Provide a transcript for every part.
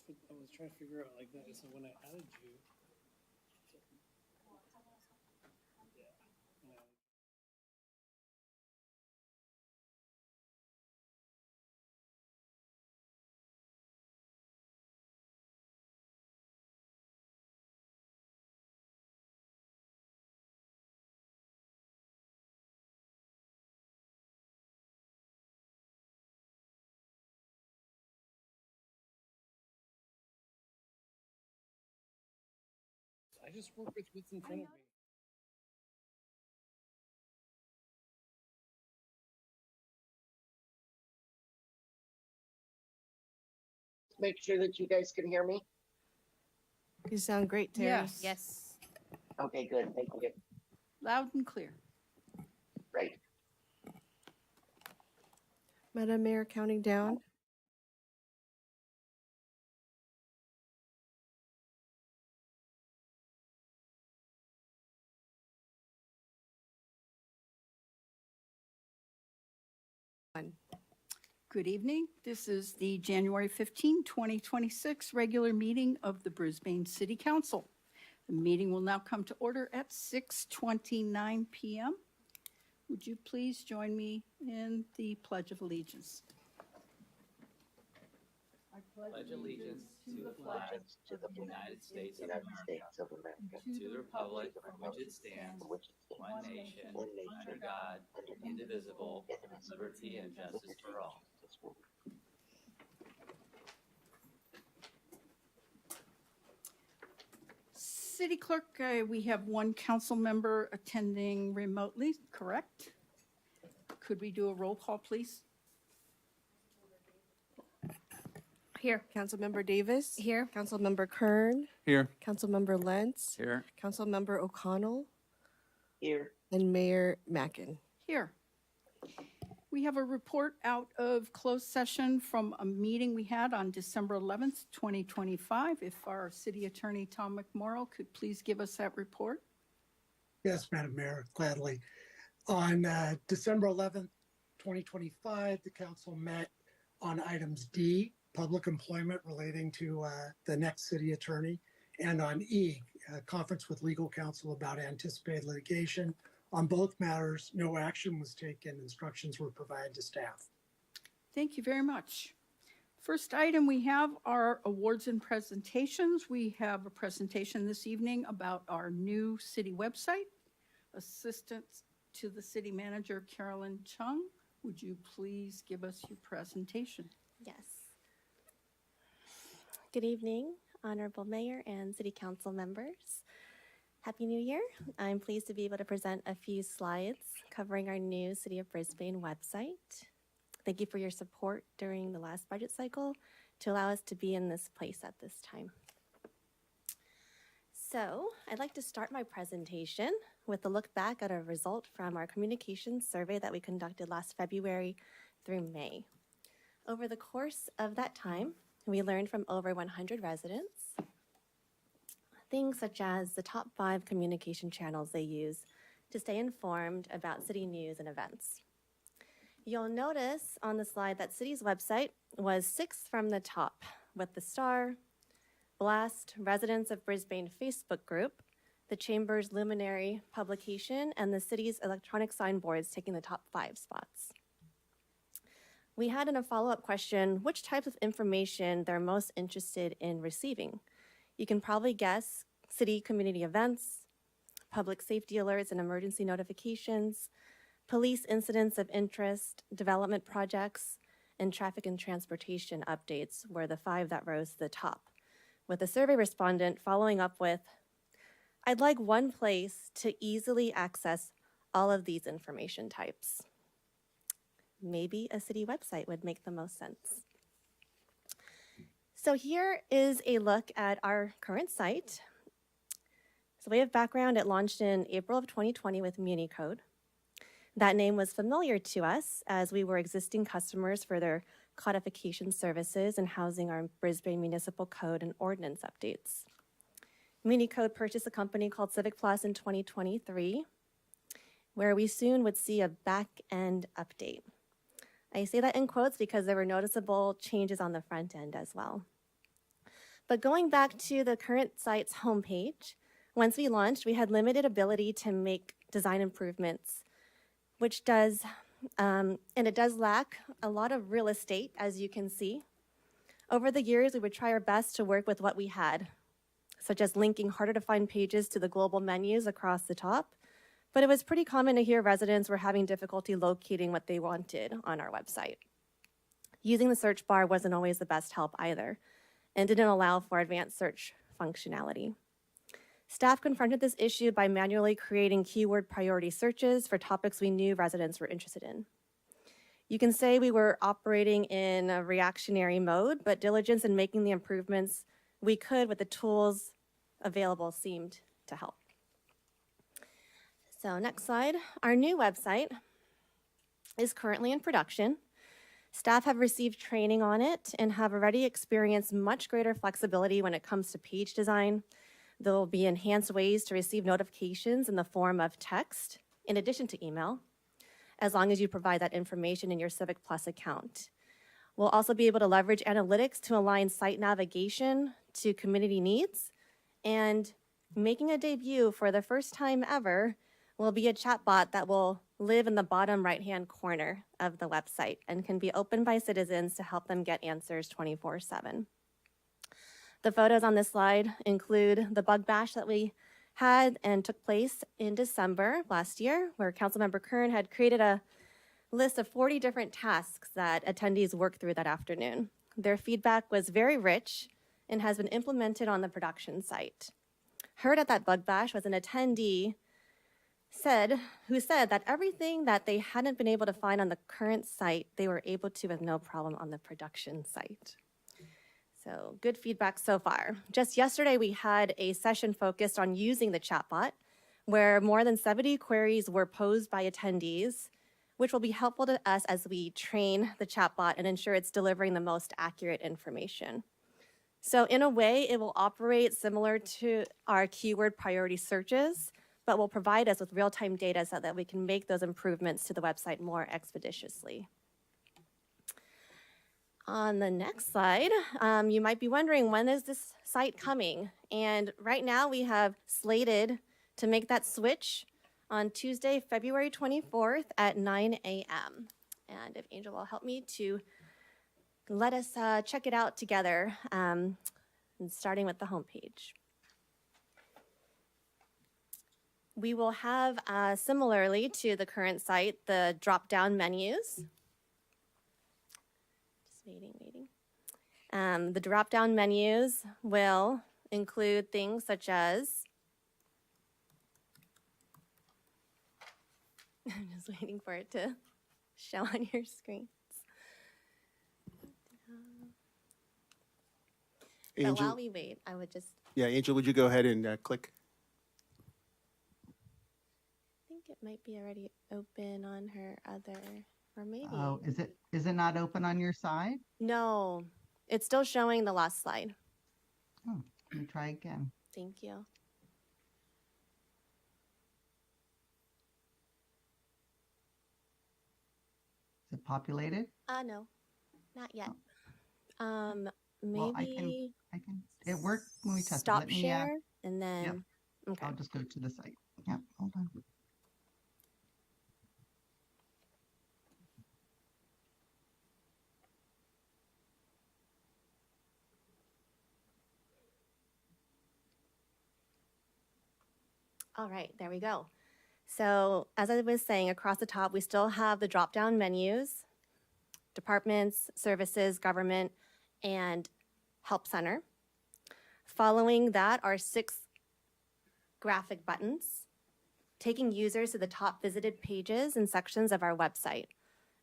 what I was trying to figure out like that. So when I added you, yeah, when I, I just work with what's in front of me. Make sure that you guys can hear me. You sound great, Terry. Yes. Yes. Okay, good. Thank you. Loud and clear. Right. Madam Mayor, counting down. Good evening. This is the January 15, 2026 regular meeting of the Brisbane City Council. The meeting will now come to order at 6:29 p.m. Would you please join me in the Pledge of Allegiance? I pledge allegiance to the flag of the United States of America, and to the republic for which it stands, one nation, under God, indivisible, with liberty and justice for all. City Clerk, we have one council member attending remotely, correct? Could we do a roll call, please? Here. Councilmember Davis. Here. Councilmember Kern. Here. Councilmember Lentz. Here. Councilmember O'Connell. Here. And Mayor Mackin. Here. We have a report out of closed session from a meeting we had on December 11th, 2025. If our city attorney, Tom McMorrow, could please give us that report. Yes, Madam Mayor, gladly. On December 11th, 2025, the council met on items D, public employment relating to the next city attorney, and on E, a conference with legal counsel about anticipated litigation. On both matters, no action was taken. Instructions were provided to staff. Thank you very much. First item we have are awards and presentations. We have a presentation this evening about our new city website. Assistant to the city manager, Carolyn Chung, would you please give us your presentation? Yes. Good evening, Honorable Mayor and City Council members. Happy New Year. I'm pleased to be able to present a few slides covering our new City of Brisbane website. Thank you for your support during the last budget cycle to allow us to be in this place at this time. So I'd like to start my presentation with a look back at a result from our communications survey that we conducted last February through May. Over the course of that time, we learned from over 100 residents things such as the top 5 communication channels they use to stay informed about city news and events. You'll notice on the slide that City's website was 6th from the top, with the Star, Blast, Residents of Brisbane Facebook group, the Chamber's Luminary publication, and the city's electronic signboards taking the top 5 spots. We had in a follow-up question which types of information they're most interested in receiving. You can probably guess city community events, public safety alerts and emergency notifications, police incidents of interest, development projects, and traffic and transportation updates were the 5 that rose to the top, with the survey respondent following up with, "I'd like one place to easily access all of these information types." Maybe a city website would make the most sense. So here is a look at our current site. So we have background. It launched in April of 2020 with MuniCode. That name was familiar to us as we were existing customers for their codification services and housing our Brisbane Municipal Code and Ordinance updates. MuniCode purchased a company called Civic Plus in 2023, where we soon would see a back-end update. I say that in quotes because there were noticeable changes on the front end as well. But going back to the current site's homepage, once we launched, we had limited ability to make design improvements, which does, and it does lack a lot of real estate, as you can see. Over the years, we would try our best to work with what we had, such as linking harder to find pages to the global menus across the top. But it was pretty common to hear residents were having difficulty locating what they wanted on our website. Using the search bar wasn't always the best help either, and didn't allow for advanced search functionality. Staff confronted this issue by manually creating keyword priority searches for topics we knew residents were interested in. You can say we were operating in a reactionary mode, but diligence in making the improvements we could with the tools available seemed to help. So next slide. Our new website is currently in production. Staff have received training on it and have already experienced much greater flexibility when it comes to page design. There will be enhanced ways to receive notifications in the form of text, in addition to email, as long as you provide that information in your Civic Plus account. We'll also be able to leverage analytics to align site navigation to community needs, and making a debut for the first time ever will be a chatbot that will live in the bottom right-hand corner of the website and can be opened by citizens to help them get answers 24/7. The photos on this slide include the bug bash that we had and took place in December last year, where Councilmember Kern had created a list of 40 different tasks that attendees worked through that afternoon. Their feedback was very rich and has been implemented on the production site. Heard at that bug bash was an attendee who said that everything that they hadn't been able to find on the current site, they were able to with no problem on the production site. So good feedback so far. Just yesterday, we had a session focused on using the chatbot, where more than 70 queries were posed by attendees, which will be helpful to us as we train the chatbot and ensure it's delivering the most accurate information. So in a way, it will operate similar to our keyword priority searches, but will provide us with real-time data so that we can make those improvements to the website more expeditiously. On the next slide, you might be wondering, when is this site coming? And right now we have slated to make that switch on Tuesday, February 24th at 9 a.m. And if Angel will help me to let us check it out together, and starting with the homepage. We will have, similarly to the current site, the drop-down menus. Waiting. The drop-down menus will include things such as, I'm just waiting for it to show on your screens. But Angel, while we wait, I would just, yeah, Angel, would you go ahead and click? I think it might be already open on her other, or maybe. Oh, is it not open on your side? No, it's still showing the last slide. Oh, let me try again. Thank you. Is it populated? No, not yet. Maybe Well, I can. It worked when we tested. stop Let me, share and then, yep. okay. I'll just go to the site. Yeah, hold on. All right, there we go. So as I was saying, across the top, we still have the drop-down menus, departments, services, government, and help center. Following that are 6 graphic buttons, taking users to the top visited pages and sections of our website.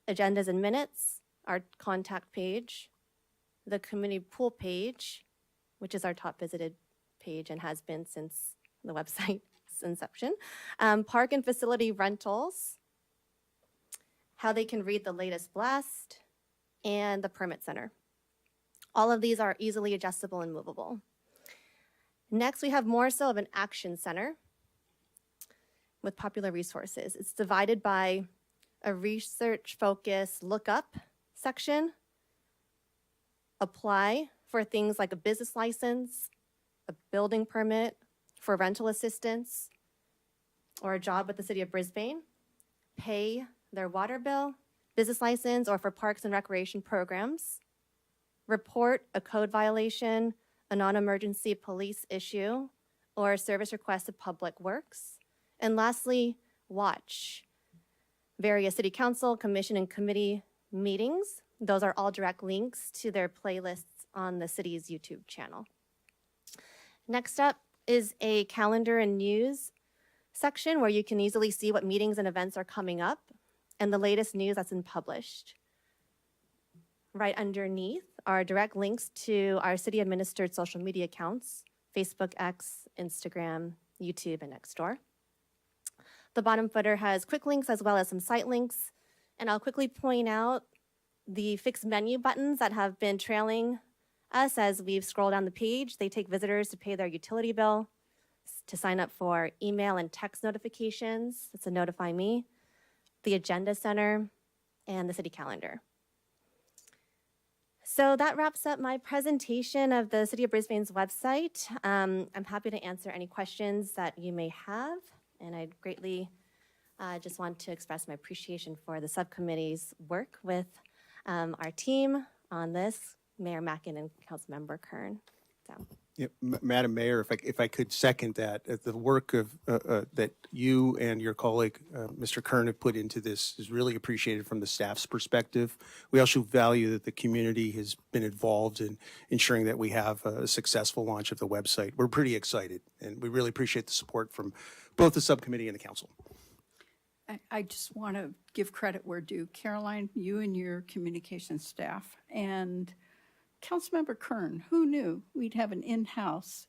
Agendas and minutes, our contact page, the community pool page, which is our top visited page and has been since the website's inception, park and facility rentals, how they can read the latest blast, and the permit center. All of these are easily adjustable and movable. Next, we have more so of an action center with popular resources. It's divided by a research focus lookup section, apply for things like a business license, a building permit, for rental assistance, or a job with the city of Brisbane, pay their water bill, business license, or for parks and recreation programs, report a code violation, a non-emergency police issue, or a service request to Public Works. And lastly, watch various city council, commission, and committee meetings. Those are all direct links to their playlists on the city's YouTube channel. Next up is a calendar and news section where you can easily see what meetings and events are coming up and the latest news that's been published. Right underneath are direct links to our city-administered social media accounts, Facebook, X, Instagram, YouTube, and Nextdoor. The bottom footer has quick links as well as some site links, and I'll quickly point out the fixed menu buttons that have been trailing us as we've scrolled down the page. They take visitors to pay their utility bill, to sign up for email and text notifications, that's a notify me, the agenda center, and the city calendar. So that wraps up my presentation of the City of Brisbane's website. I'm happy to answer any questions that you may have, and I'd greatly just want to express my appreciation for the subcommittee's work with our team on this, Mayor Mackin and Councilmember Kern. So. Yeah, Madam Mayor, if I could second that, the work of that you and your colleague, Mr. Kern, have put into this is really appreciated from the staff's perspective. We also value that the community has been involved in ensuring that we have a successful launch of the website. We're pretty excited, and we really appreciate the support from both the subcommittee and the council. I just want to give credit where due. Caroline, you and your communication staff, and Councilmember Kern, who knew we'd have an in-house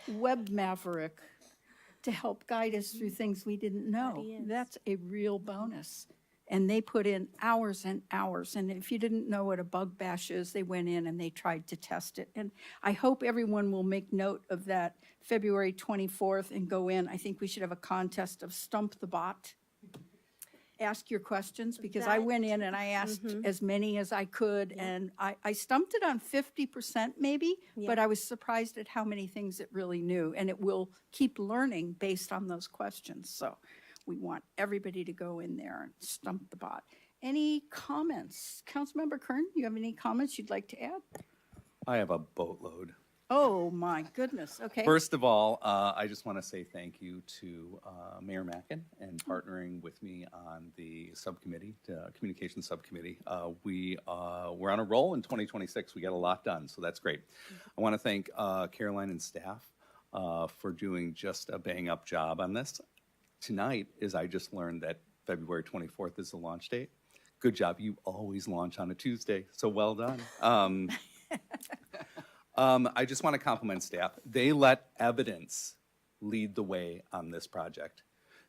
web maverick to help guide us through things we didn't know? That's a real bonus. And they put in hours and hours. And if you didn't know what a bug bash is, they went in and they tried to test it. And I hope everyone will make note of that February 24th and go in. I think we should have a contest of Stump the Bot. Ask your questions, because I went in and I asked as many as I could, and I stumped it on 50% maybe, but I was surprised at how many things it really knew, and it will keep learning based on those questions. So we want everybody to go in there and stump the bot. Any comments? Councilmember Kern, you have any comments you'd like to add? I have a boatload. Oh my goodness, okay. First of all, I just want to say thank you to Mayor Mackin and partnering with me on the subcommittee, communications subcommittee. We're on a roll in 2026. We got a lot done, so that's great. I want to thank Caroline and staff for doing just a bang-up job on this. Tonight, as I just learned that February 24th is the launch date. Good job. You always launch on a Tuesday, so well done. I just want to compliment staff. They let evidence lead the way on this project.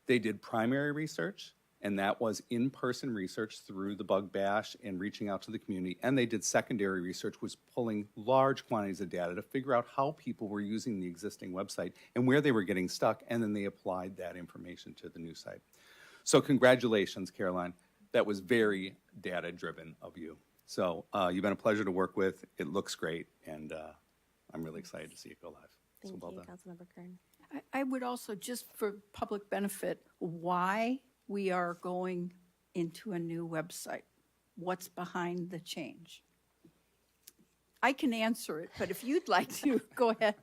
They did primary research, and that was in-person research through the bug bash and reaching out to the community. And they did secondary research, was pulling large quantities of data to figure out how people were using the existing website and where they were getting stuck, and then they applied that information to the new site. So congratulations, Caroline. That was very data-driven of you. So you've been a pleasure to work with. It looks great, and I'm really excited to see it go live. Thank so well you, done. Councilmember Kern. I would also, just for public benefit, why we are going into a new website. What's behind the change? I can answer it, but if you'd like to, go ahead.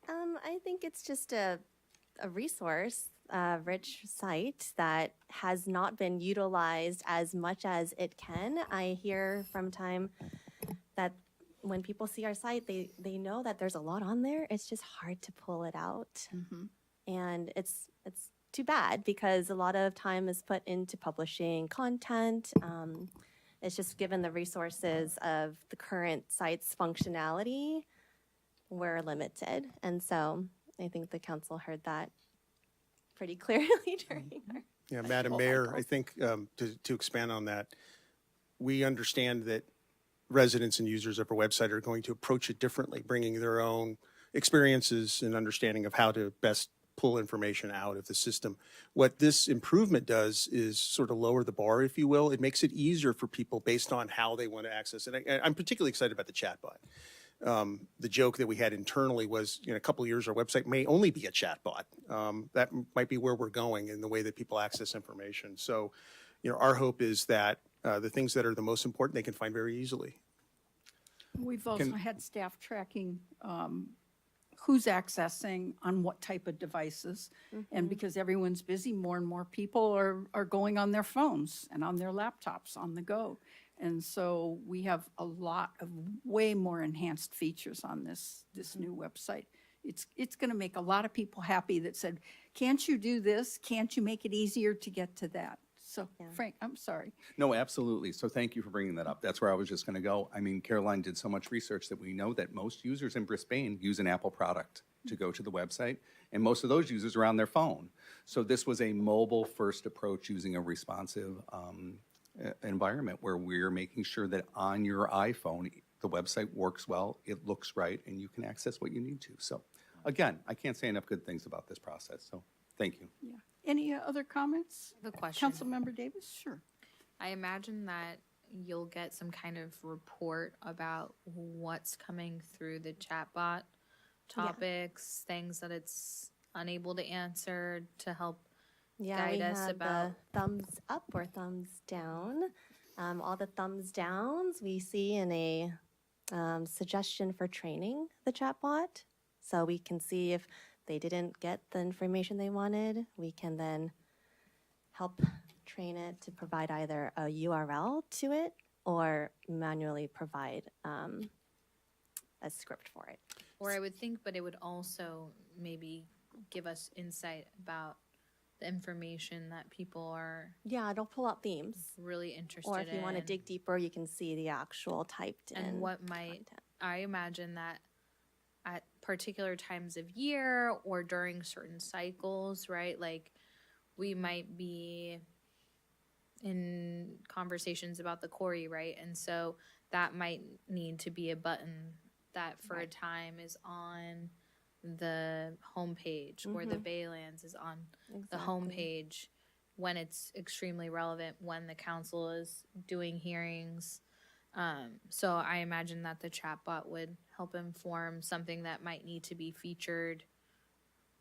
I think it's just a resource, rich site that has not been utilized as much as it can. I hear from time that when people see our site, they know that there's a lot on there. It's just hard to pull it out. And it's too bad, because a lot of time is put into publishing content. It's just, given the resources of the current site's functionality, we're limited. And so I think the council heard that pretty clearly during our... Yeah, Madam Mayor, I think to expand on that, we understand that residents and users of our website are going to approach it differently, bringing their own experiences and understanding of how to best pull information out of the system. What this improvement does is sort of lower the bar, if you will. It makes it easier for people based on how they want to access it. I'm particularly excited about the chatbot. The joke that we had internally was, in a couple of years, our website may only be a chatbot. That might be where we're going in the way that people access information. So, our hope is that the things that are the most important, they can find very easily. We've also had staff tracking who's accessing on what type of devices. And because everyone's busy, more and more people are going on their phones and on their laptops on the go. And so we have a lot of way more enhanced features on this new website. It's going to make a lot of people happy that said, can't you do this? Can't you make it easier to get to that? So Frank, I'm sorry. No, absolutely. So thank you for bringing that up. That's where I was just going to go. I mean, Caroline did so much research that we know that most users in Brisbane use an Apple product to go to the website, and most of those users are on their phone. So this was a mobile-first approach using a responsive environment where we're making sure that on your iPhone, the website works well, it looks right, and you can access what you need to. So again, I can't say enough good things about this process. So thank you. Yeah. Any other comments? The question. Councilmember Davis? Sure. I imagine that you'll get some kind of report about what's coming through the chatbot, topics, things that it's unable to answer to help guide us about. The thumbs up or thumbs down. All the thumbs downs we see in a suggestion for training the chatbot. So we can see if they didn't get the information they wanted, we can then help train it to provide either a URL to it or manually provide a script for it. Or I would think, but it would also maybe give us insight about the information that people are Yeah, it'll pull out themes. really interested Or if you want to in. dig deeper, you can see the actual typed in And what might, content. I imagine that at particular times of year or during certain cycles, right? Like we might be in conversations about the quarry, right? And so that might need to be a button that for a time is on the homepage or the Baylands is on the homepage when it's extremely relevant, when the council is doing hearings. So I imagine that the chatbot would help inform something that might need to be featured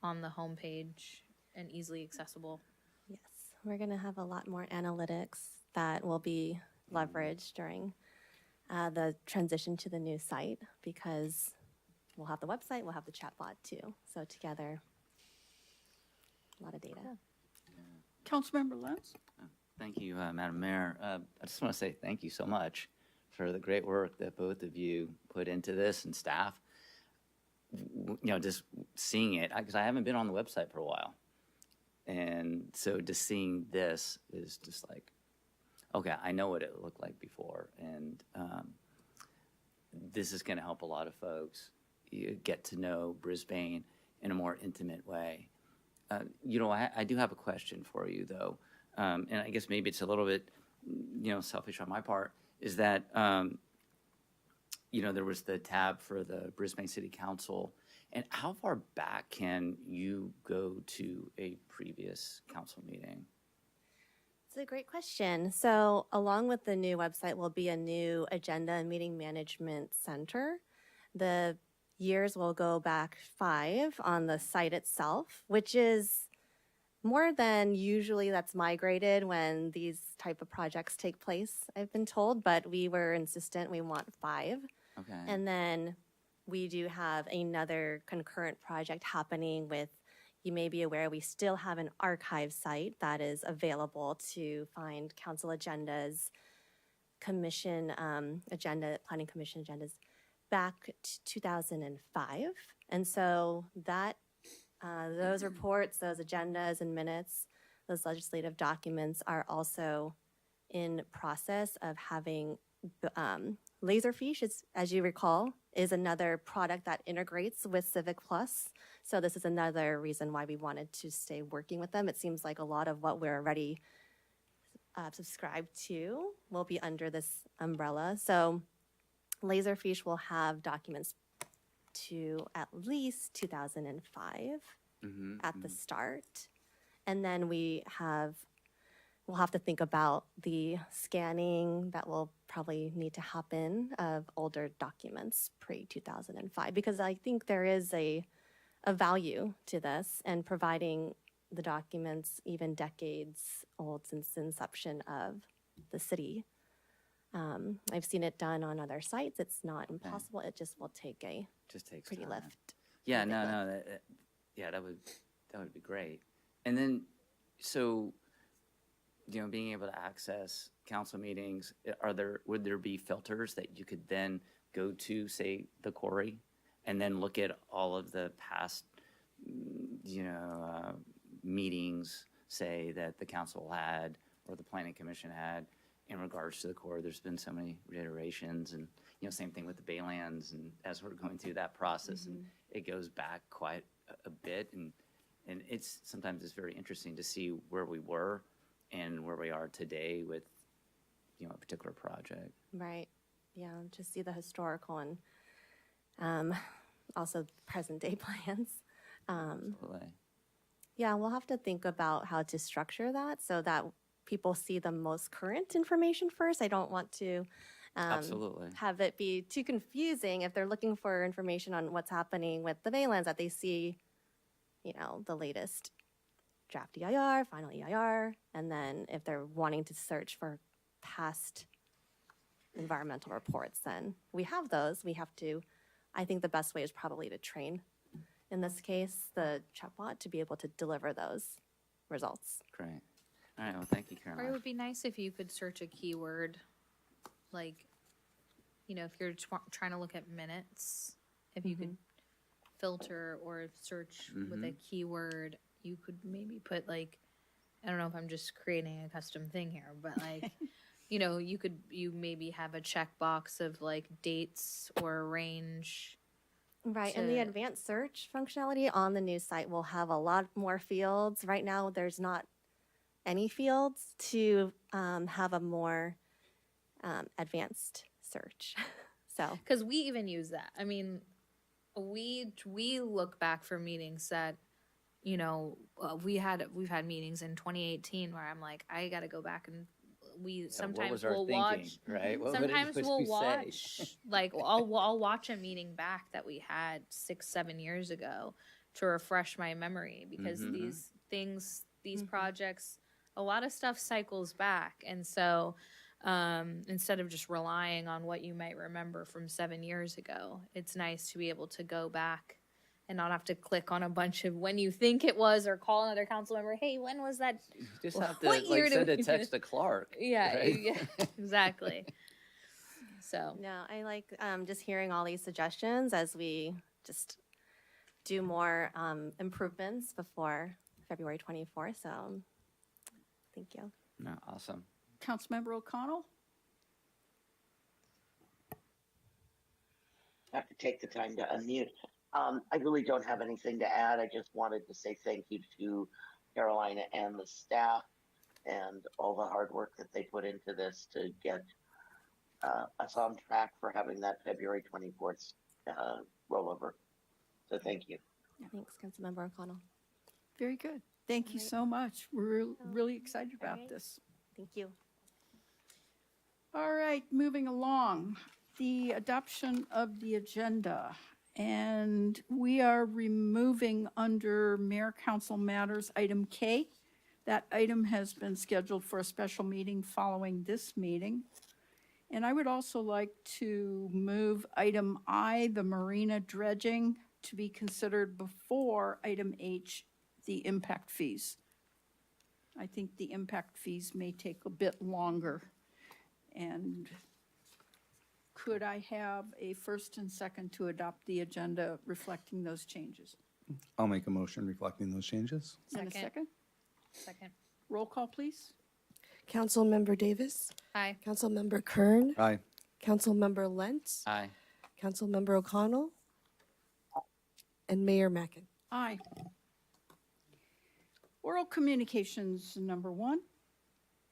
on the homepage and easily accessible. Yes, we're going to have a lot more analytics that will be leveraged during the transition to the new site because we'll have the website, we'll have the chatbot too. So together, a lot of data. Councilmember Lentz? Thank you, Madam Mayor. I just want to say thank you so much for the great work that both of you put into this and staff. Just seeing it, because I haven't been on the website for a while. And so just seeing this is just like, okay, I know what it looked like before. And this is going to help a lot of folks get to know Brisbane in a more intimate way. I do have a question for you, though. And I guess maybe it's a little bit, selfish on my part, is that, there was the tab for the Brisbane City Council. And how far back can you go to a previous council meeting? It's a great question. So along with the new website will be a new agenda and meeting management center. The years will go back 5 on the site itself, which is more than usually that's migrated when these type of projects take place, I've been told, but we were insistent we want 5. Okay. And then we do have another concurrent project happening with, you may be aware, we still have an archive site that is available to find council agendas, commission planning commission agendas back to 2005. And so that those reports, those agendas and minutes, those legislative documents are also in process of having Laserfiche, as you recall, is another product that integrates with Civic Plus. So this is another reason why we wanted to stay working with them. It seems like a lot of what we're already subscribed to will be under this umbrella. So Laserfiche will have documents to at least 2005 at the start. And then we'll have to think about the scanning that will probably need to happen of older documents pre-2005, because I think there is a value to this and providing the documents even decades old since the inception of the city. I've seen it done on other sites. It's not impossible. It just will take a Just takes pretty time. lift. Yeah, Pretty no, big no, lift. yeah, that would be great. And then, so, being able to access council meetings, would there be filters that you could then go to, say, the quarry, and then look at all of the past, meetings, say, that the council had or the planning commission had in regards to the quarry? There's been so many reiterations, and same thing with the Baylands, and as we're going through that process, and it goes back quite a bit, and sometimes it's very interesting to see where we were and where we are today with a particular project. Right. Yeah, just see the historical and also present day plans. Absolutely. Yeah, we'll have to think about how to structure that so that people see the most current information first. I don't want to Absolutely. have it be too confusing if they're looking for information on what's happening with the Baylands, that they see, the latest draft EIR, final EIR, and then if they're wanting to search for past environmental reports, then we have those. I think the best way is probably to train, in this case, the chatbot to be able to deliver those results. Great. All right, well, thank you, Or it Caroline. would be nice if you could search a keyword, like, if you're trying to look at minutes, if you could filter or search with a keyword, you could maybe put I don't know if I'm just creating a custom thing here, but you maybe have a checkbox of dates or a range. Right, and the to- advanced search functionality on the new site will have a lot more fields. Right now, there's not any fields to have a more advanced search. So, Because we even use that. I mean, we look back for meetings that, we've had meetings in 2018 where I'm like, I got to go back and sometimes we'll watch. Right? Sometimes we'll watch, I'll watch a meeting back that we had 6-7 years ago to refresh my memory, because these projects, a lot of stuff cycles back. And so instead of just relying on what you might remember from 7 years ago, it's nice to be able to go back and not have to click on a bunch of when you think it was, or call another council member, hey, when was that? You just have to What year did send a we do text to Clark. Yeah, right? yeah, exactly. So, no, I like just hearing all these suggestions as we just do more improvements before February 24th. So, thank you. No, awesome. Councilmember O'Connell? I have to take the time to unmute. I really don't have anything to add. I just wanted to say thank you to Carolina and the staff and all the hard work that they put into this to get us on track for having that February 24th rollover. So thank you. Thanks, Councilmember O'Connell. Very good. Thank you All right. so much. We're really excited All about right. this. Thank you. All right, moving along. The adoption of the agenda. And we are removing under Mayor Council Matters item K. That item has been scheduled for a special meeting following this meeting. And I would also like to move item I, the marina dredging, to be considered before item H, the impact fees. I think the impact fees may take a bit longer. And could I have a first and second to adopt the agenda reflecting those changes? I'll make a motion reflecting those changes. And a second? second. Roll call, please. Councilmember Davis, Hi. Councilmember Kern, Aye. Councilmember Lentz, Aye. Councilmember O'Connell, and Mayor Mackin. Aye. Oral communications, number one.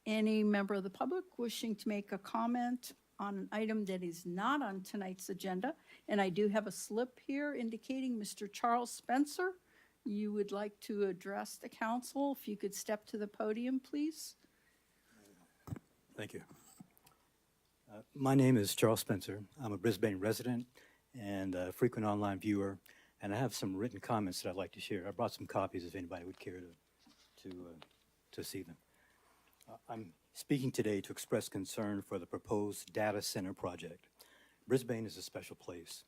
Any member of the public wishing to make a comment on an item that is not on tonight's agenda? And I do have a slip here indicating Mr. Charles Spencer, you would like to address the council, if you could step to the podium, please. Thank you. My name is Charles Spencer. I'm a Brisbane resident and a frequent online viewer, and I have some written comments that I'd like to share. I brought some copies if anybody would care to see them. I'm speaking today to express concern for the proposed data center project. Brisbane is a special place.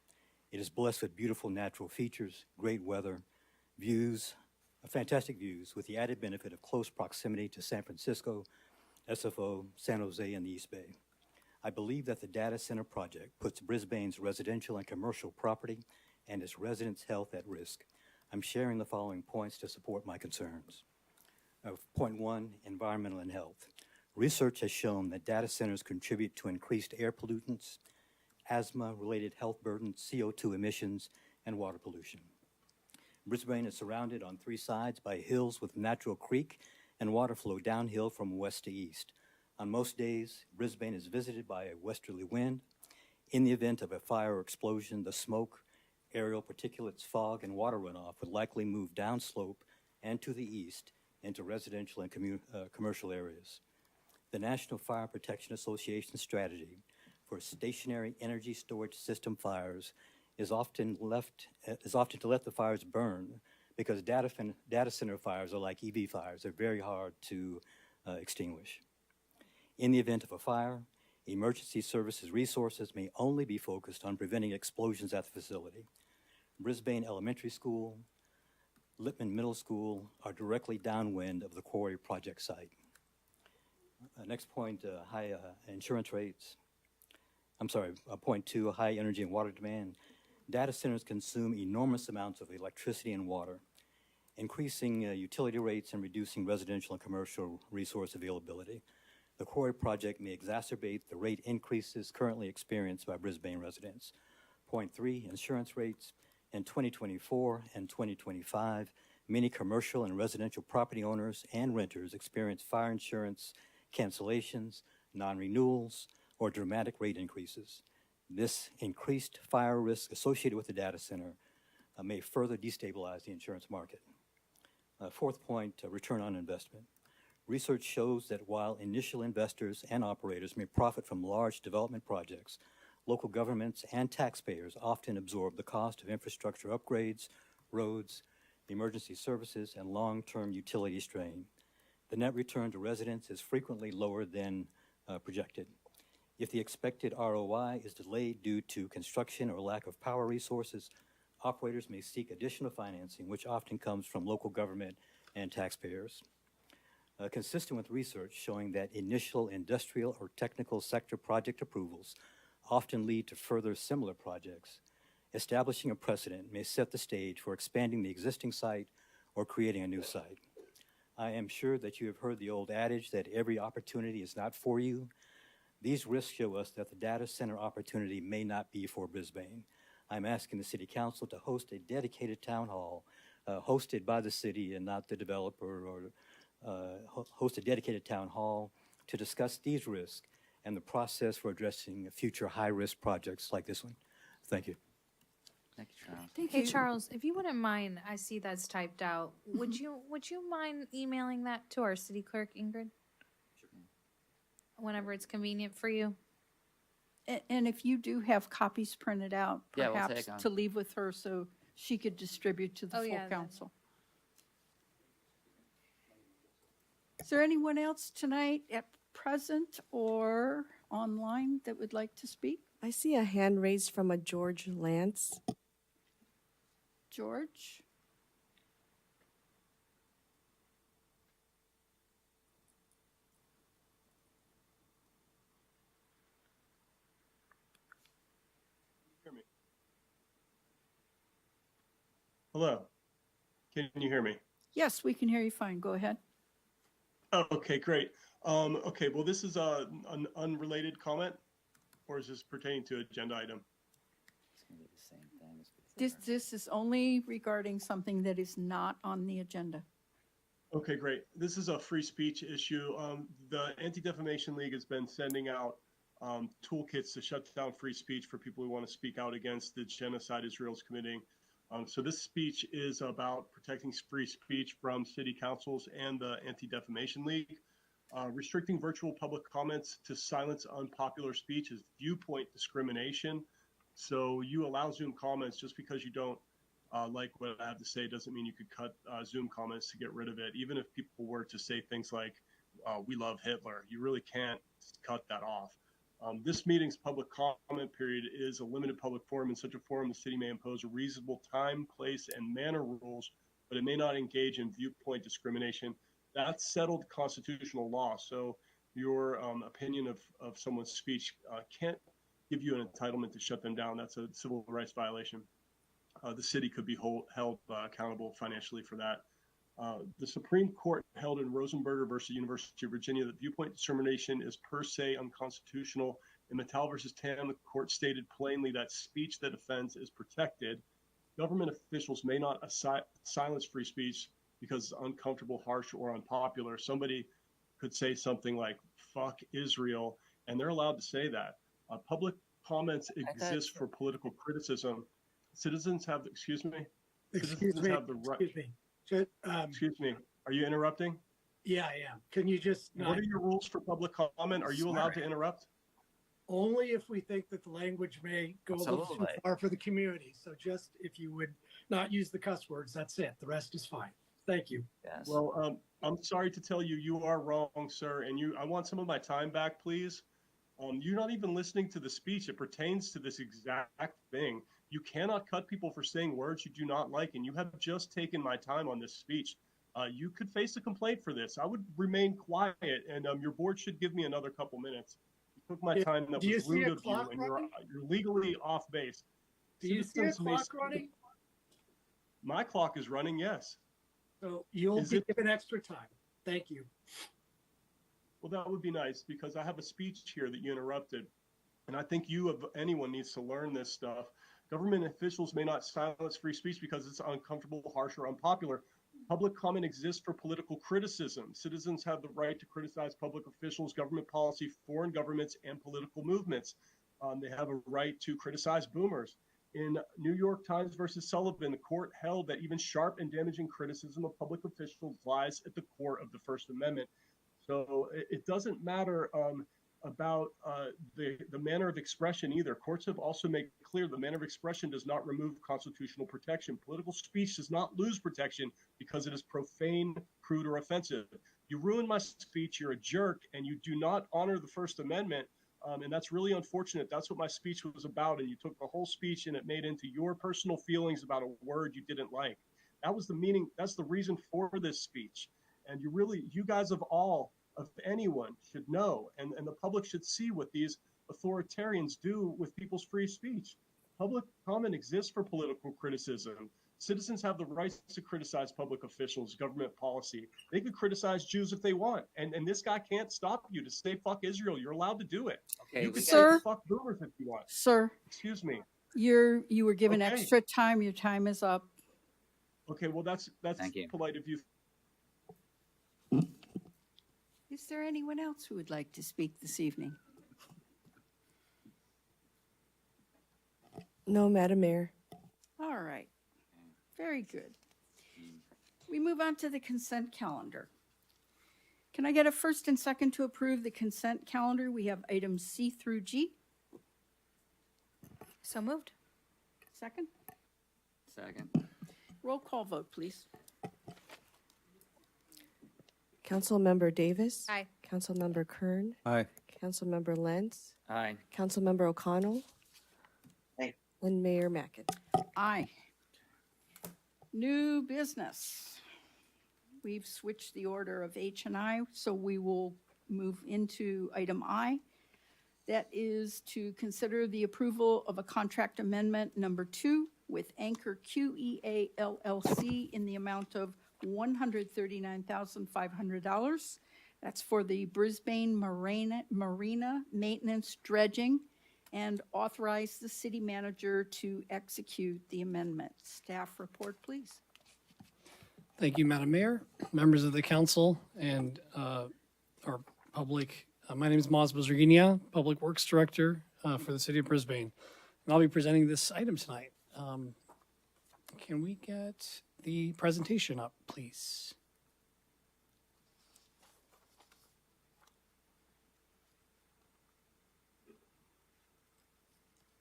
It is blessed with beautiful natural features, great weather, views, fantastic views, with the added benefit of close proximity to San Francisco, SFO, San Jose, and the East Bay. I believe that the data center project puts Brisbane's residential and commercial property and its residents' health at risk. I'm sharing the following points to support my concerns. Point 1, environmental and health. Research has shown that data centers contribute to increased air pollutants, asthma-related health burdens, CO2 emissions, and water pollution. Brisbane is surrounded on 3 sides by hills with natural creek and water flow downhill from west to east. On most days, Brisbane is visited by a westerly wind. In the event of a fire or explosion, the smoke, aerial particulates, fog, and water runoff would likely move downslope and to the east into residential and commercial areas. The National Fire Protection Association strategy for stationary energy storage system fires is often to let the fires burn, because data center fires are like EV fires. They're very hard to extinguish. In the event of a fire, emergency services resources may only be focused on preventing explosions at the facility. Brisbane Elementary School, Lippman Middle School are directly downwind of the quarry project site. Next point, high insurance rates. Point 2, high energy and water demand. Data centers consume enormous amounts of electricity and water, increasing utility rates and reducing residential and commercial resource availability. The quarry project may exacerbate the rate increases currently experienced by Brisbane residents. Point 3, insurance rates. In 2024 and 2025, many commercial and residential property owners and renters experienced fire insurance cancellations, non-renewals, or dramatic rate increases. This increased fire risk associated with the data center may further destabilize the insurance market. Fourth point, return on investment. Research shows that while initial investors and operators may profit from large development projects, local governments and taxpayers often absorb the cost of infrastructure upgrades, roads, emergency services, and long-term utility strain. The net return to residents is frequently lower than projected. If the expected ROI is delayed due to construction or lack of power resources, operators may seek additional financing, which often comes from local government and taxpayers. Consistent with research showing that initial industrial or technical sector project approvals often lead to further similar projects, establishing a precedent may set the stage for expanding the existing site or creating a new site. I am sure that you have heard the old adage that every opportunity is not for you. These risks show us that the data center opportunity may not be for Brisbane. I'm asking the City Council to host a dedicated town hall hosted by the city and not the developer, or host a dedicated town hall to discuss these risks and the process for addressing future high-risk projects like this one. Thank you. Thank you, Charles. Hey, Charles, if you wouldn't mind, I see that's typed out. Would you mind emailing that to our city clerk, Ingrid? Whenever it's convenient for you. And if you do have copies printed out, Yeah, we'll perhaps take 'em. to leave with her so she could distribute to the Oh, full yeah, council. Is there anyone else tonight at present or online that would like to speak? I see a hand raised from a George Lance. George? Hello. Can you hear me? Yes, we can hear you fine. Go ahead. Oh, okay, great. Okay, well, this is an unrelated comment, or is this pertaining to agenda item? It's going to be the same thing as before. This is only regarding something that is not on the agenda. Okay, great. This is a free speech issue. The Anti-Defamation League has been sending out toolkits to shut down free speech for people who want to speak out against the genocide Israel's committing So this speech is about protecting free speech from city councils and the Anti-Defamation League. Restricting virtual public comments to silence unpopular speech is viewpoint discrimination. So you allow Zoom comments just because you don't like what I have to say doesn't mean you could cut Zoom comments to get rid of it. Even if people were to say things like, we love Hitler, you really can't cut that off. This meeting's public comment period is a limited public forum. In such a forum, the city may impose a reasonable time, place, and manner rules, but it may not engage in viewpoint discrimination. That's settled constitutional law. So your opinion of someone's speech can't give you an entitlement to shut them down. That's a civil rights violation. The city could be held accountable financially for that. The Supreme Court held in Rosenberger versus University of Virginia that viewpoint discrimination is per se unconstitutional. In Mattel versus Tam, the court stated plainly that speech that offends is protected. Government officials may not silence free speech because it's uncomfortable, harsh, or unpopular. Somebody could say something like, fuck Israel, and they're allowed to say that. Public comments exist for political criticism. Citizens have, excuse me? Excuse me. Excuse me. Are you interrupting? Yeah, I am. Can you just not? What are your rules for public comment? Are you allowed to interrupt? Only if we think that the language may go a little too far for the community. So just if you would not use the cuss words, that's it. The rest is fine. Thank you. Yes. Well, I'm sorry to tell you, you are wrong, sir. And I want some of my time back, please. You're not even listening to the speech. It pertains to this exact thing. You cannot cut people for saying words you do not like, and you have just taken my time on this speech. You could face a complaint for this. I would remain quiet, and your board should give me another couple minutes. You took my time that was rude of you, and you're legally off base. Do you see a clock running? My clock is running, yes. So you'll be given extra time. Thank you. Well, that would be nice, because I have a speech here that you interrupted, and I think you, of anyone, needs to learn this stuff. Government officials may not silence free speech because it's uncomfortable, harsh, or unpopular. Public comment exists for political criticism. Citizens have the right to criticize public officials, government policy, foreign governments, and political movements. They have a right to criticize boomers. In New York Times versus Sullivan, the court held that even sharp and damaging criticism of public officials lies at the core of the First Amendment. So it doesn't matter about the manner of expression either. Courts have also made clear the manner of expression does not remove constitutional protection. Political speech does not lose protection because it is profane, crude, or offensive. You ruin my speech, you're a jerk, and you do not honor the First Amendment. And that's really unfortunate. That's what my speech was about. And you took the whole speech and it made into your personal feelings about a word you didn't like. That was the meaning. That's the reason for this speech. And you guys of anyone should know, and the public should see what these authoritarians do with people's free speech. Public comment exists for political criticism. Citizens have the right to criticize public officials, government policy. They could criticize Jews if they want, and this guy can't stop you to say fuck Israel. You're allowed to do it. Okay, you can Sir, say fuck boomers if you want. Sir, Excuse me. you were given Okay. extra time. Your time is up. Okay, well that's Thank you. polite of you. Is there anyone else who would like to speak this evening? No, Madam Mayor. All right. Very good. We move on to the consent calendar. Can I get a first and second to approve the consent calendar? We have items C through G. So moved. Second. Second. Roll call vote, please. Councilmember Davis. Aye. Councilmember Kern. Aye. Councilmember Lentz. Aye. Councilmember O'Connell. Aye. And Mayor Mackin. Aye. New business. We've switched the order of H and I, so we will move into item I. That is to consider the approval of a contract amendment number 2 with Anchor QEA LLC in the amount of $139,500. That's for the Brisbane Marina maintenance dredging, and authorize the city manager to execute the amendment. Staff report, please. Thank you, Madam Mayor, members of the council, and our public. My name is Maz Bozerginia, Public Works Director for the City of Brisbane, and I'll be presenting this item tonight. can we get the presentation up, please?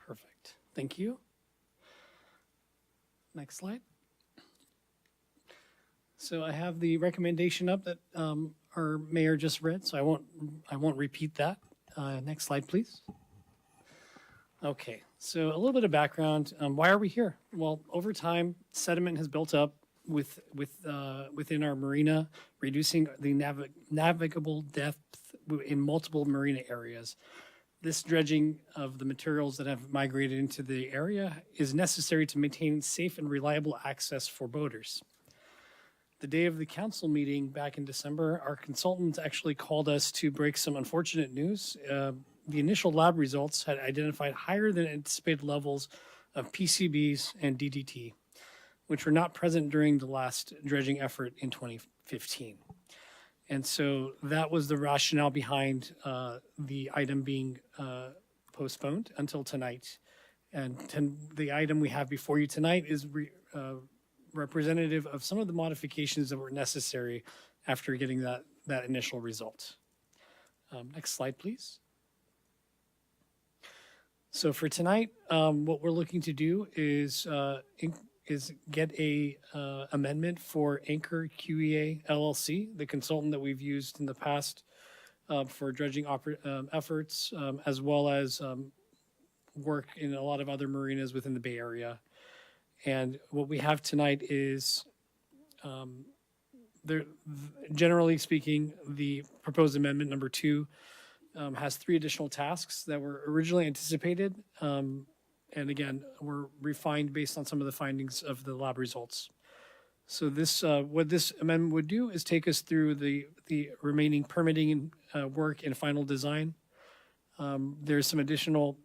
Perfect. Thank you. Next slide. So I have the recommendation up that our mayor just read, so I won't repeat that. Next slide, please. Okay, so a little bit of background. Why are we here? Well, over time, sediment has built up within our marina, reducing the navigable depth in multiple marina areas. This dredging of the materials that have migrated into the area is necessary to maintain safe and reliable access for boaters. The day of the council meeting back in December, our consultants actually called us to break some unfortunate news. The initial lab results had identified higher than anticipated levels of PCBs and DDT, which were not present during the last dredging effort in 2015. And so that was the rationale behind the item being postponed until tonight. And the item we have before you tonight is representative of some of the modifications that were necessary after getting that initial result. Next slide, please. So for tonight, what we're looking to do is get a amendment for Anchor QEA LLC, the consultant that we've used in the past for dredging efforts, as well as work in a lot of other marinas within the Bay Area. And what we have tonight is, generally speaking, the proposed amendment number 2 has 3 additional tasks that were originally anticipated. And again, were refined based on some of the findings of the lab results. So this, what this amendment would do is take us through the remaining permitting work and final design. There's some additional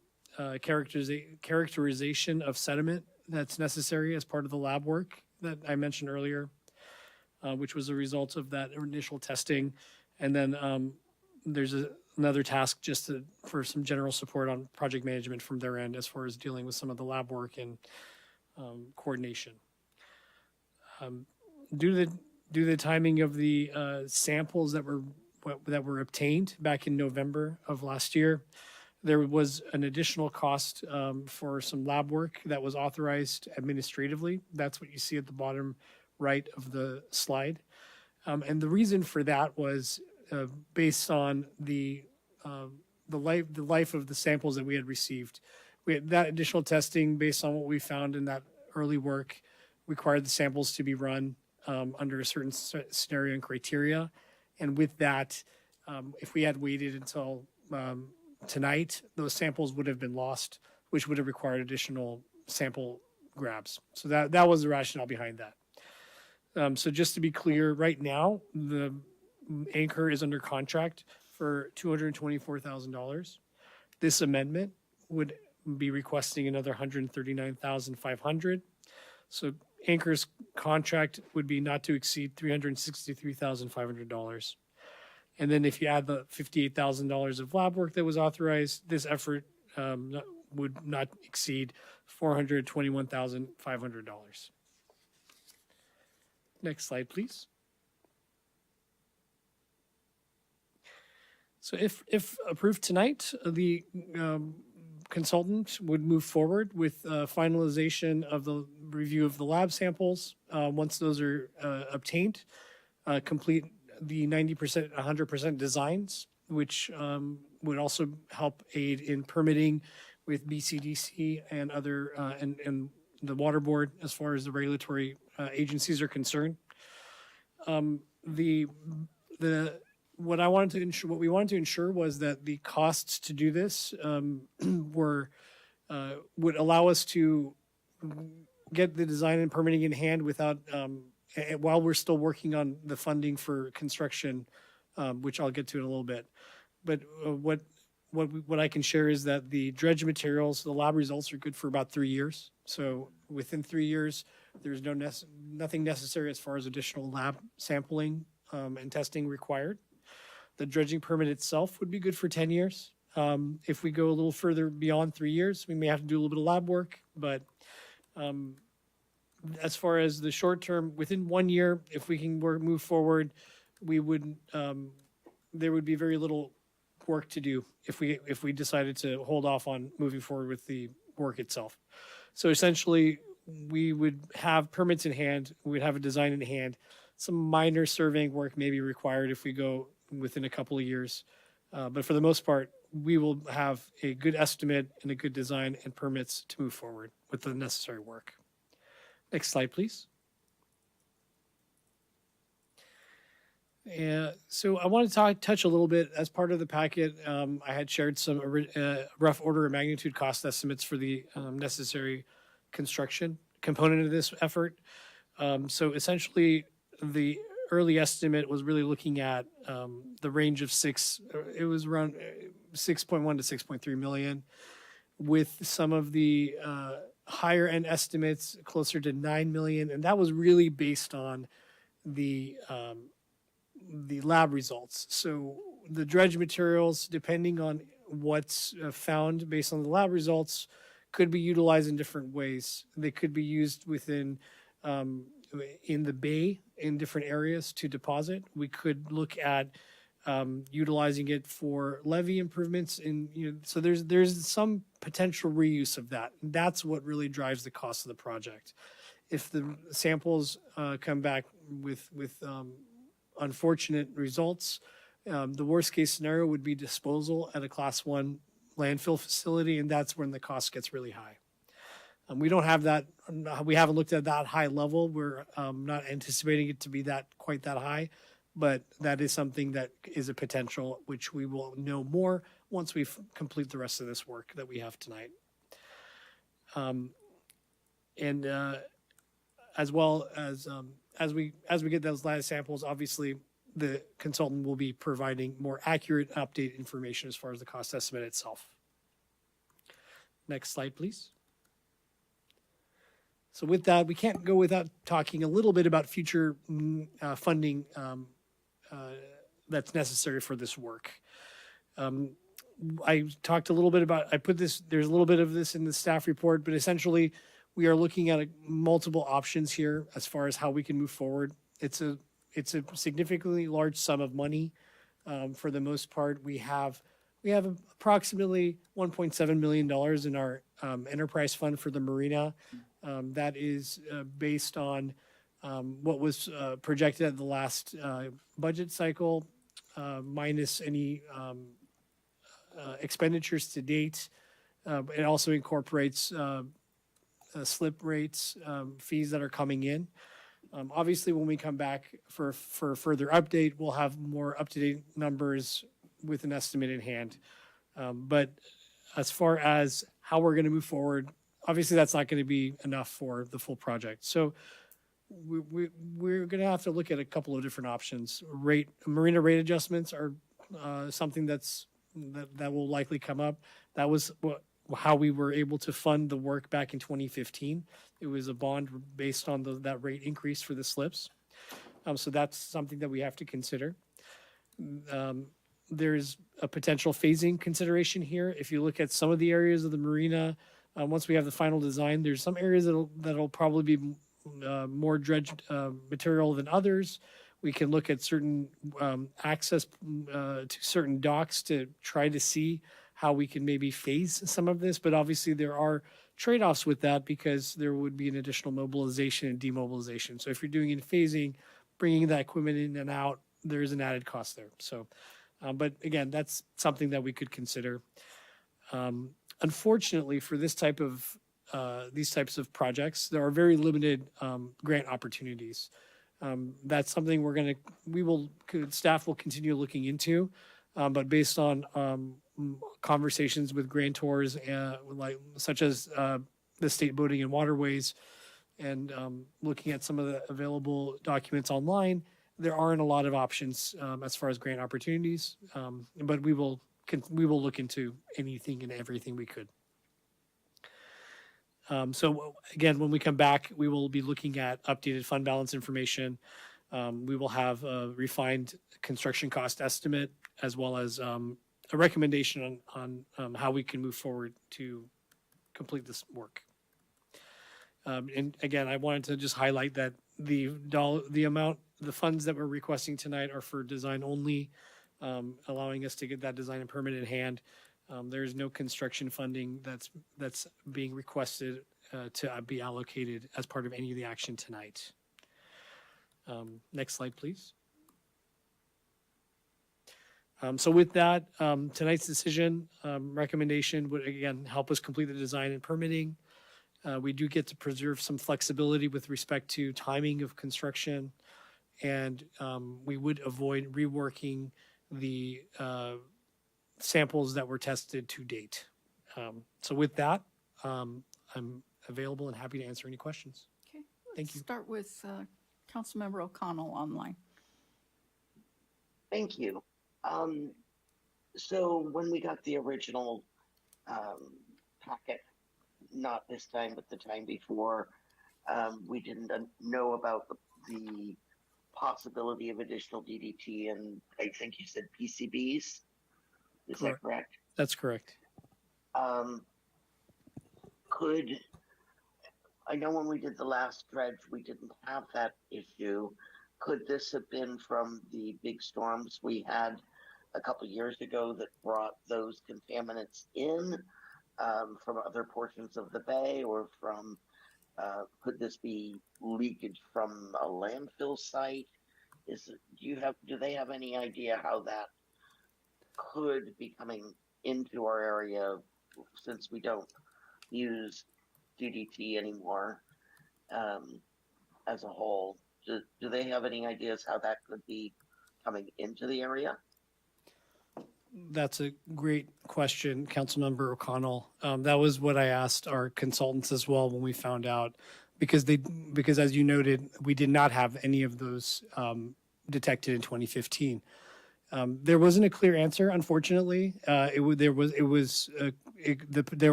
characterization of sediment that's necessary as part of the lab work that I mentioned earlier, which was a result of that initial testing. And then there's another task just for some general support on project management from their end as far as dealing with some of the lab work and coordination. Due to the timing of the samples that were obtained back in November of last year, there was an additional cost for some lab work that was authorized administratively. That's what you see at the bottom right of the slide. And the reason for that was based on the life of the samples that we had received. We had that additional testing based on what we found in that early work required the samples to be run under a certain scenario and criteria. And with that, if we had waited until tonight, those samples would have been lost, which would have required additional sample grabs. So that was the rationale behind that. So just to be clear, right now, the Anchor is under contract for $224,000. This amendment would be requesting another $139,500. So Anchor's contract would be not to exceed $363,500. And then if you add the $58,000 of lab work that was authorized, this effort would not exceed $421,500. Next slide, please. So if approved tonight, the consultant would move forward with finalization of the review of the lab samples. Once those are obtained, complete the 90%, 100% designs, which would also help aid in permitting with BCDC and other and the water board as far as the regulatory agencies are concerned. What we wanted to ensure was that the costs to do this would allow us to get the design and permitting in hand without while we're still working on the funding for construction, which I'll get to in a little bit. But what I can share is that the dredge materials, the lab results are good for about 3 years. So within 3 years, there's nothing necessary as far as additional lab sampling and testing required. The dredging permit itself would be good for 10 years. If we go a little further beyond 3 years, we may have to do a little bit of lab work, but as far as the short term, within 1 year, if we can move forward, we would, there would be very little work to do if we decided to hold off on moving forward with the work itself. So essentially, we would have permits in hand, we'd have a design in hand. Some minor surveying work may be required if we go within a couple of years. But for the most part, we will have a good estimate and a good design and permits to move forward with the necessary work. Next slide, please. So I want to touch a little bit as part of the packet. I had shared some rough order of magnitude cost estimates for the necessary construction component of this effort. So essentially, the early estimate was really looking at the range of it was around 6.1 to 6.3 million, with some of the higher end estimates closer to 9 million, and that was really based on the lab results. So the dredge materials, depending on what's found based on the lab results, could be utilized in different ways. They could be used within in the bay in different areas to deposit. We could look at utilizing it for levee improvements. So there's some potential reuse of that. That's what really drives the cost of the project. If the samples come back with unfortunate results, the worst case scenario would be disposal at a Class 1 landfill facility, and that's when the cost gets really high. We don't have that. We haven't looked at that high level. We're not anticipating it to be quite that high, but that is something that is a potential, which we will know more once we complete the rest of this work that we have tonight. And as well as we get those last samples, obviously the consultant will be providing more accurate, updated information as far as the cost estimate itself. Next slide, please. So with that, we can't go without talking a little bit about future funding that's necessary for this work. I talked a little bit about, there's a little bit of this in the staff report, but essentially we are looking at multiple options here as far as how we can move forward. It's a significantly large sum of money. For the most part, we have approximately $1.7 million in our enterprise fund for the marina. That is based on what was projected at the last budget cycle, minus any expenditures to date. It also incorporates slip rates, fees that are coming in. Obviously, when we come back for further update, we'll have more up-to-date numbers with an estimate in hand. But as far as how we're going to move forward, obviously that's not going to be enough for the full project. So we're going to have to look at a couple of different options. Marina rate adjustments are something that will likely come up. That was how we were able to fund the work back in 2015. It was a bond based on that rate increase for the slips. So that's something that we have to consider. There's a potential phasing consideration here. If you look at some of the areas of the marina, once we have the final design, there's some areas that'll probably be more dredged material than others. We can look at certain access to certain docks to try to see how we can maybe phase some of this, but obviously there are trade-offs with that because there would be an additional mobilization and demobilization. So if you're doing in phasing, bringing that equipment in and out, there is an added cost there. So, but again, that's something that we could consider. Unfortunately, for these types of projects, there are very limited grant opportunities. That's something staff will continue looking into, but based on conversations with grantors, such as the State Boating and Waterways, and looking at some of the available documents online, there aren't a lot of options as far as grant opportunities. But we will look into anything and everything we could. So again, when we come back, we will be looking at updated fund balance information. We will have a refined construction cost estimate, as well as a recommendation on how we can move forward to complete this work. And again, I wanted to just highlight that the funds that we're requesting tonight are for design only, allowing us to get that design and permit in hand. There's no construction funding that's being requested to be allocated as part of any of the action tonight. Next slide, please. So with that, tonight's decision recommendation would again help us complete the design and permitting. We do get to preserve some flexibility with respect to timing of construction, and we would avoid reworking the samples that were tested to date. So with that, I'm available and happy to answer any questions. Okay. Thank you. Start with Councilmember O'Connell online. Thank you. So when we got the original packet, not this time, but the time before, we didn't know about the possibility of additional DDT, and I think you said PCBs. Is that correct? That's correct. I know when we did the last dredge, we didn't have that issue. Could this have been from the big storms we had a couple years ago that brought those contaminants in from other portions of the bay, or from could this be leakage from a landfill site? Do they have any idea how that could be coming into our area, since we don't use DDT anymore as a whole? Do they have any ideas how that could be coming into the area? That's a great question, Councilmember O'Connell. That was what I asked our consultants as well when we found out, because as you noted, we did not have any of those detected in 2015. There wasn't a clear answer, unfortunately. There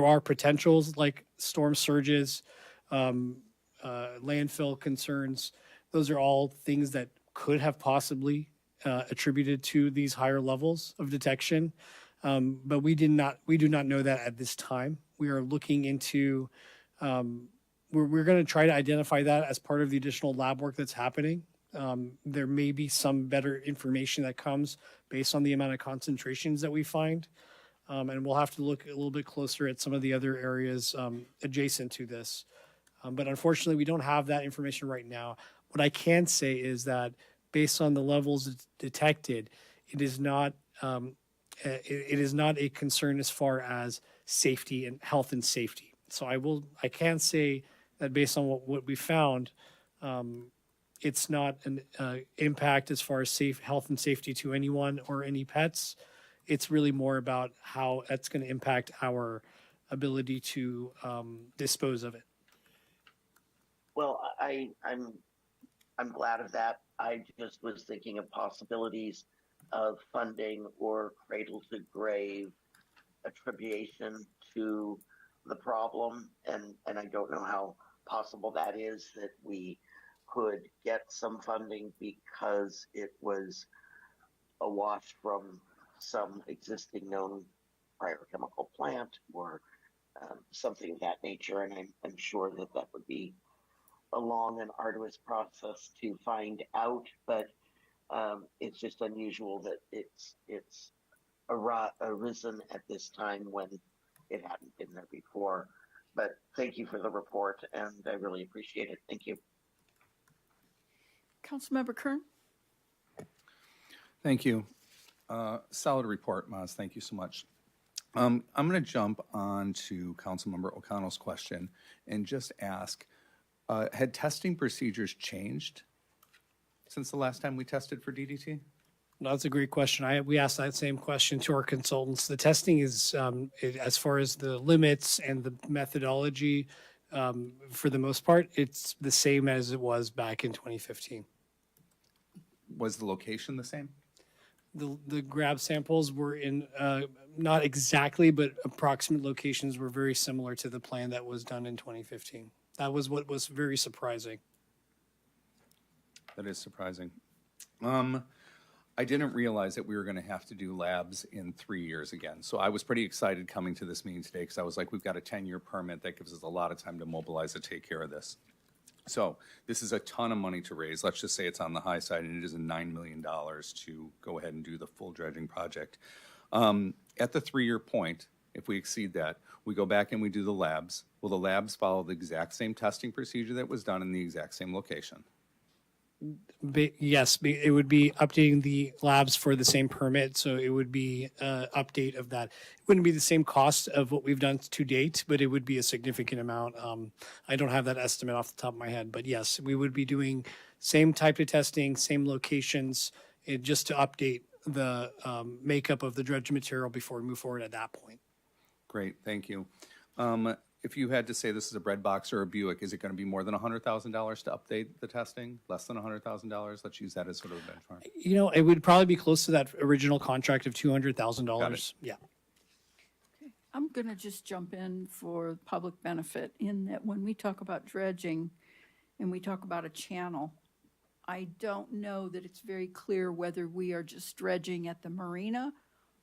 are potentials like storm surges, landfill concerns. Those are all things that could have possibly attributed to these higher levels of detection, but we do not know that at this time. We are looking into. We're going to try to identify that as part of the additional lab work that's happening. There may be some better information that comes based on the amount of concentrations that we find, and we'll have to look a little bit closer at some of the other areas adjacent to this. But unfortunately, we don't have that information right now. What I can say is that based on the levels detected, it is not a concern as far as safety and health and safety. So I can say that based on what we found, it's not an impact as far as health and safety to anyone or any pets. It's really more about how that's going to impact our ability to dispose of it. Well, I'm glad of that. I just was thinking of possibilities of funding or cradle to grave attribution to the problem, and I don't know how possible that is, that we could get some funding because it was awash from some existing known prior chemical plant or something of that nature, and I'm sure that would be a long and arduous process to find out, but it's just unusual that it's arisen at this time when it hadn't been there before. But thank you for the report, and I really appreciate it. Thank you. Councilmember Kern. Thank you. Solid report, Maz. Thank you so much. I'm going to jump on to Councilmember O'Connell's question and just ask, had testing procedures changed since the last time we tested for DDT? That's a great question. We asked that same question to our consultants. The testing is, as far as the limits and the methodology, for the most part, it's the same as it was back in 2015. Was the location the same? The grab samples were in, not exactly, but approximate locations were very similar to the plan that was done in 2015. That was what was very surprising. That is surprising. I didn't realize that we were going to have to do labs in 3 years again. So I was pretty excited coming to this meeting today because I was like, we've got a 10-year permit that gives us a lot of time to mobilize to take care of this. So this is a ton of money to raise. Let's just say it's on the high side, and it is a $9 million to go ahead and do the full dredging project. At the 3-year point, if we exceed that, we go back and we do the labs. Will the labs follow the exact same testing procedure that was done in the exact same location? Yes, it would be updating the labs for the same permit, so it would be update of that. It wouldn't be the same cost of what we've done to date, but it would be a significant amount. I don't have that estimate off the top of my head, but yes, we would be doing same type of testing, same locations, just to update the makeup of the dredge material before we move forward at that point. Great, thank you. If you had to say this is a bread box or a Buick, is it going to be more than $100,000 to update the testing? Less than $100,000? Let's use that as sort of a benchmark. You know, it would probably be close to that original contract of $200,000. Yeah. I'm going to just jump in for public benefit in that when we talk about dredging and we talk about a channel, I don't know that it's very clear whether we are just dredging at the marina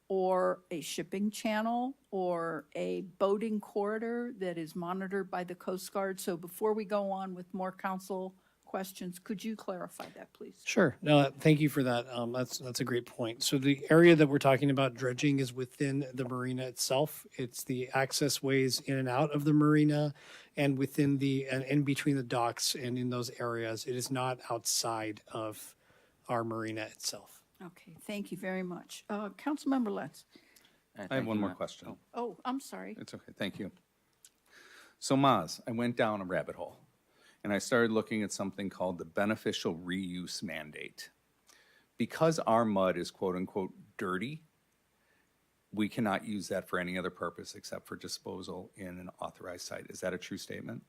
or a shipping channel or a boating corridor that is monitored by the Coast Guard. So before we go on with more council questions, could you clarify that, please? Sure. No, thank you for that. That's a great point. So the area that we're talking about dredging is within the marina itself. It's the access ways in and out of the marina and within and in between the docks and in those areas. It is not outside of our marina itself. Okay, thank you very much. Councilmember Lentz. I have one more question. Oh, I'm sorry. It's okay, thank you. So Maz, I went down a rabbit hole and I started looking at something called the beneficial reuse mandate. Because our mud is quote unquote dirty, we cannot use that for any other purpose except for disposal in an authorized site. Is that a true statement?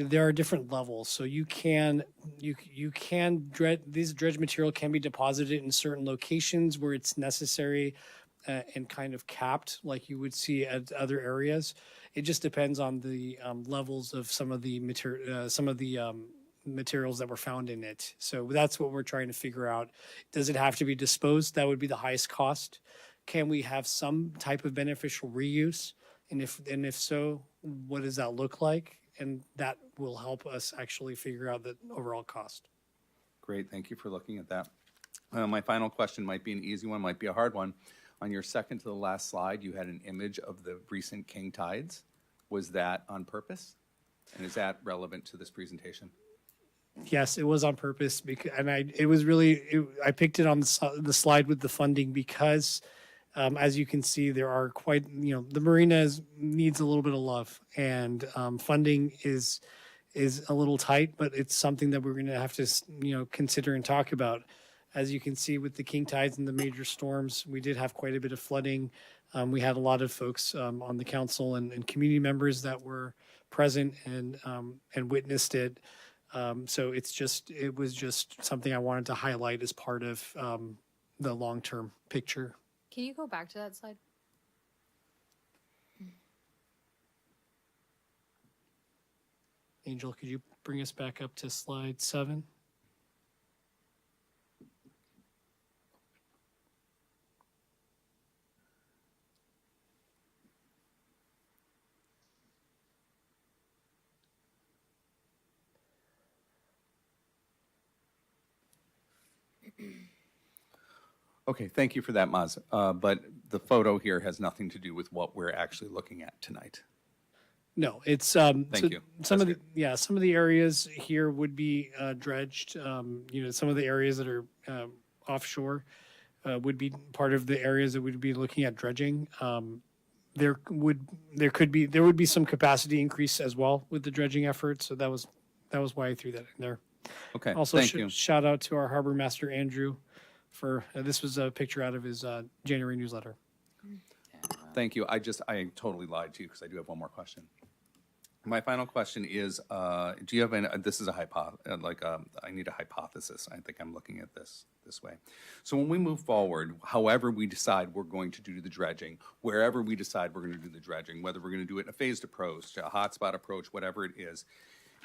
There are different levels, so you can this dredge material can be deposited in certain locations where it's necessary and kind of capped, like you would see at other areas. It just depends on the levels of some of the materials that were found in it. So that's what we're trying to figure out. Does it have to be disposed? That would be the highest cost. Can we have some type of beneficial reuse? And if so, what does that look like? And that will help us actually figure out the overall cost. Great, thank you for looking at that. My final question might be an easy one, might be a hard one. On your second to the last slide, you had an image of the recent king tides. Was that on purpose? And is that relevant to this presentation? Yes, it was on purpose and I picked it on the slide with the funding because as you can see, there are quite, the marina needs a little bit of love, and funding is a little tight, but it's something that we're going to have to, consider and talk about. As you can see with the king tides and the major storms, we did have quite a bit of flooding. We had a lot of folks on the council and community members that were present and witnessed it. So it was just something I wanted to highlight as part of the long-term picture. Can you go back to that slide? Angel, could you bring us back up to slide 7? Okay, thank you for that, Maz. But the photo here has nothing to do with what we're actually looking at tonight. No, it's Thank you. Some That's of the areas here would be dredged. Some of the areas that are offshore would be part of the areas that we'd be looking at dredging. There would be some capacity increase as well with the dredging effort. So that was why I threw that in there. Okay, Also, thank you. shout out to our harbor master Andrew for this was a picture out of his January newsletter. Thank you. I totally lied to you because I do have one more question. My final question is, do you have any, this is I need a hypothesis. I think I'm looking at this way. So when we move forward, however we decide we're going to do the dredging, wherever we decide we're going to do the dredging, whether we're going to do it in a phased approach, a hotspot approach, whatever it is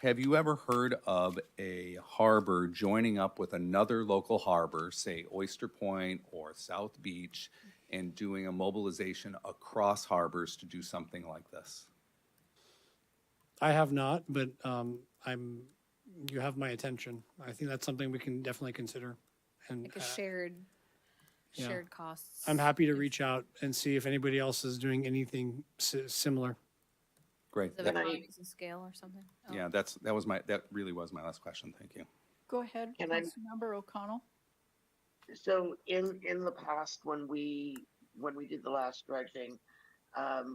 Have you ever heard of a harbor joining up with another local harbor, say Oyster Point or South Beach, and doing a mobilization across harbors to do something like this? I have not, but you have my attention. I think that's something we can definitely consider. And Like a shared yeah. shared costs. I'm happy to reach out and see if anybody else is doing anything similar. Great. Of Can I- economies of scale or something. Oh. Yeah, that really was my last question. Thank you. Go ahead, Can I- Councilmember O'Connell. So in the past, when we did the last dredging,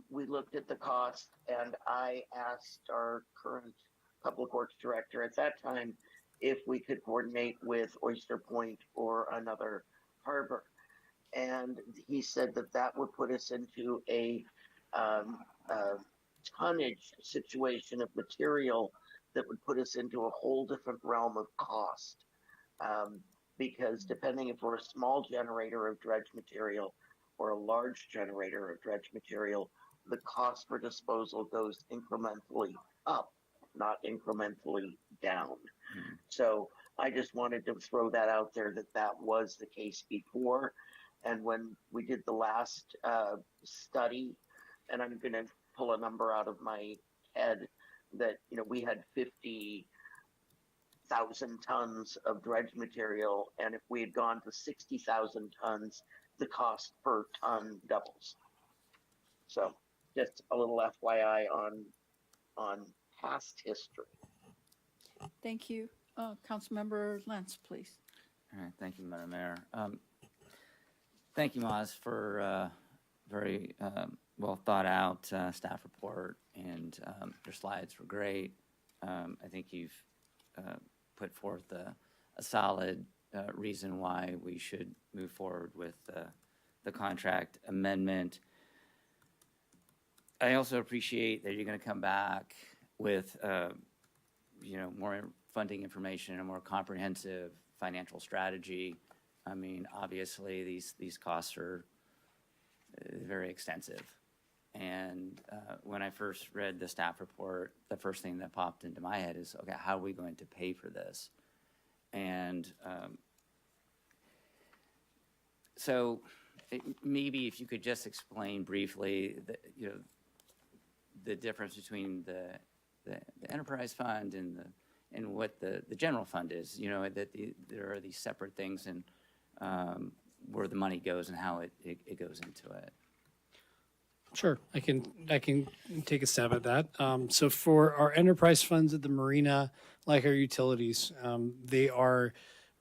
we looked at the cost, and I asked our current public works director at that time if we could coordinate with Oyster Point or another harbor, and he said that that would put us into a tonnage situation of material that would put us into a whole different realm of cost. Because depending if we're a small generator of dredge material or a large generator of dredge material, the cost for disposal goes incrementally up, not incrementally down. So I just wanted to throw that out there that was the case before. And when we did the last study, and I'm going to pull a number out of my head, that we had 50,000 tons of dredge material, and if we had gone to 60,000 tons, the cost per ton doubles. So just a little FYI on past history. Thank you. Councilmember Lentz, please. All right, thank you, Madam Mayor. Thank you, Maz, for very well thought out staff report, and your slides were great. I think you've put forth a solid reason why we should move forward with the contract amendment. I also appreciate that you're going to come back with more funding information and a more comprehensive financial strategy. I mean, obviously, these costs are very extensive. And when I first read the staff report, the first thing that popped into my head is, okay, how are we going to pay for this? And so maybe if you could just explain briefly, the difference between the enterprise fund and what the general fund is, that there are these separate things, and where the money goes and how it goes into it. Sure, I can take a stab at that. So for our enterprise funds at the marina, like our utilities, they are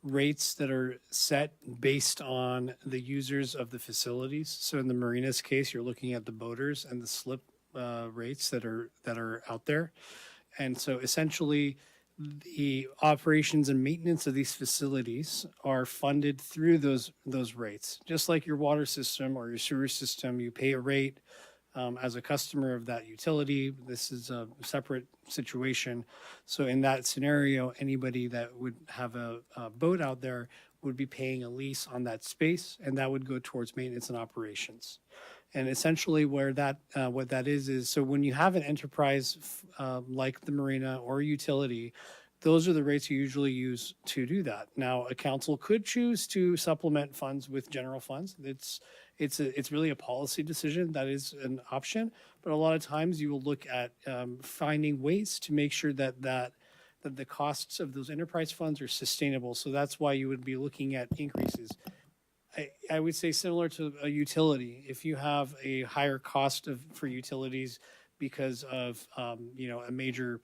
rates that are set based on the users of the facilities. So in the marina's case, you're looking at the boaters and the slip rates that are out there. And so essentially, the operations and maintenance of these facilities are funded through those rates. Just like your water system or your sewer system, you pay a rate as a customer of that utility. This is a separate situation. So in that scenario, anybody that would have a boat out there would be paying a lease on that space, and that would go towards maintenance and operations. And essentially where that what that is so when you have an enterprise like the marina or utility, those are the rates you usually use to do that. Now, a council could choose to supplement funds with general funds. It's really a policy decision. That is an option. But a lot of times you will look at finding ways to make sure that the costs of those enterprise funds are sustainable. So that's why you would be looking at increases. I would say similar to a utility. If you have a higher cost for utilities because of a major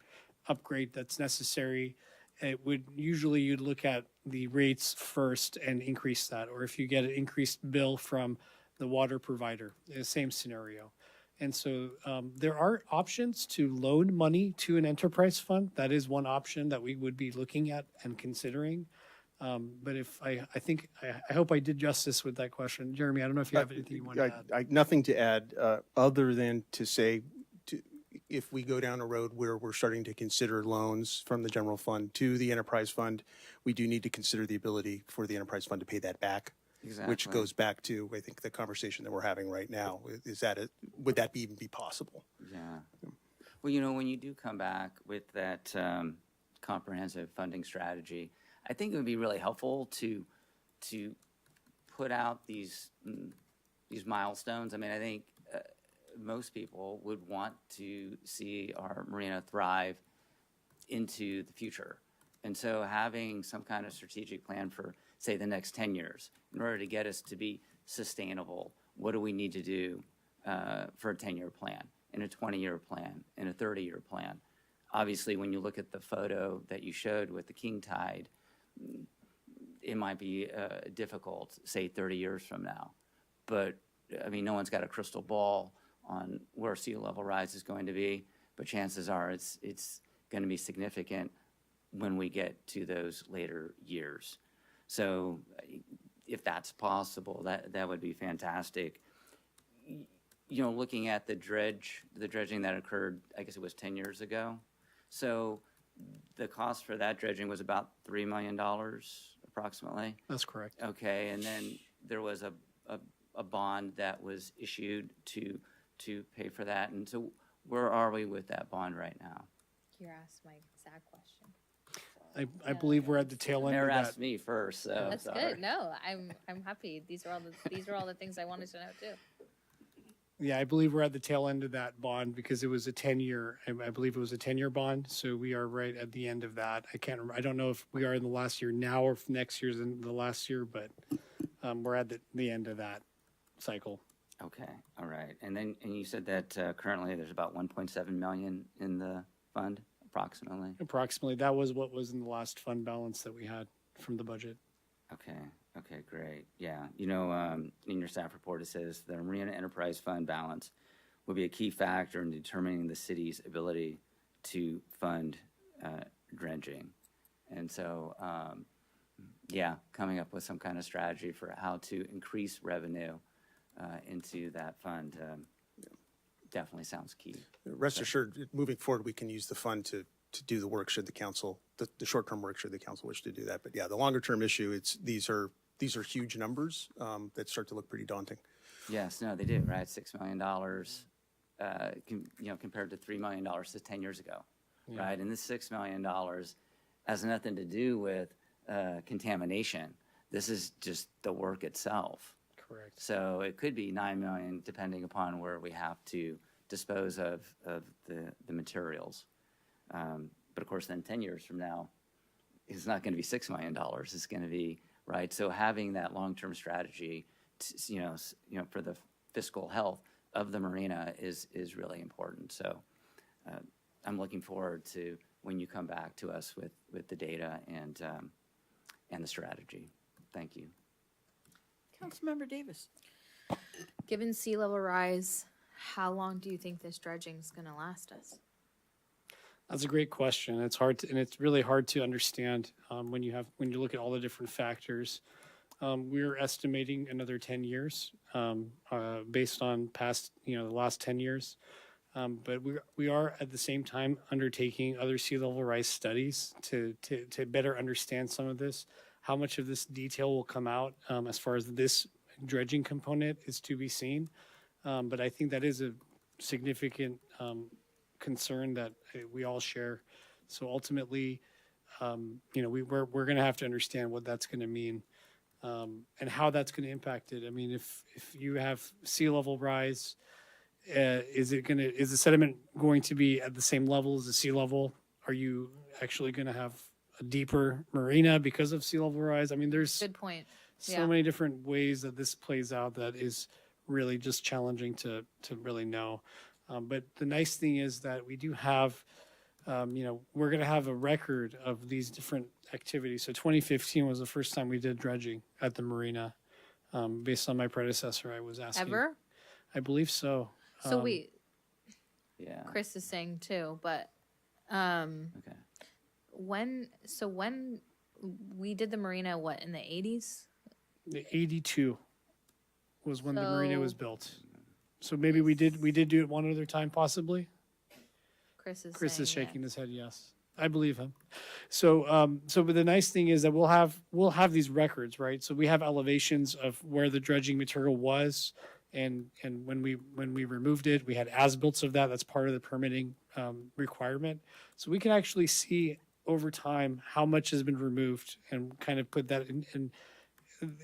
upgrade that's necessary, it would usually you'd look at the rates first and increase that. Or if you get an increased bill from the water provider, the same scenario. And so there are options to loan money to an enterprise fund. That is one option that we would be looking at and considering. But if I hope I did justice with that question. Jeremy, I don't know if you have anything you want to add. Nothing to add other than to say, if we go down a road where we're starting to consider loans from the general fund to the enterprise fund, we do need to consider the ability for the enterprise fund to pay that back. Exactly. Which goes back to, I think, the conversation that we're having right now. Would that even be possible? Yeah. Well, when you do come back with that comprehensive funding strategy, I think it would be really helpful to put out these milestones. I mean, I think most people would want to see our marina thrive into the future. And so having some kind of strategic plan for, say, the next 10 years, in order to get us to be sustainable, what do we need to do for a 10-year plan, and a 20-year plan, and a 30-year plan? Obviously, when you look at the photo that you showed with the king tide, it might be difficult, say, 30 years from now. But, I mean, no one's got a crystal ball on where sea level rise is going to be, but chances are it's going to be significant when we get to those later years. So if that's possible, that would be fantastic. Looking at the dredging that occurred, I guess it was 10 years ago. So the cost for that dredging was about $3 million approximately. That's correct. Okay, and then there was a bond that was issued to pay for that. And so where are we with that bond right now? You asked my exact question. I believe we're at the tail end Never of that. asked me first, so That's sorry. good. No, I'm happy. These are all the things I wanted to know too. Yeah, I believe we're at the tail end of that bond because it was a 10-year, I believe it was a 10-year bond. So we are right at the end of that. I don't know if we are in the last year now or if next year's in the last year, but we're at the end of that cycle. Okay, all right. And you said that currently there's about 1.7 million in the fund, approximately? Approximately. That was what was in the last fund balance that we had from the budget. Okay, great. Yeah, in your staff report, it says the Marina Enterprise Fund balance will be a key factor in determining the city's ability to fund dredging. And so, coming up with some kind of strategy for how to increase revenue into that fund definitely sounds key. Rest assured, moving forward, we can use the fund to do the work should the council, the short-term work should the council wish to do that. But yeah, the longer-term issue, these are huge numbers that start to look pretty daunting. Yes, no, they do, right? $6 million, compared to $3 million to 10 years ago, right? And this $6 million has nothing to do with contamination. This is just the work itself. Correct. So it could be $9 million, depending upon where we have to dispose of the materials. But of course, then 10 years from now, it's not going to be $6 million. It's going to be, right? So having that long-term strategy, for the fiscal health of the marina is really important. So I'm looking forward to when you come back to us with the data and the strategy. Thank you. Councilmember Davis. Given sea level rise, how long do you think this dredging is going to last us? That's a great question. It's really hard to understand when you look at all the different factors. We're estimating another 10 years based on past, the last 10 years. But we are at the same time undertaking other sea level rise studies to better understand some of this. How much of this detail will come out as far as this dredging component is to be seen. But I think that is a significant concern that we all share. So ultimately, we're going to have to understand what that's going to mean and how that's going to impact it. I mean, if you have sea level rise, is the sediment going to be at the same level as the sea level? Are you actually going to have a deeper marina because of sea level rise? I mean, there's Good point. so many different ways that this plays out that is really just challenging to really know. But the nice thing is that we do have, we're going to have a record of these different activities. So 2015 was the first time we did dredging at the marina. Based on my predecessor, I was asking. Ever? I believe so. So Yeah. Chris is saying too, but Okay. when we did the marina, what, in the 80s? The 82 was when the marina was So- built. So maybe we did do it one other time, possibly. Chris is Chris is saying shaking his head. Yes, I believe him. So, but the nice thing is that we'll have these records, right? So we have elevations of where the dredging material was And when we removed it, we had as-built of that. That's part of the permitting requirement. So we can actually see over time how much has been removed and kind of put that in. And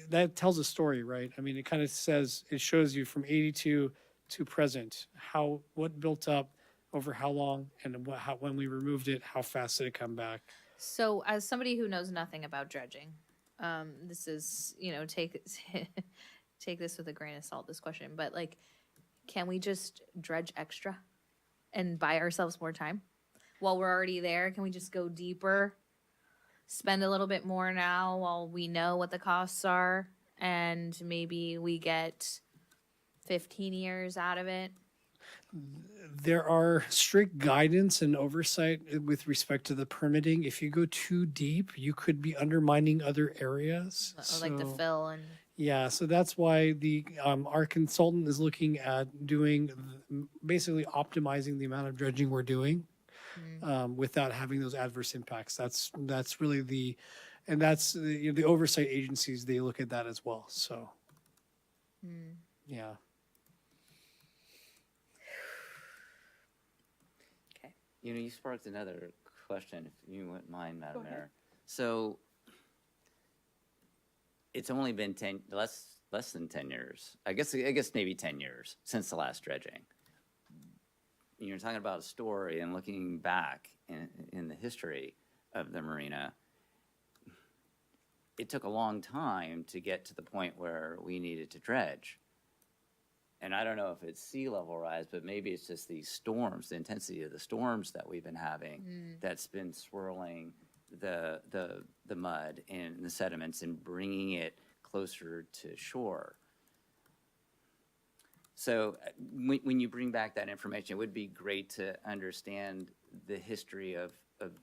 that tells a story, right? I mean, it kind of says, it shows you from 82 to present, what built up over how long, and when we removed it, how fast did it come back? So, as somebody who knows nothing about dredging, this is, take take this with a grain of salt, this question, but like, can we just dredge extra and buy ourselves more time while we're already there? Can we just go deeper, spend a little bit more now while we know what the costs are, and maybe we get 15 years out of it? There are strict guidance and oversight with respect to the permitting. If you go too deep, you could be undermining other areas. Like the So- fill and Yeah, so that's why our consultant is looking at doing, basically optimizing the amount of dredging we're doing without having those adverse impacts. That's really the oversight agencies, they look at that as well, so. Yeah. okay. You sparked another question, if you wouldn't mind, Madam Go ahead. Mayor. So it's only been less than 10 years. I guess maybe 10 years since the last dredging. You're talking about a story and looking back in the history of the marina. It took a long time to get to the point where we needed to dredge. And I don't know if it's sea level rise, but maybe it's just these storms, the intensity of the storms that we've been having that's been swirling the mud and the sediments and bringing it closer to shore. So when you bring back that information, it would be great to understand the history of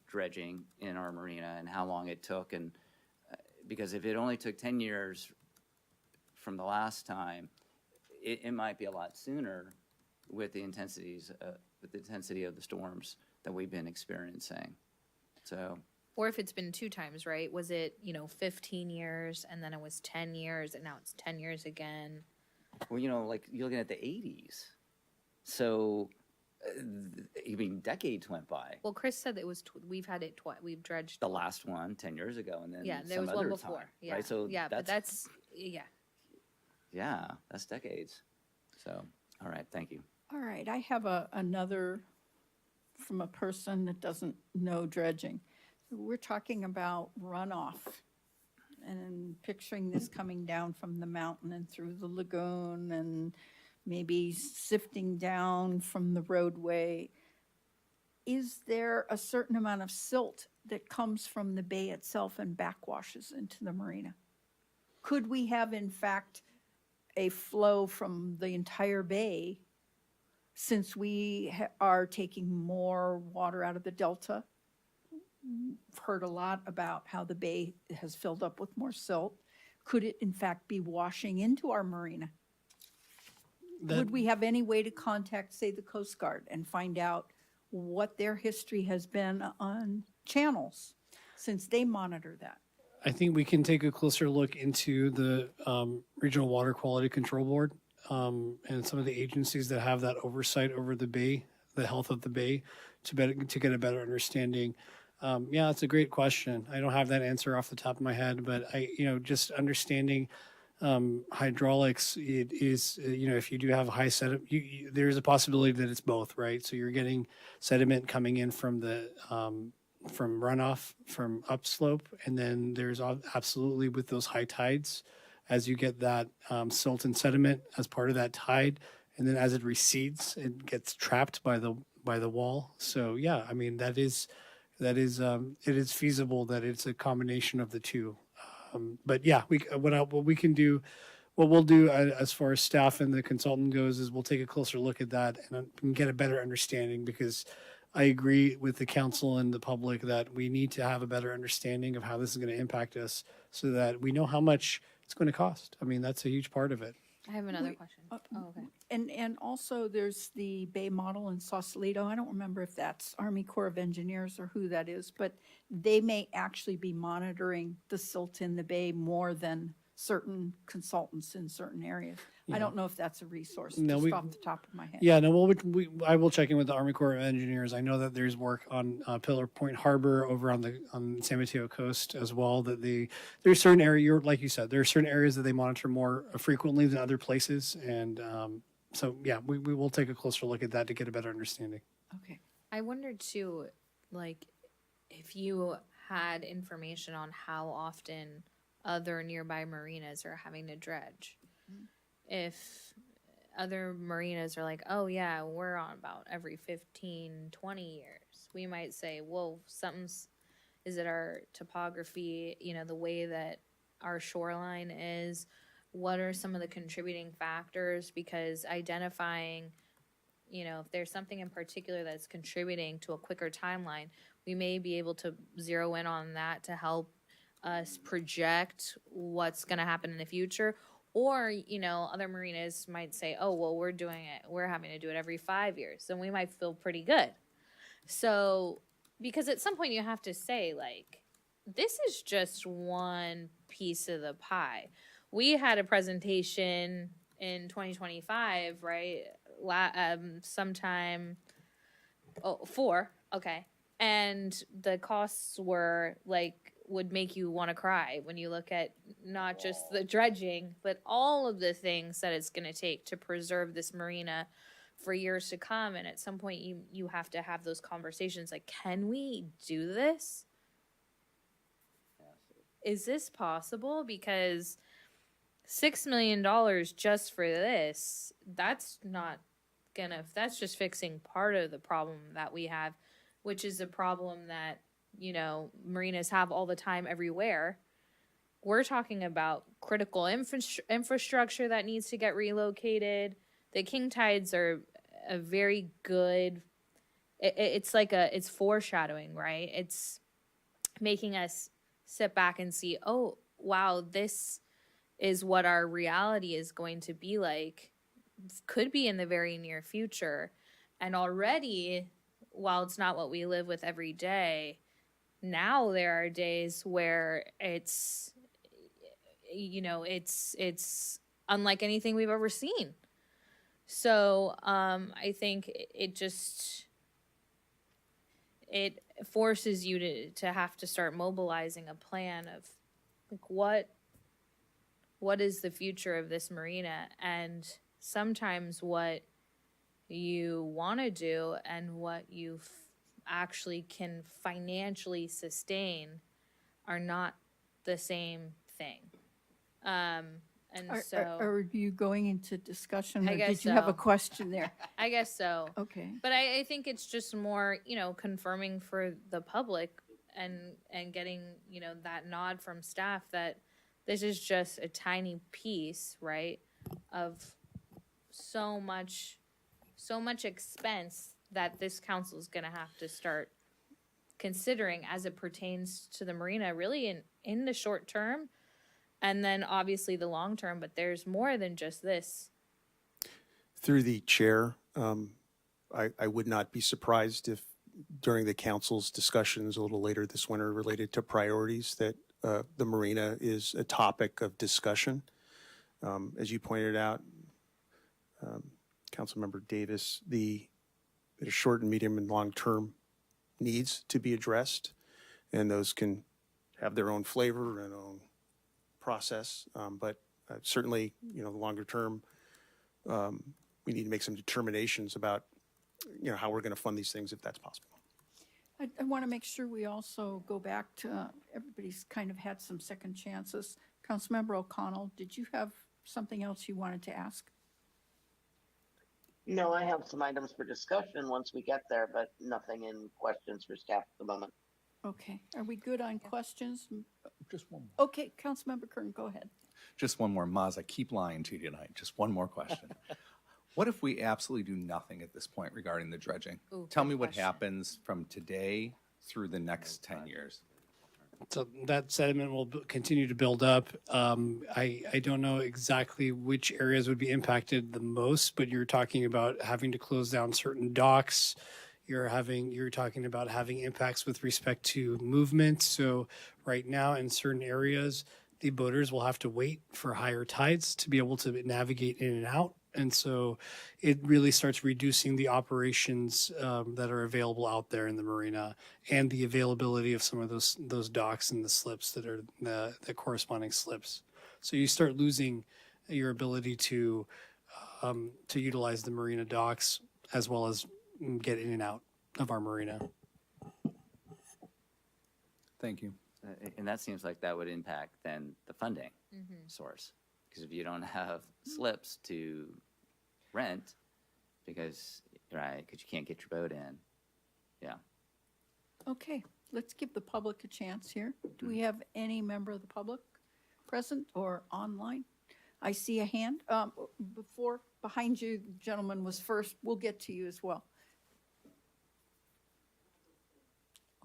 dredging in our marina and how long it took. And because if it only took 10 years from the last time, it might be a lot sooner with the intensity of the storms that we've been experiencing. So. Or if it's been 2 times, right? Was it, 15 years and then it was 10 years and now it's 10 years again? Well, like you're looking at the 80s. So, decades went by. Well, Chris said that we've had it twice. We've dredged. The last one 10 years ago, and then Yeah, there some was one other before. time, Yeah. right? So yeah, but that's, yeah. Yeah, that's decades. So, all right, thank you. All right, I have another from a person that doesn't know dredging. We're talking about runoff and picturing this coming down from the mountain and through the lagoon and maybe sifting down from the roadway. Is there a certain amount of silt that comes from the bay itself and backwashes into the marina? Could we have, in fact, a flow from the entire bay since we are taking more water out of the delta? I've heard a lot about how the bay has filled up with more silt. Could it, in fact, be washing into our marina? Would we have any way to contact, say, the Coast Guard and find out what their history has been on channels since they monitor that? I think we can take a closer look into the Regional Water Quality Control Board and some of the agencies that have that oversight over the bay, the health of the bay, to get a better understanding. Yeah, it's a great question. I don't have that answer off the top of my head, but just understanding hydraulics, it is, if you do have high sediment, there's a possibility that it's both, right? So you're getting sediment coming in from the from runoff from upslope, and then there's absolutely with those high tides, as you get that silt and sediment as part of that tide, and then as it recedes, it gets trapped by the wall. So yeah, I mean it is feasible that it's a combination of the two. But yeah, what we'll do as far as staff and the consultant goes is we'll take a closer look at that and get a better understanding, because I agree with the council and the public that we need to have a better understanding of how this is going to impact us so that we know how much it's going to cost. I mean, that's a huge part of it. I have another question. Okay. And also there's the Bay model in Sausalito. I don't remember if that's Army Corps of Engineers or who that is, but they may actually be monitoring the silt in the bay more than certain consultants in certain areas. Yeah. I don't know if that's a resource No, just we- off the top of my head. Yeah, no, well, I will check in with the Army Corps of Engineers. I know that there's work on Pillar Point Harbor over on San Mateo coast as well. That there's certain area, like you said, there are certain areas that they monitor more frequently than other places, and so yeah, we will take a closer look at that to get a better understanding. Okay. I wondered too, like, if you had information on how often other nearby marinas are having to dredge. If other marinas are like, oh yeah, we're on about every 15, 20 years, we might say, whoa, is it our topography, the way that our shoreline is? What are some of the contributing factors? Because identifying, if there's something in particular that's contributing to a quicker timeline, we may be able to zero in on that to help us project what's going to happen in the future. Or, other marinas might say, oh, well, we're having to do it every 5 years. And we might feel pretty good. So, because at some point you have to say, like, this is just one piece of the pie. We had a presentation in 2025, right? Sometime, okay. And the costs were would make you want to cry when you look at not just the dredging, but all of the things that it's going to take to preserve this marina for years to come. And at some point you have to have those conversations like, can we do this? Is this possible? Because $6 million just for this, that's just fixing part of the problem that we have, which is a problem that, marinas have all the time everywhere. We're talking about critical infrastructure that needs to get relocated. The king tides are a very good, it's foreshadowing, right? It's making us sit back and see, oh, wow, this is what our reality is going to be like, could be in the very near future. And already, while it's not what we live with every day, now there are days where it's unlike anything we've ever seen. So I think it forces you to have to start mobilizing a plan of like what is the future of this marina, and sometimes what you want to do and what you actually can financially sustain are not the same thing. Are you going into discussion, I or guess did you have a so. question there? I guess so. Okay. But I think it's just more, confirming for the public and getting, that nod from staff that this is just a tiny piece, right, of so much expense that this council is going to have to start considering as it pertains to the marina, really in the short term, and then obviously the long term. But there's more than just this. Through the chair, I would not be surprised if during the council's discussions a little later this winter related to priorities that the marina is a topic of discussion. As you pointed out, Councilmember Davis, the short and medium and long term needs to be addressed, and those can have their own flavor and own process. But certainly, the longer term, we need to make some determinations about, how we're going to fund these things if that's possible. I want to make sure we also go back to, everybody's kind of had some second chances. Councilmember O'Connell, did you have something else you wanted to ask? No, I have some items for discussion once we get there, but nothing in questions for staff at the moment. Okay, are we good on questions? Just one more. Okay, Councilmember Kern, go ahead. Just one more. Maz, I keep lying to you tonight. Just one more question. What if we absolutely do nothing at this point regarding the dredging? Ooh, Tell good me what question. happens from today through the next 10 years. So that sediment will continue to build up. I don't know exactly which areas would be impacted the most, but you're talking about having to close down certain docks. You're talking about having impacts with respect to movement. So right now in certain areas, the boaters will have to wait for higher tides to be able to navigate in and out. And so it really starts reducing the operations that are available out there in the marina and the availability of some of those docks and the slips that are the corresponding slips. So you start losing your ability to utilize the marina docks as well as get in and out of our marina. Thank you. And that seems like that would impact then the funding source. Because if you don't have slips to rent, because you can't get your boat in. Yeah. Okay, let's give the public a chance here. Do we have any member of the public present or online? I see a hand. Behind you, the gentleman was first. We'll get to you as well.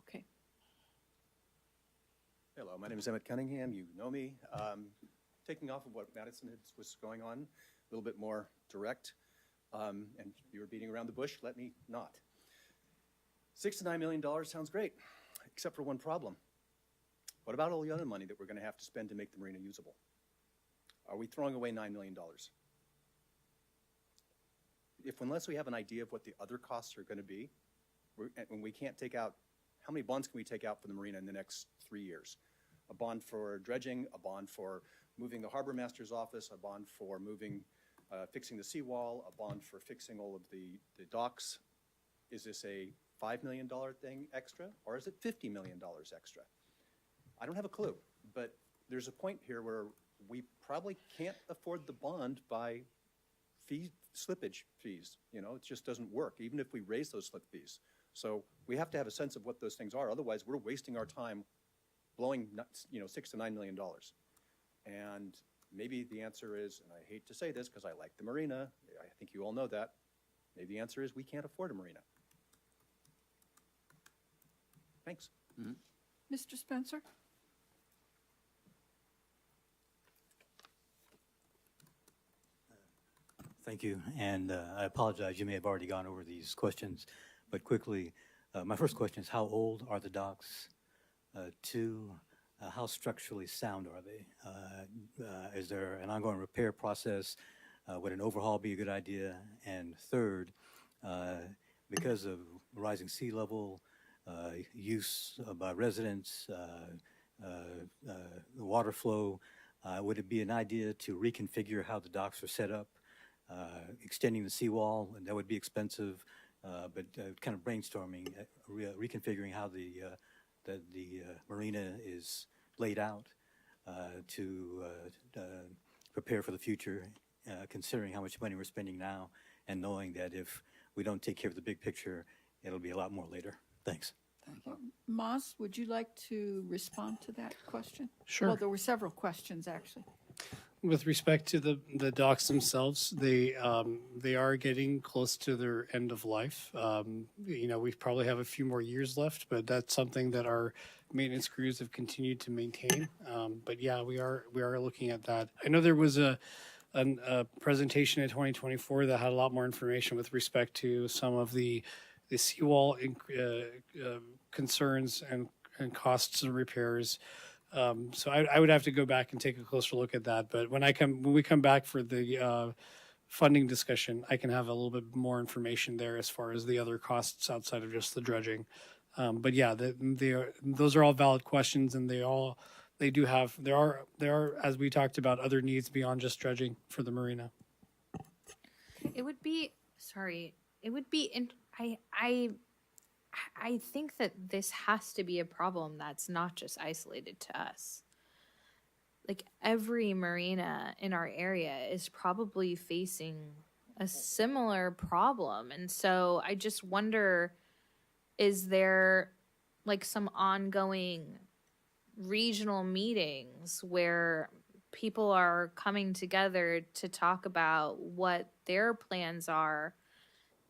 Okay. Hello, my name is Emmett Cunningham. You know me. Taking off of what Madison was going on, a little bit more direct, and you were beating around the bush, let me not. $6 to $9 million sounds great, except for one problem. What about all the other money that we're going to have to spend to make the marina usable? Are we throwing away $9 million? Unless we have an idea of what the other costs are going to be, when we can't take out, how many bonds can we take out for the marina in the next 3 years? A bond for dredging, a bond for moving the harbor master's office, a bond for fixing the seawall, a bond for fixing all of the docks. Is this a $5 million thing extra, or is it $50 million extra? I don't have a clue, but there's a point here where we probably can't afford the bond by slippage fees. You know, it just doesn't work, even if we raise those slip fees. So we have to have a sense of what those things are. Otherwise, we're wasting our time blowing, $6 to $9 million. And maybe the answer is, and I hate to say this because I like the marina, I think you all know that, maybe the answer is we can't afford a marina. Thanks. Mr. Spencer? Thank you, and I apologize, you may have already gone over these questions, but quickly, my first question is, how old are the docks? Two, how structurally sound are they? Is there an ongoing repair process? Would an overhaul be a good idea? And third, because of rising sea level, use by residents, the water flow, would it be an idea to reconfigure how the docks are set up? Extending the seawall, and that would be expensive, but kind of brainstorming, reconfiguring how the marina is laid out to prepare for the future, considering how much money we're spending now and knowing that if we don't take care of the big picture, it'll be a lot more later. Thanks. Thank you. Maz, would you like to respond to that question? Sure. Well, there were several questions, actually. With respect to the docks themselves, they are getting close to their end of life. We probably have a few more years left, but that's something that our maintenance crews have continued to maintain. But yeah, we are looking at that. I know there was a presentation in 2024 that had a lot more information with respect to some of the seawall concerns and costs and repairs. So I would have to go back and take a closer look at that. But when we come back for the funding discussion, I can have a little bit more information there as far as the other costs outside of just the dredging. But yeah, those are all valid questions, and there are, as we talked about, other needs beyond just dredging for the marina. I think that this has to be a problem that's not just isolated to us. Like every marina in our area is probably facing a similar problem. And so I just wonder, is there like some ongoing regional meetings where people are coming together to talk about what their plans are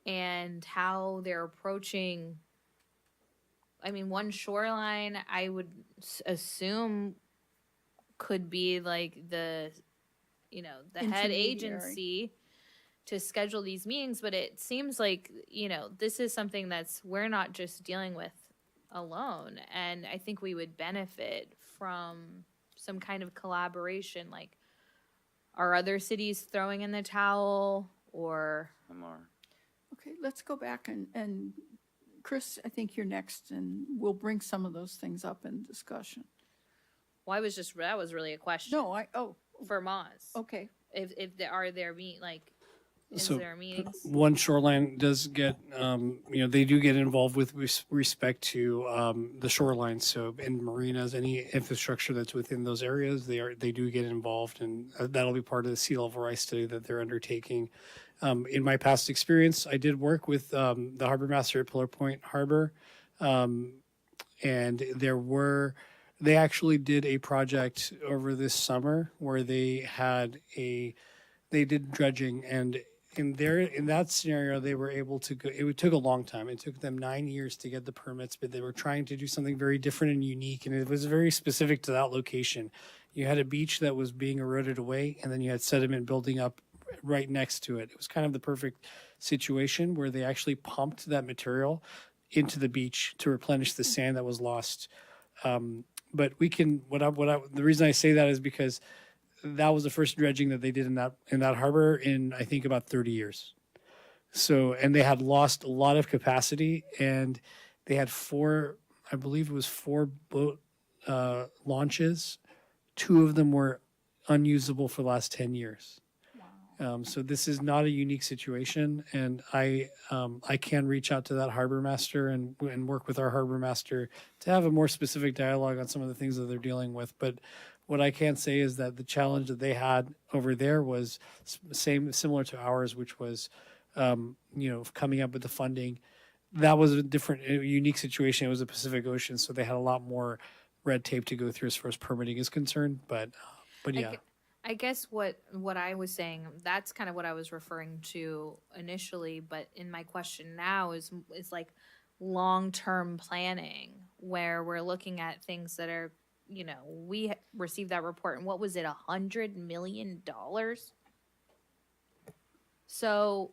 and how they're approaching? I mean, one shoreline I would assume could be like the head agency to schedule these meetings, but it seems like, this is something we're not just dealing with alone. And I think we would benefit from some kind of collaboration? Like, are other cities throwing in the towel, or? More. Okay, let's go back and Chris, I think you're next, and we'll bring some of those things up in discussion. Well, that was really a question. No, For Moz. okay. If there are there is So, there meetings? One shoreline does get, they do get involved with respect to the shoreline. So in marinas, any infrastructure that's within those areas, they do get involved, and that'll be part of the sea level rise study that they're undertaking. In my past experience, I did work with the harbor master at Pillar Point Harbor, and they actually did a project over this summer where they did dredging, and in that scenario, they were able to go. It took a long time. It took them 9 years to get the permits, but they were trying to do something very different and unique, and it was very specific to that location. You had a beach that was being eroded away, and then you had sediment building up right next to it. It was kind of the perfect situation where they actually pumped that material into the beach to replenish the sand that was lost. But we can. The reason I say that is because that was the first dredging that they did in that harbor in, I think, about 30 years. So, and they had lost a lot of capacity, and they had four boat launches. 2 of them were unusable for the last 10 years. So this is not a unique situation, and I can reach out to that harbor master and work with our harbor master to have a more specific dialogue on some of the things that they're dealing with. But what I can say is that the challenge that they had over there was similar to ours, which was, coming up with the funding. That was a unique situation. It was the Pacific Ocean, so they had a lot more red tape to go through as far as permitting is concerned. But yeah. I guess what I was saying, that's kind of what I was referring to initially, but in my question now is like long-term planning, where we're looking at things that are, we received that report, and what was it, $100 million? So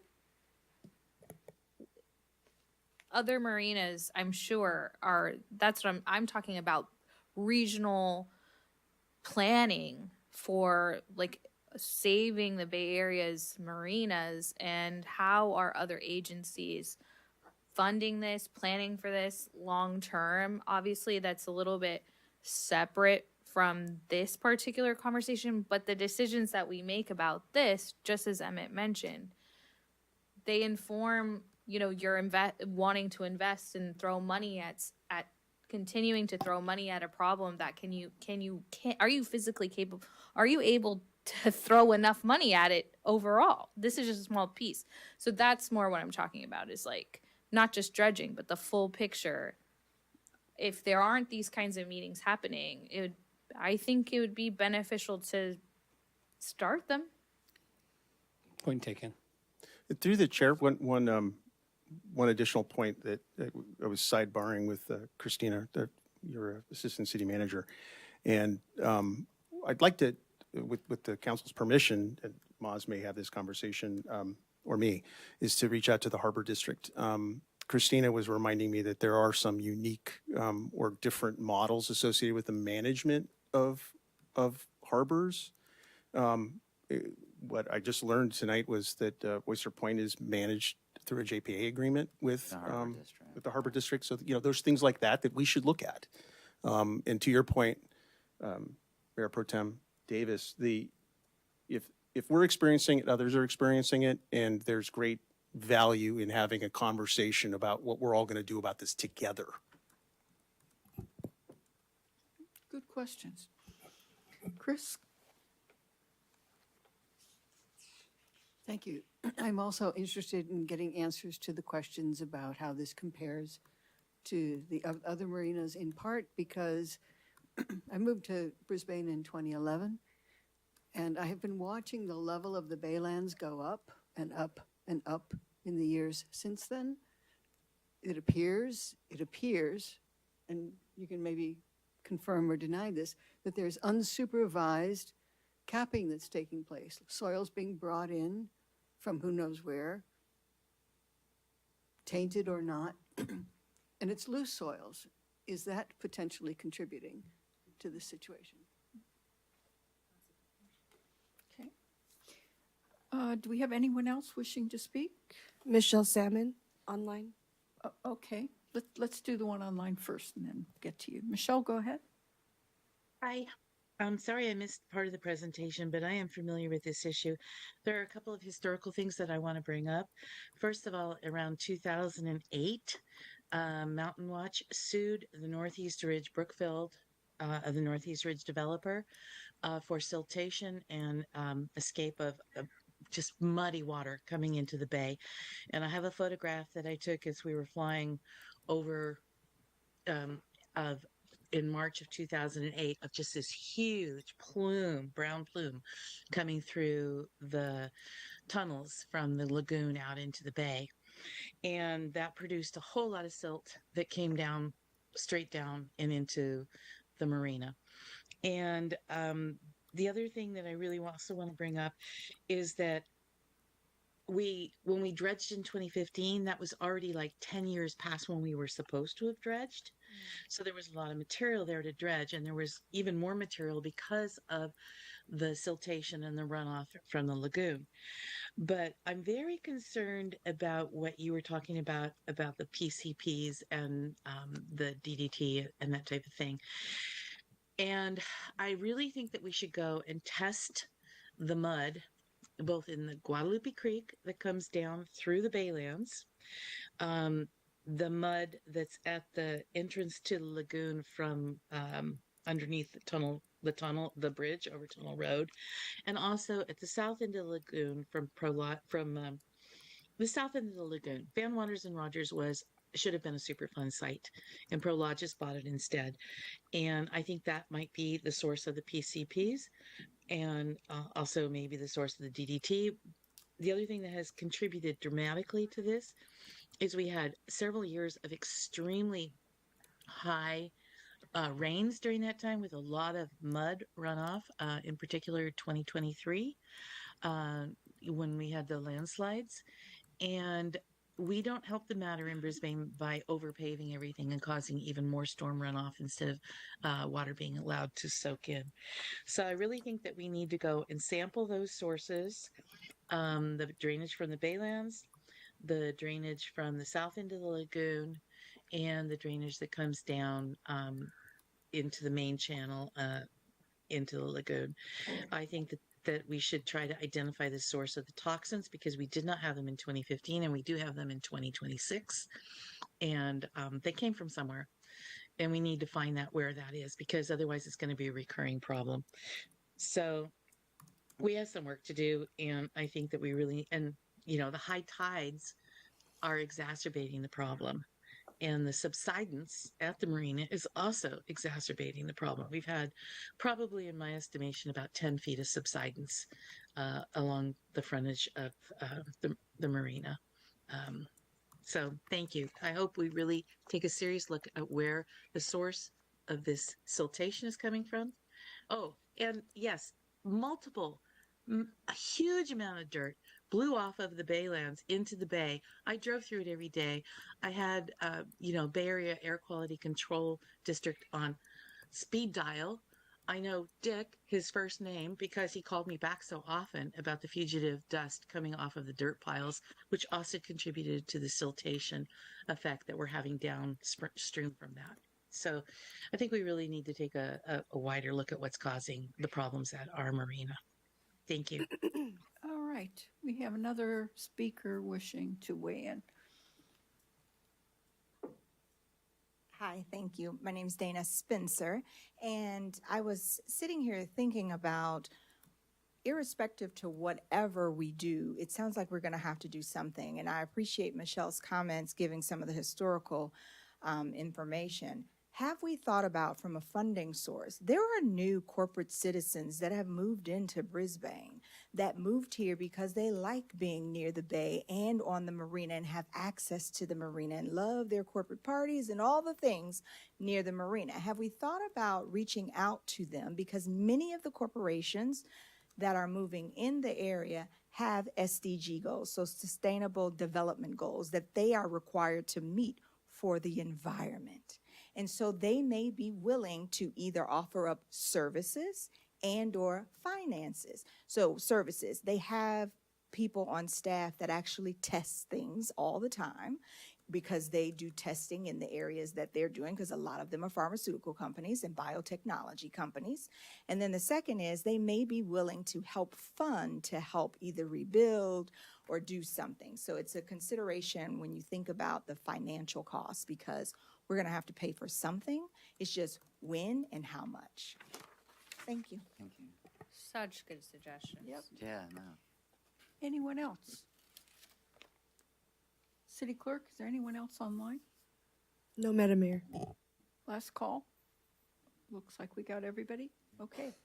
other marinas, I'm sure, that's what I'm talking about, regional planning for like saving the Bay Area's marinas, and how are other agencies funding this, planning for this long term? Obviously, that's a little bit separate from this particular conversation, but the decisions that we make about this, just as Emmett mentioned, they inform, your wanting to invest and throw money at continuing to throw money at a problem that are you physically capable? Are you able to throw enough money at it overall? This is just a small piece. So that's more what I'm talking about, is like not just dredging, but the full picture. If there aren't these kinds of meetings happening, I think it would be beneficial to start them. Point taken. Through the chair, one additional point that I was sidebarring with Christina, your assistant city manager, and I'd like to, with the council's permission, and Moz may have this conversation, or me, is to reach out to the Harbor District. Christina was reminding me that there are some unique or different models associated with the management of harbors. What I just learned tonight was that Oyster Point is managed through a JPA agreement with the Harbor District. So, there's things like that we should look at. And to your point, Mayor Pro Tem Davis, if we're experiencing it, others are experiencing it, and there's great value in having a conversation about what we're all going to do about this together. Good questions. Chris? Thank you. I'm also interested in getting answers to the questions about how this compares to the other marinas, in part because I moved to Brisbane in 2011, and I have been watching the level of the baylands go up and up and up in the years since then. It appears, and you can maybe confirm or deny this, that there's unsupervised capping that's taking place. Soils being brought in from who knows where, tainted or not, and it's loose soils. Is that potentially contributing to this situation? Do we have anyone else wishing to speak? Michelle Salmon, online. Okay, let's do the one online first and then get to you. Michelle, go ahead. Hi. I'm sorry I missed part of the presentation, but I am familiar with this issue. There are a couple of historical things that I want to bring up. First of all, around 2008, Mountain Watch sued the Northeast Ridge Brookfield, the Northeast Ridge developer, for siltation and escape of just muddy water coming into the bay. And I have a photograph that I took as we were flying over of in March of 2008 of just this huge brown plume coming through the tunnels from the lagoon out into the bay. And that produced a whole lot of silt that came down, straight down and into the marina. And the other thing that I really also want to bring up is that when we dredged in 2015, that was already like 10 years past when we were supposed to have dredged. So there was a lot of material there to dredge, and there was even more material because of the siltation and the runoff from the lagoon. But I'm very concerned about what you were talking about the PCPs and the DDT and that type of thing. And I really think that we should go and test the mud, both in the Guadalupe Creek that comes down through the Baylands, the mud that's at the entrance to the lagoon from underneath the bridge over Tunnel Road, and also at the south end of the lagoon from the south end of the lagoon. Van Waters and Rogers should have been a Superfund site, and Prologis bought it instead. And I think that might be the source of the PCPs, and also maybe the source of the DDT. The other thing that has contributed dramatically to this is we had several years of extremely high rains during that time with a lot of mud runoff, in particular 2023, when we had the landslides. And we don't help the matter in Brisbane by overpaving everything and causing even more storm runoff instead of water being allowed to soak in. So I really think that we need to go and sample those sources, the drainage from the Baylands, the drainage from the south end of the lagoon, and the drainage that comes down into the main channel into the lagoon. I think that we should try to identify the source of the toxins, because we did not have them in 2015 and we do have them in 2026. And they came from somewhere, and we need to find that where that is, because otherwise it's going to be a recurring problem. So we have some work to do, and I think that we really, and the high tides are exacerbating the problem. And the subsidence at the marina is also exacerbating the problem. We've had probably, in my estimation, about 10 feet of subsidence along the frontage of the marina. So thank you. I hope we really take a serious look at where the source of this siltation is coming from. Oh, and yes, a huge amount of dirt blew off of the Baylands into the bay. I drove through it every day. I had, Bay Area Air Quality Control District on speed dial. I know Dick, his first name, because he called me back so often about the fugitive dust coming off of the dirt piles, which also contributed to the siltation effect that we're having downstream from that. So I think we really need to take a wider look at what's causing the problems at our marina. Thank you. All right, we have another speaker wishing to weigh in. Hi, thank you. My name is Dana Spencer, and I was sitting here thinking about, irrespective to whatever we do, it sounds like we're going to have to do something. And I appreciate Michelle's comments giving some of the historical information. Have we thought about, from a funding source, there are new corporate citizens that have moved into Brisbane, that moved here because they like being near the bay and on the marina and have access to the marina and love their corporate parties and all the things near the marina. Have we thought about reaching out to them? Because many of the corporations that are moving in the area have SDG goals, so sustainable development goals, that they are required to meet for the environment. And so they may be willing to either offer up services and or finances. So services, they have people on staff that actually test things all the time because they do testing in the areas that they're doing, because a lot of them are pharmaceutical companies and biotechnology companies. And then the second is they may be willing to help fund to help either rebuild or do something. So it's a consideration when you think about the financial costs, because we're going to have to pay for something. It's just when and how much. Thank you. Thank you. Such good suggestions. Yep. Yeah, no. Anyone else? City Clerk, is there anyone else online? No, Madam Mayor. Last call. Looks like we got everybody. Okay.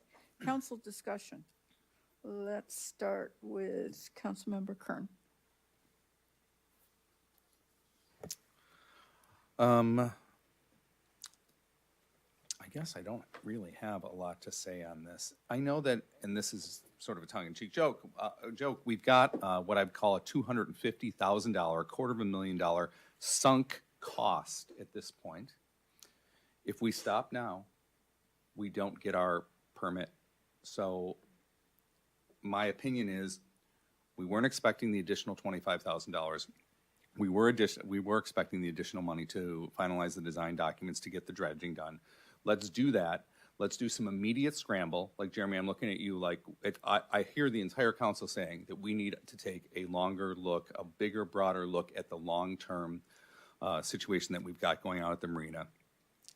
Council discussion. Let's start with Councilmember Kern. I guess I don't really have a lot to say on this. I know that, and this is sort of a tongue-in-cheek joke. We've got what I'd call a $250,000, $250,000 sunk cost at this point. If we stop now, we don't get our permit. So my opinion is, we weren't expecting the additional $25,000. We were expecting the additional money to finalize the design documents to get the dredging done. Let's do that. Let's do some immediate scramble. Like, Jeremy, I'm looking at you like, I hear the entire council saying that we need to take a longer look, a bigger, broader look at the long-term situation that we've got going on at the marina.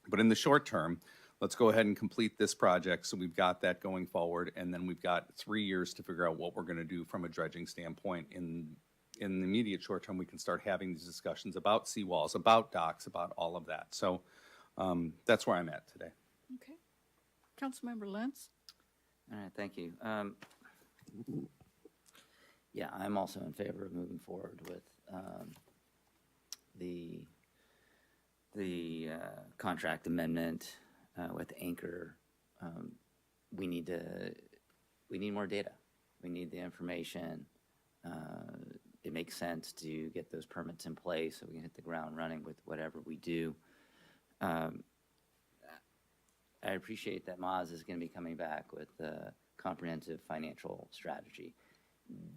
But in the short term, let's go ahead and complete this project so we've got that going forward, and then we've got 3 years to figure out what we're going to do from a dredging standpoint. In the immediate short term, we can start having these discussions about seawalls, about docks, about all of that. So that's where I'm at today. Okay. Councilmember Lentz. All right, thank you. Yeah, I'm also in favor of moving forward with the contract amendment with Anchor. We need more data. We need the information. It makes sense to get those permits in place so we can hit the ground running with whatever we do. I appreciate that Maz is going to be coming back with a comprehensive financial strategy.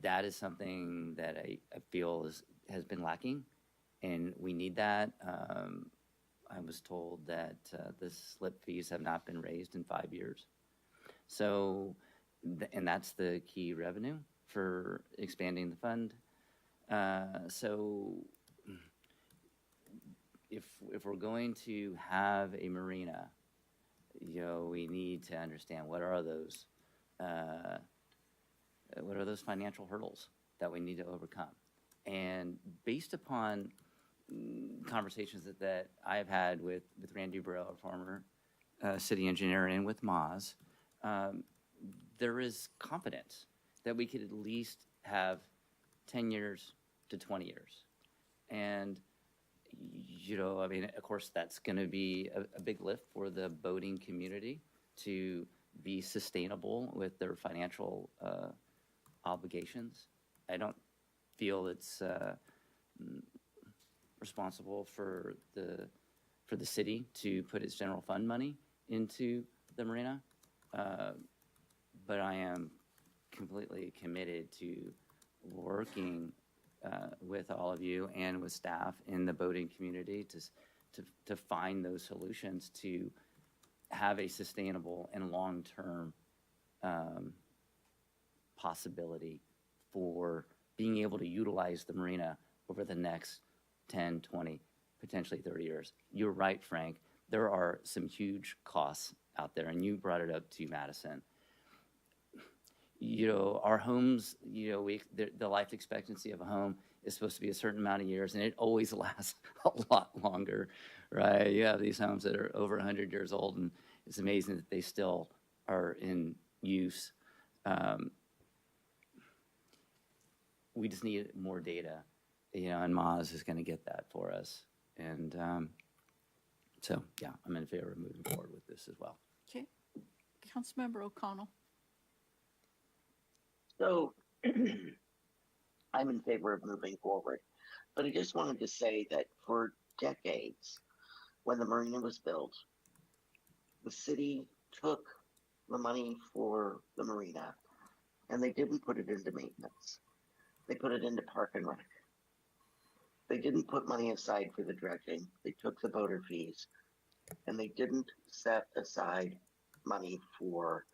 That is something that I feel has been lacking, and we need that. I was told that the slip fees have not been raised in 5 years. So, and that's the key revenue for expanding the fund. So if we're going to have a marina, we need to understand what are those financial hurdles that we need to overcome. And based upon conversations that I have had with Randy Burrell, our former city engineer, and with Maz, there is confidence that we could at least have 10 years to 20 years. And of course, that's going to be a big lift for the boating community to be sustainable with their financial obligations. I don't feel it's responsible for the city to put its general fund money into the marina, but I am completely committed to working with all of you and with staff in the boating community to find those solutions to have a sustainable and long-term possibility for being able to utilize the marina over the next 10, 20, potentially 30 years. You're right, Frank. There are some huge costs out there, and you brought it up to Madison. Our homes, the life expectancy of a home is supposed to be a certain amount of years, and it always lasts a lot longer, right? You have these homes that are over 100 years old, and it's amazing that they still are in use. We just need more data, and Maz is going to get that for us. And so, yeah, I'm in favor of moving forward with this as well. Okay. Councilmember O'Connell. So I'm in favor of moving forward, but I just wanted to say that for decades, when the marina was built, the city took the money for the marina and they didn't put it into maintenance. They put it into Park and Rec. They didn't put money aside for the dredging. They took the boater fees, and they didn't set aside money for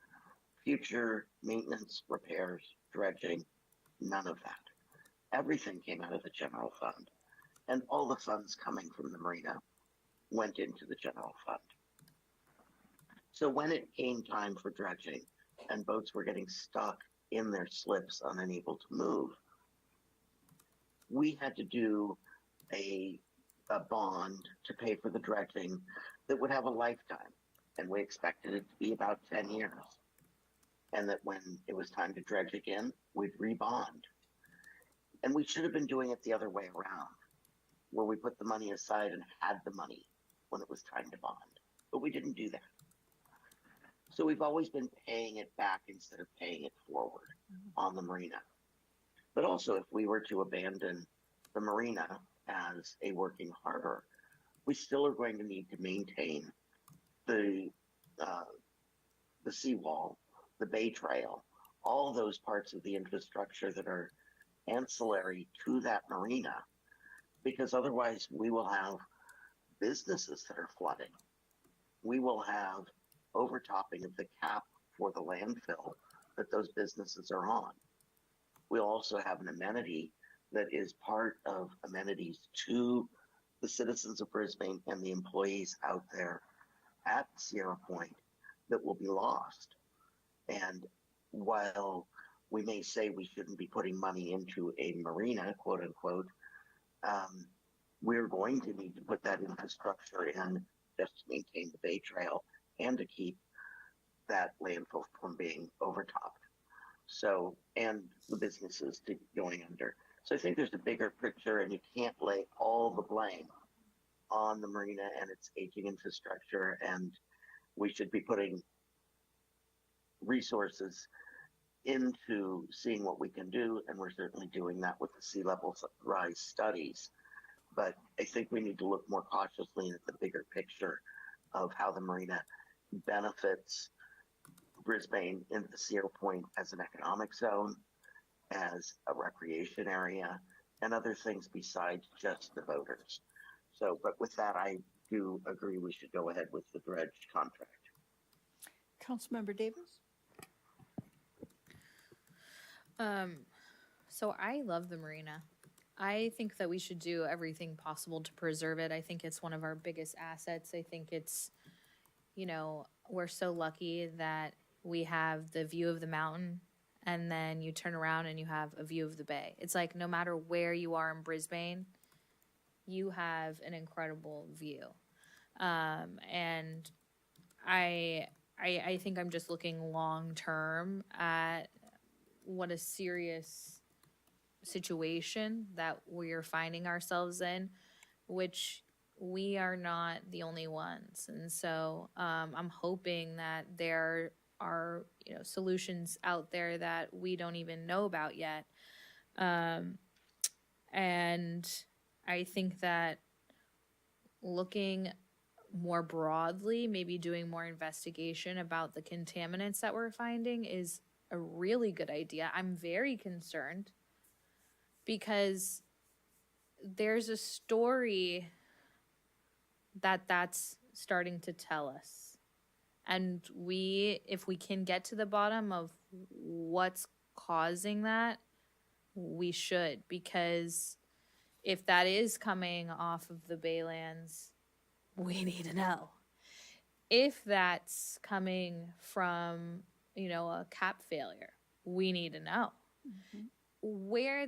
future maintenance, repairs, dredging, none of that. Everything came out of the general fund, and all the funds coming from the marina went into the general fund. So when it came time for dredging and boats were getting stuck in their slips, unable to move, we had to do a bond to pay for the dredging that would have a lifetime. And we expected it to be about 10 years. And that when it was time to dredge again, we'd rebond. And we should have been doing it the other way around, where we put the money aside and had the money when it was time to bond. But we didn't do that. So we've always been paying it back instead of paying it forward on the marina. But also, if we were to abandon the marina as a working harbor, we still are going to need to maintain the seawall, the bay trail, all those parts of the infrastructure that are ancillary to that marina, because otherwise we will have businesses that are flooding. We will have overtopping of the cap for the landfill that those businesses are on. We'll also have an amenity that is part of amenities to the citizens of Brisbane and the employees out there at Sierra Point that will be lost. And while we may say we shouldn't be putting money into a marina, quote unquote, we're going to need to put that infrastructure in just to maintain the bay trail and to keep that landfill from being overtopped. So, and the businesses to going under. So I think there's a bigger picture, and you can't lay all the blame on the marina and its aging infrastructure. And we should be putting resources into seeing what we can do, and we're certainly doing that with the sea level rise studies. But I think we need to look more cautiously at the bigger picture of how the marina benefits Brisbane and the Sierra Point as an economic zone, as a recreation area, and other things besides just the boaters. So, but with that, I do agree we should go ahead with the dredge contract. Councilmember Davis? So I love the marina. I think that we should do everything possible to preserve it. I think it's one of our biggest assets. I think it's, you know, we're so lucky that we have the view of the mountain, and then you turn around and you have a view of the bay. It's like no matter where you are in Brisbane, you have an incredible view. And I think I'm just looking long term at what a serious situation that we're finding ourselves in, which we are not the only ones. And so I'm hoping that there are, you know, solutions out there that we don't even know about yet. And I think that looking more broadly, maybe doing more investigation about the contaminants that we're finding is a really good idea. I'm very concerned because there's a story that's starting to tell us. And if we can get to the bottom of what's causing that, we should, because if that is coming off of the Baylands, we need to know. If that's coming from, you know, a cap failure, we need to know. Mm-hmm. Where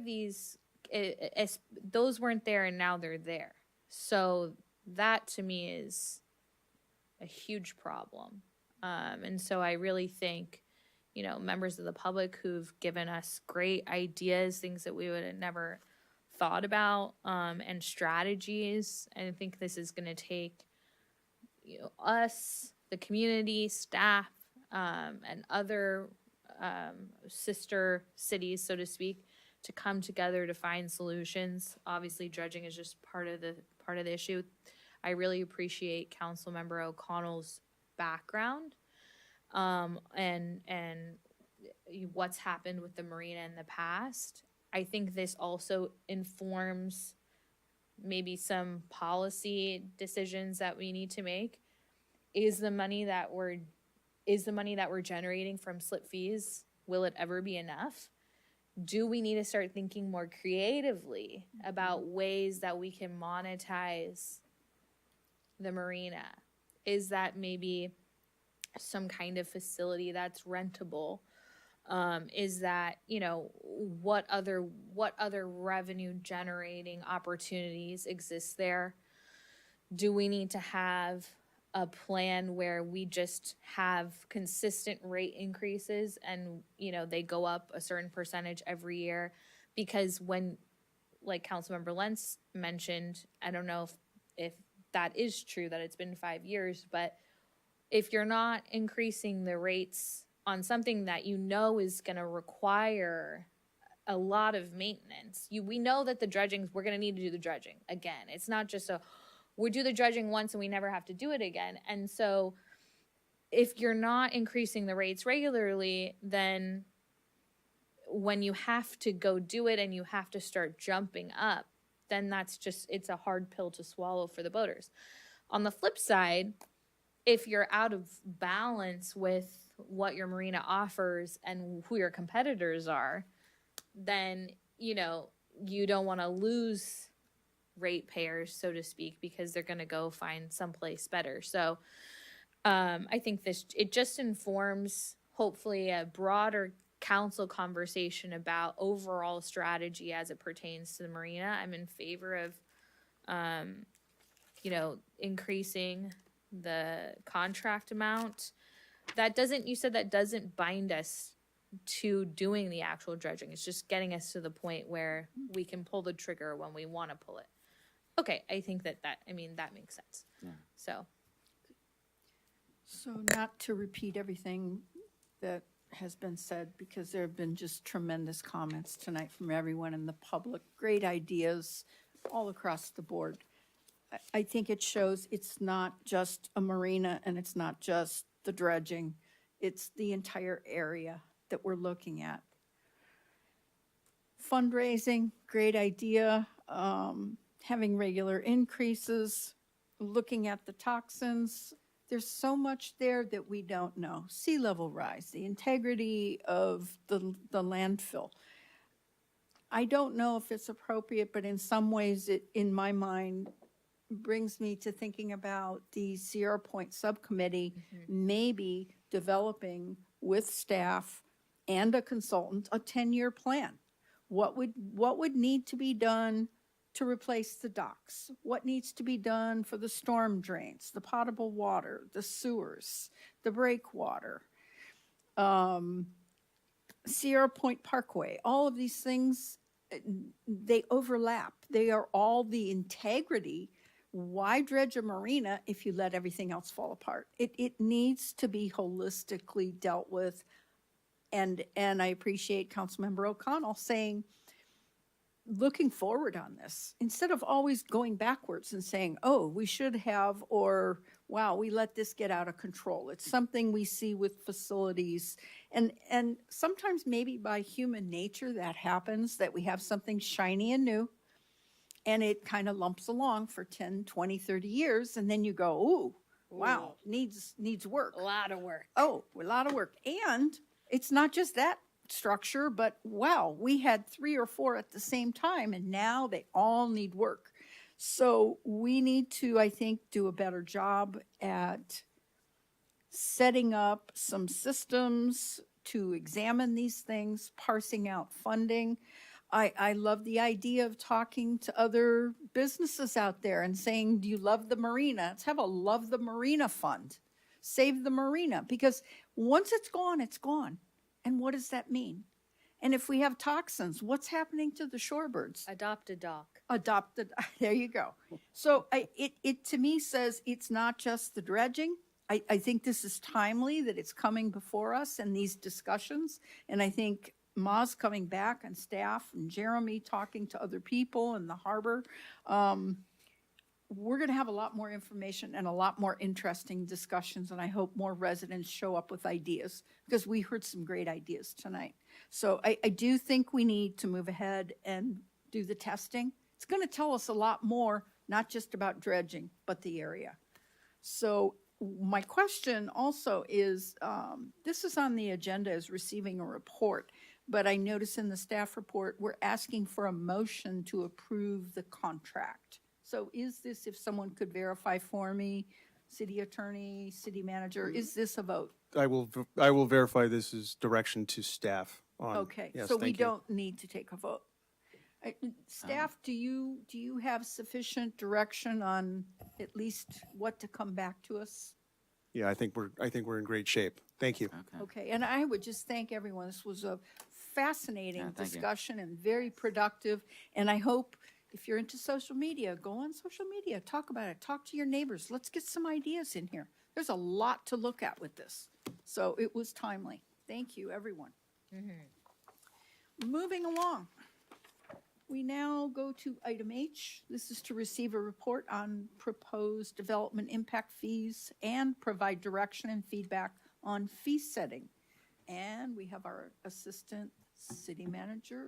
those weren't there and now they're there. So that to me is a huge problem. And so I really think, you know, members of the public who've given us great ideas, things that we would have never thought about, and strategies. And I think this is going to take, you know, us, the community, staff, and other sister cities, so to speak, to come together to find solutions. Obviously, dredging is just part of the issue. I really appreciate Councilmember O'Connell's background, and what's happened with the marina in the past. I think this also informs maybe some policy decisions that we need to make. Is the money that we're generating from slip fees, will it ever be enough? Do we need to start thinking more creatively about ways that we can monetize the marina? Is that maybe some kind of facility that's rentable? Is that, what other revenue generating opportunities exist there? Do we need to have a plan where we just have consistent rate increases and, they go up a certain percentage every year? Because when, like Councilmember Lentz mentioned, I don't know if that is true, that it's been 5 years, but if you're not increasing the rates on something that is going to require a lot of maintenance, we know that we're going to need to do the dredging again. It's not just we do the dredging once and we never have to do it again. And so if you're not increasing the rates regularly, then when you have to go do it and you have to start jumping up, then it's a hard pill to swallow for the boaters. On the flip side, if you're out of balance with what your marina offers and who your competitors are, then, you don't want to lose ratepayers, so to speak, because they're going to go find someplace better. So I think it just informs, hopefully, a broader council conversation about overall strategy as it pertains to the marina. I'm in favor of, increasing the contract amount. You said that doesn't bind us to doing the actual dredging. It's just getting us to the point where we can pull the trigger when we want to pull it. Okay, I think that makes sense. Yeah. So not to repeat everything that has been said, because there have been just tremendous comments tonight from everyone in the public, great ideas all across the board. I think it shows it's not just a marina and it's not just the dredging, it's the entire area that we're looking at. Fundraising, great idea. Having regular increases, looking at the toxins. There's so much there that we don't know. Sea level rise, the integrity of the landfill. I don't know if it's appropriate, but in some ways it, in my mind, brings me to thinking about the Sierra Point Subcommittee maybe developing with staff and a consultant a 10-year plan. What would need to be done to replace the docks? What needs to be done for the storm drains, the potable water, the sewers, the breakwater, Sierra Point Parkway? All of these things, they overlap. They are all the integrity. Why dredge a marina if you let everything else fall apart? It needs to be holistically dealt with. And I appreciate Councilmember O'Connell saying, looking forward on this, instead of always going backwards and saying, oh, we should have, or wow, we let this get out of control. It's something we see with facilities. And sometimes maybe by human nature that happens, that we have something shiny and new, and it kind of lumps along for 10, 20, 30 years. And then you go, ooh, wow, needs work. A lot of work. Oh, a lot of work. And it's not just that structure, but wow, we had 3 or 4 at the same time, and now they all need work. So we need to, I think, do a better job at setting up some systems to examine these things, parsing out funding. I love the idea of talking to other businesses out there and saying, do you love the marina? Let's have a Love the Marina fund. Save the marina, because once it's gone, it's gone. And what does that mean? And if we have toxins, what's happening to the shorebirds? Adopt a dock. There you go. So it to me says it's not just the dredging. I think this is timely that it's coming before us and these discussions. And I think Ma's coming back and staff and Jeremy talking to other people in the harbor. we're going to have a lot more information and a lot more interesting discussions, and I hope more residents show up with ideas, because we heard some great ideas tonight. So I do think we need to move ahead and do the testing. It's going to tell us a lot more, not just about dredging, but the area. So my question also is, this is on the agenda as receiving a report, but I notice in the staff report, we're asking for a motion to approve the contract. So is this, if someone could verify for me, city attorney, city manager, is this a vote? I will verify this as direction to staff on. Okay, Yes, so we thank you. don't need to take a vote. Staff, do you have sufficient direction on at least what to come back to us? Yeah, I think we're in great shape. Thank you. Okay, and I would just thank everyone. This was a fascinating Yeah, thank you. discussion and very productive. And I hope if you're into social media, go on social media, talk about it, talk to your neighbors. Let's get some ideas in here. There's a lot to look at with this. So it was timely. Thank you, everyone. Moving along. We now go to item H. This is to receive a report on proposed development impact fees and provide direction and feedback on fee setting. And we have our Assistant City Manager,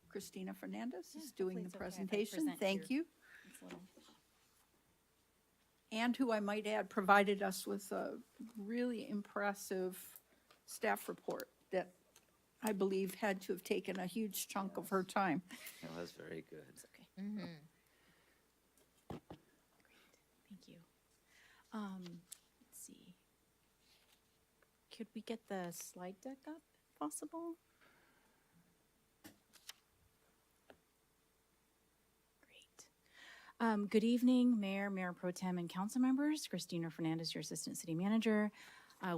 Christina Fernandez, is doing the presentation. Thank you. And who I might add provided us with a really impressive staff report that I believe had to have taken a huge chunk of her time. It was very good. Great. Thank you. Let's see. Could we get the slide deck up, if possible? Great. Good evening, Mayor Pro Tem, and council members. Christina Fernandez, your Assistant City Manager.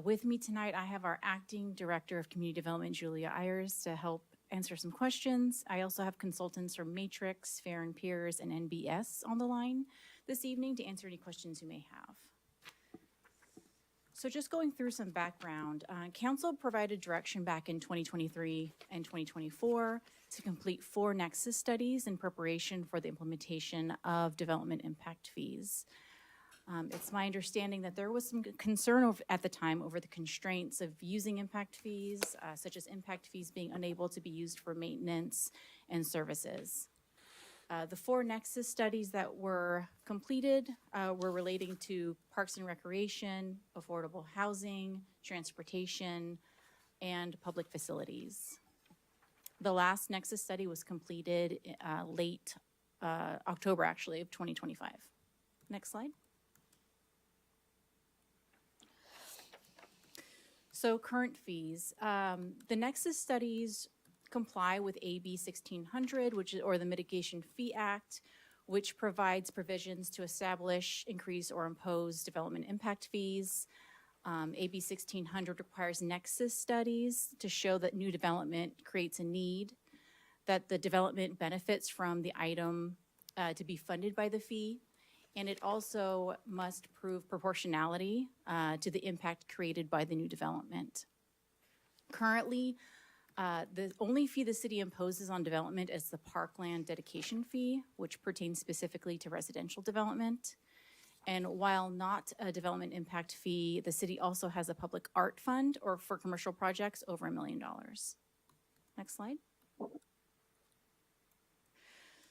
With me tonight, I have our Acting Director of Community Development, Julia Ayers, to help answer some questions. I also have consultants from Matrix, Fair and Peers, and NBS on the line this evening to answer any questions you may have. So just going through some background, Council provided direction back in 2023 and 2024 to complete 4 nexus studies in preparation for the implementation of development impact fees. It's my understanding that there was some concern at the time over the constraints of using impact fees, such as impact fees being unable to be used for maintenance and services. The 4 nexus studies that were completed were relating to parks and recreation, affordable housing, transportation, and public facilities. The last nexus study was completed late October, actually, of 2025. Next slide. So current fees. The nexus studies comply with AB 1600, or the Mitigation Fee Act, which provides provisions to establish, increase, or impose development impact fees. AB 1600 requires nexus studies to show that new development creates a need, that the development benefits from the item to be funded by the fee, and it also must prove proportionality to the impact created by the new development. Currently, the only fee the city imposes on development is the parkland dedication fee, which pertains specifically to residential development. And while not a development impact fee, the city also has a public art fund, or for commercial projects, over $1 million. Next slide.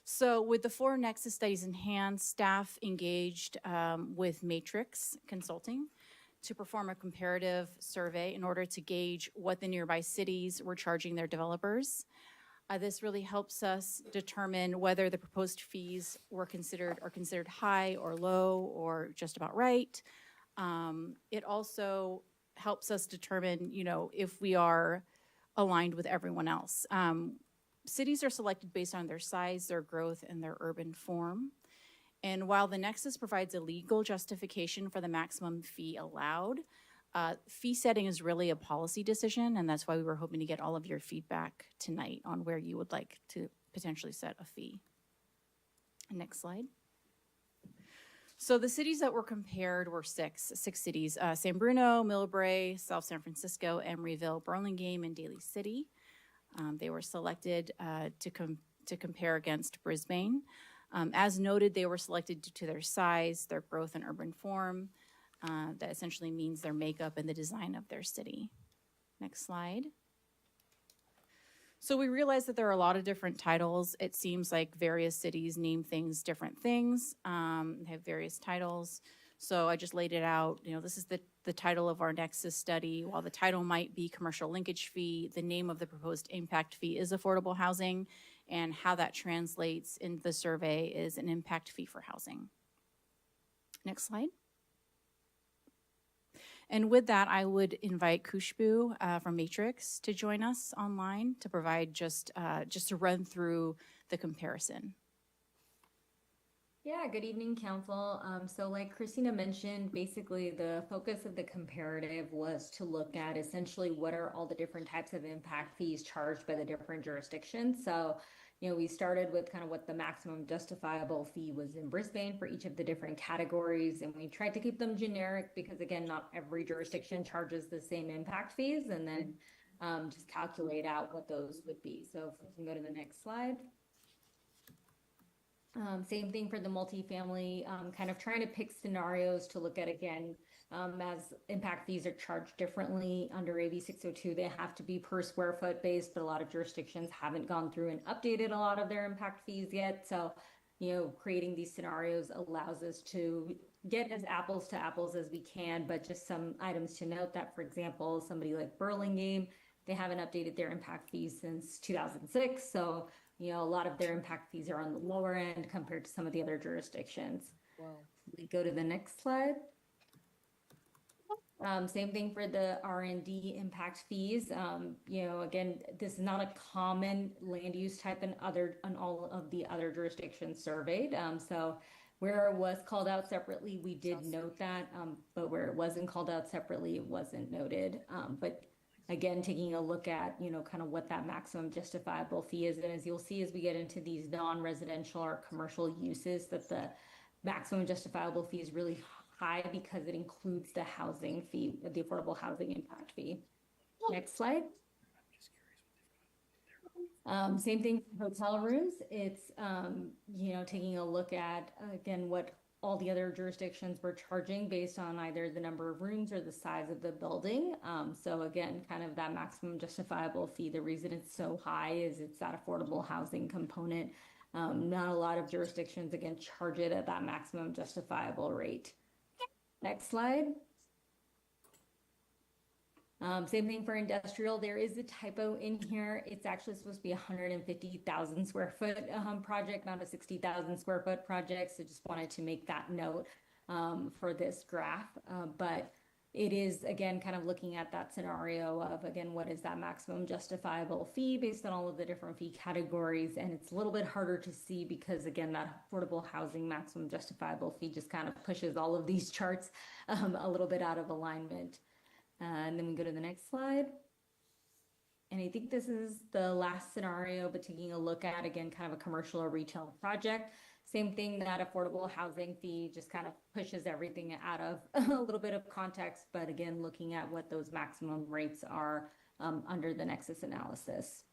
So with the 4 nexus studies in hand, staff engaged with Matrix Consulting to perform a comparative survey in order to gauge what the nearby cities were charging their developers. This really helps us determine whether the proposed fees were considered high or low or just about right. It also helps us determine, if we are aligned with everyone else. Cities are selected based on their size, their growth, and their urban form. And while the nexus provides a legal justification for the maximum fee allowed, fee setting is really a policy decision, and that's why we were hoping to get all of your feedback tonight on where you would like to potentially set a fee. Next slide. So the cities that were compared were six cities: San Bruno, Millbrae, South San Francisco, Emeryville, Burlingame, and Daly City. They were selected to compare against Brisbane. As noted, they were selected due to their size, their growth and urban form. That essentially means their makeup and the design of their city. Next slide. So we realize that there are a lot of different titles. It seems like various cities name things different things, have various titles. So I just laid it out. This is the title of our Nexus study. While the title might be commercial linkage fee, the name of the proposed impact fee is affordable housing, and how that translates in the survey is an impact fee for housing. Next slide. And with that, I would invite Khushbu from Matrix to join us online to provide just to run through the comparison. Yeah, good evening, Council. So like Christina mentioned, basically the focus of the comparative was to look at essentially what are all the different types of impact fees charged by the different jurisdictions. So, we started with kind of what the maximum justifiable fee was in Brisbane for each of the different categories, and we tried to keep them generic because, again, not every jurisdiction charges the same impact fees, and then just calculate out what those would be. So if we can go to the next slide. Same thing for the multifamily, kind of trying to pick scenarios to look at again, as impact fees are charged differently under AB 602. They have to be per square foot based, but a lot of jurisdictions haven't gone through and updated a lot of their impact fees yet. So, creating these scenarios allows us to get as apples to apples as we can, but just some items to note that, for example, somebody like Burlingame, they haven't updated their impact fees since 2006. So, a lot of their impact fees are on the lower end compared to some of the other jurisdictions. Wow. We go to the next slide. Same thing for the R&D impact fees. Again, this is not a common land use type in all of the other jurisdictions surveyed. So where it was called out separately, we did note that, but where it wasn't called out separately, it wasn't noted. But again, taking a look at, kind of what that maximum justifiable fee is. And as you'll see, as we get into these non-residential or commercial uses, that the maximum justifiable fee is really high because it includes the housing fee, the affordable housing impact fee. Next slide. Same thing for hotel rooms. It's, taking a look at, again, what all the other jurisdictions were charging based on either the number of rooms or the size of the building. So again, kind of that maximum justifiable fee, the reason it's so high is it's that affordable housing component. Not a lot of jurisdictions, again, charge it at that maximum justifiable rate. Next slide. Same thing for industrial. There is a typo in here. It's actually supposed to be a 150,000 square foot project, not a 60,000 square foot project. So just wanted to make that note for this graph. But it is, again, kind of looking at that scenario of, again, what is that maximum justifiable fee based on all of the different fee categories. And it's a little bit harder to see because, again, that affordable housing maximum justifiable fee just kind of pushes all of these charts a little bit out of alignment. And then we go to the next slide. And I think this is the last scenario, but taking a look at, again, kind of a commercial or retail project. Same thing, that affordable housing fee just kind of pushes everything out of a little bit of context, but again, looking at what those maximum rates are under the Nexus analysis.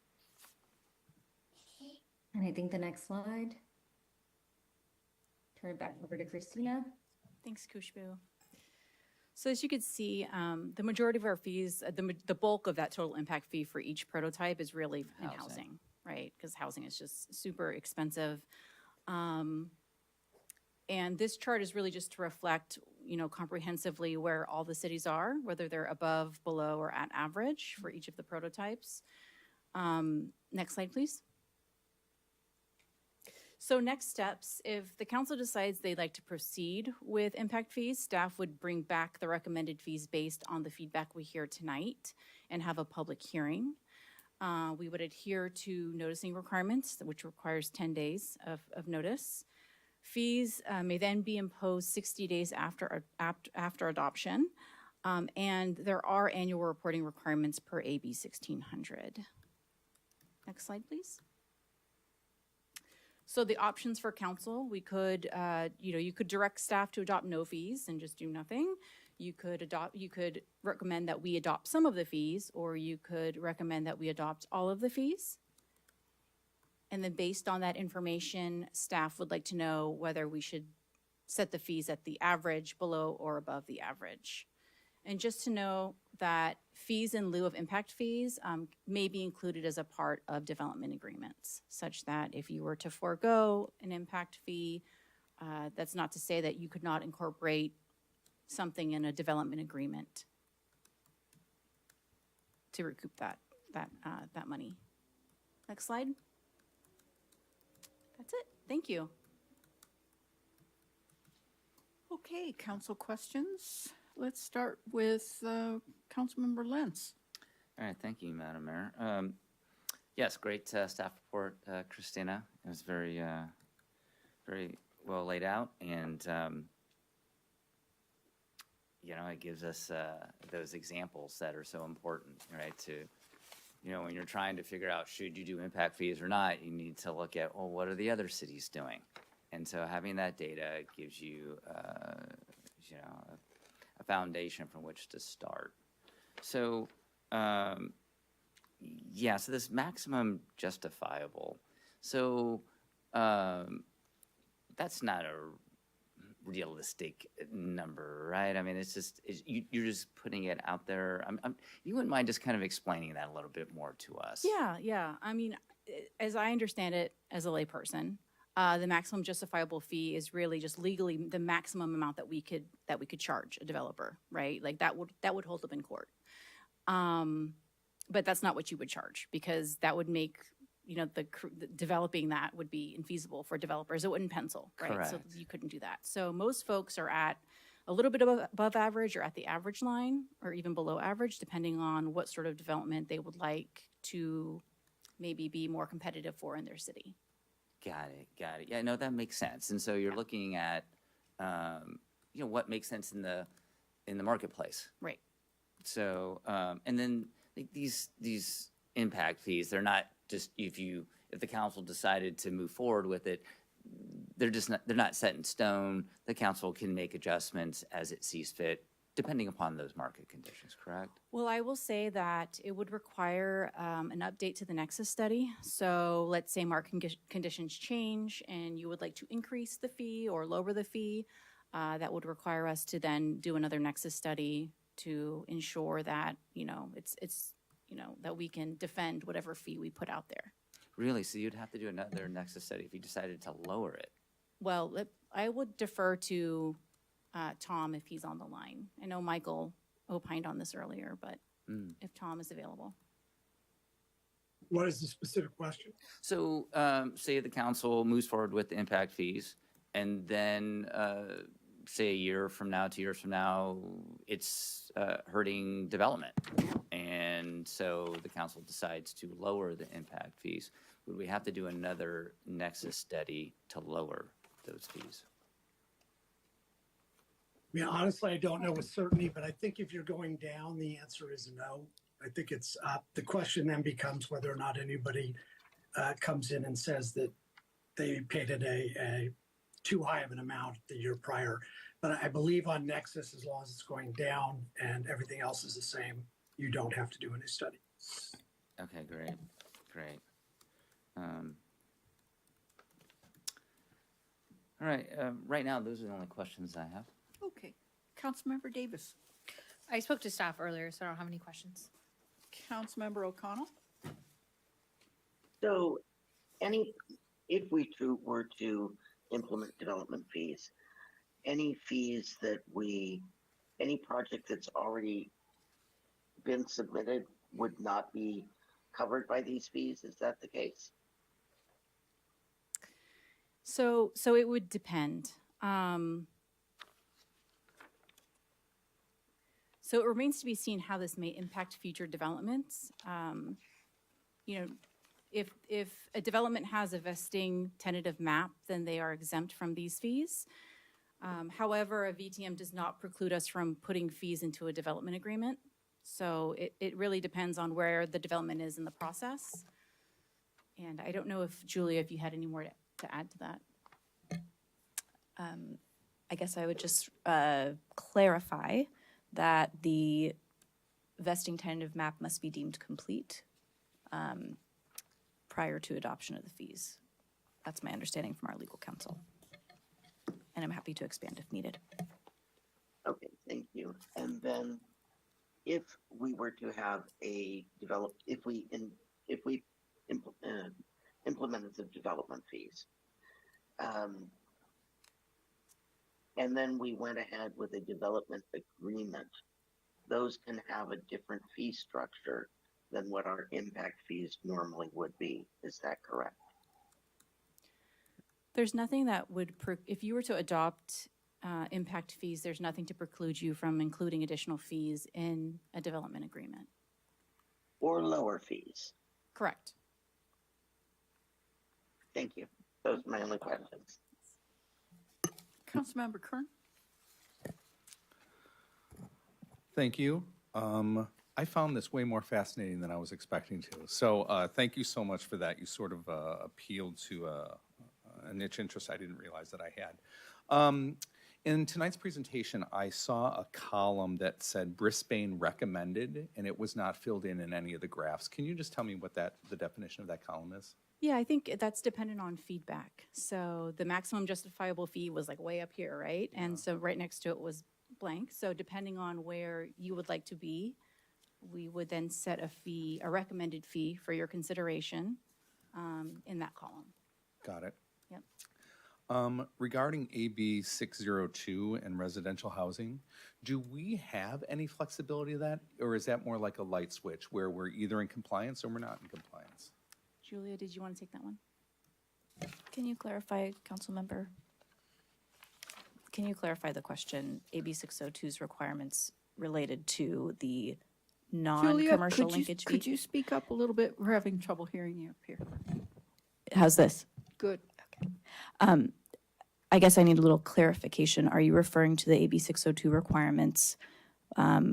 And I think the next slide. Turn it back over to Christina. Thanks, Khushbu. So as you can see, the majority of our fees, the bulk of that total impact fee for each prototype is really in housing, right? Because housing is just super expensive. And this chart is really just to reflect, comprehensively where all the cities are, whether they're above, below, or at average for each of the prototypes. Next slide, please. So next steps, if the council decides they'd like to proceed with impact fees, staff would bring back the recommended fees based on the feedback we hear tonight and have a public hearing. We would adhere to noticing requirements, which requires 10 days of notice. Fees may then be imposed 60 days after adoption, and there are annual reporting requirements per AB 1600. Next slide, please. So the options for council, we could, you could direct staff to adopt no fees and just do nothing. You could recommend that we adopt some of the fees, or you could recommend that we adopt all of the fees. And then based on that information, staff would like to know whether we should set the fees at the average, below, or above the average. And just to know that fees in lieu of impact fees may be included as a part of development agreements, such that if you were to forego an impact fee, that's not to say that you could not incorporate something in a development agreement to recoup that money. Next slide. That's it. Thank you. Okay, council questions. Let's start with Councilmember Lentz. All right, thank you, Madam Mayor. Yes, great staff report, Christina. It was very, very well laid out, and you know, it gives us those examples that are so important, right? To, you know, when you're trying to figure out should you do impact fees or not, you need to look at, well, what are the other cities doing? And so having that data gives you, you know, a foundation from which to start. So, yeah, so this maximum justifiable. So that's not a realistic number, right? I mean, it's just, you're just putting it out there. You wouldn't mind just kind of explaining that a little bit more to us? Yeah. I mean, as I understand it as a layperson, the maximum justifiable fee is really just legally the maximum amount that we could charge a developer, right? Like that would hold up in court. But that's not what you would charge, because that would make, you know, the developing that would be infeasible for developers. It wouldn't pencil, right? Correct. So you couldn't do that. So most folks are at a little bit above average or at the average line or even below average, depending on what sort of development they would like to maybe be more competitive for in their city. Got it. Yeah, no, that makes sense. And so you're looking at, you know, what makes sense in the marketplace. Right. So, and then these impact fees, they're not just if the council decided to move forward with it, they're not set in stone. The council can make adjustments as it sees fit, depending upon those market conditions, correct? Well, I will say that it would require an update to the Nexus study. So let's say market conditions change and you would like to increase the fee or lower the fee. That would require us to then do another Nexus study to ensure that, you know, it's you know, that we can defend whatever fee we put out there. Really? So you'd have to do another Nexus study if you decided to lower it? Well, I would defer to Tom if he's on the line. I know Michael opined on this earlier, but if Tom is available. What is the specific question? So say the council moves forward with the impact fees, and then say a year from now, 2 years from now, it's hurting development. And so the council decides to lower the impact fees. Would we have to do another Nexus study to lower those fees? I mean, honestly, I don't know with certainty, but I think if you're going down, the answer is no. I think it's up. The question then becomes whether or not anybody comes in and says that they paid it a too high of an amount the year prior. But I believe on Nexus, as long as it's going down and everything else is the same, you don't have to do any study. Okay, great. All right, right now, those are the only questions I have. Okay. Councilmember Davis. I spoke to staff earlier, so I don't have any questions. Councilmember O'Connell. So, if we were to implement development fees, any project that's already been submitted would not be covered by these fees? Is that the case? So it would depend. So it remains to be seen how this may impact future developments. You know, if a development has a vesting tentative map, then they are exempt from these fees. However, a VTM does not preclude us from putting fees into a development agreement. So it really depends on where the development is in the process. And I don't know if, Julia, if you had any more to add to that. I guess I would just clarify that the vesting tentative map must be deemed complete prior to adoption of the fees. That's my understanding from our legal counsel. And I'm happy to expand if needed. Okay, thank you. And then if we were to have implemented the development fees, and then we went ahead with a development agreement, those can have a different fee structure than what our impact fees normally would be. Is that correct? There's nothing that would, if you were to adopt impact fees, there's nothing to preclude you from including additional fees in a development agreement. Or lower fees? Correct. Thank you. Those are my only questions. Councilmember Kern? Thank you. I found this way more fascinating than I was expecting to. So thank you so much for that. You sort of appealed to a niche interest I didn't realize that I had. In tonight's presentation, I saw a column that said Brisbane recommended, and it was not filled in any of the graphs. Can you just tell me what the definition of that column is? Yeah, I think that's dependent on feedback. So the maximum justifiable fee was like way up here, right? And so right next to it was blank. So depending on where you would like to be, we would then set a fee, a recommended fee for your consideration in that column. Got it. Yep. Regarding AB 602 and residential housing, do we have any flexibility to that? Or is that more like a light switch where we're either in compliance or we're not in compliance? Julia, did you want to take that one? Can you clarify, council member? Can you clarify the question? AB 602's requirements related to the non-commercial linkage fee? Could you speak up a little bit? We're having trouble hearing you up here. How's this? Good. I guess I need a little clarification. Are you referring to the AB 602 requirements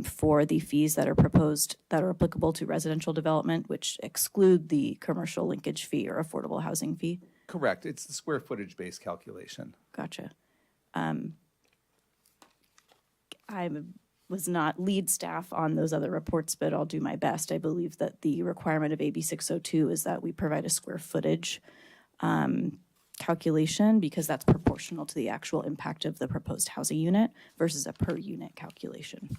for the fees that are proposed that are applicable to residential development, which exclude the commercial linkage fee or affordable housing fee? Correct. It's the square footage based calculation. Gotcha. I was not lead staff on those other reports, but I'll do my best. I believe that the requirement of AB 602 is that we provide a square footage calculation because that's proportional to the actual impact of the proposed housing unit versus a per unit calculation.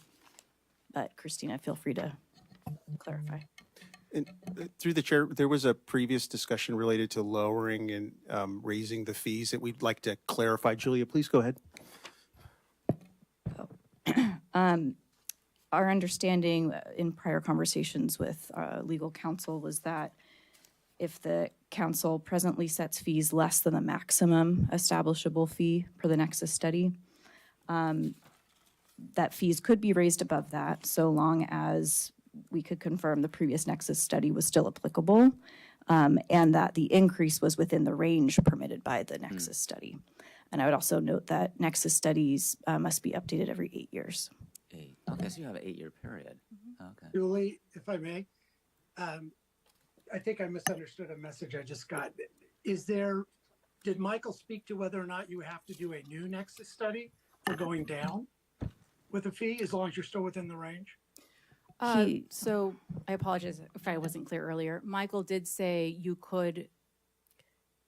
But Christina, feel free to clarify. And through the chair, there was a previous discussion related to lowering and raising the fees that we'd like to clarify. Julia, please go ahead. Our understanding in prior conversations with legal counsel was that if the council presently sets fees less than the maximum establishable fee per the Nexus study, that fees could be raised above that so long as we could confirm the previous Nexus study was still applicable and that the increase was within the range permitted by the Nexus study. And I would also note that Nexus studies must be updated every 8 years. Okay, so you have an 8-year period. Okay. Julie, if I may, I think I misunderstood a message I just got. Did Michael speak to whether or not you have to do a new Nexus study for going down with a fee as long as you're still within the range? So I apologize if I wasn't clear earlier. Michael did say you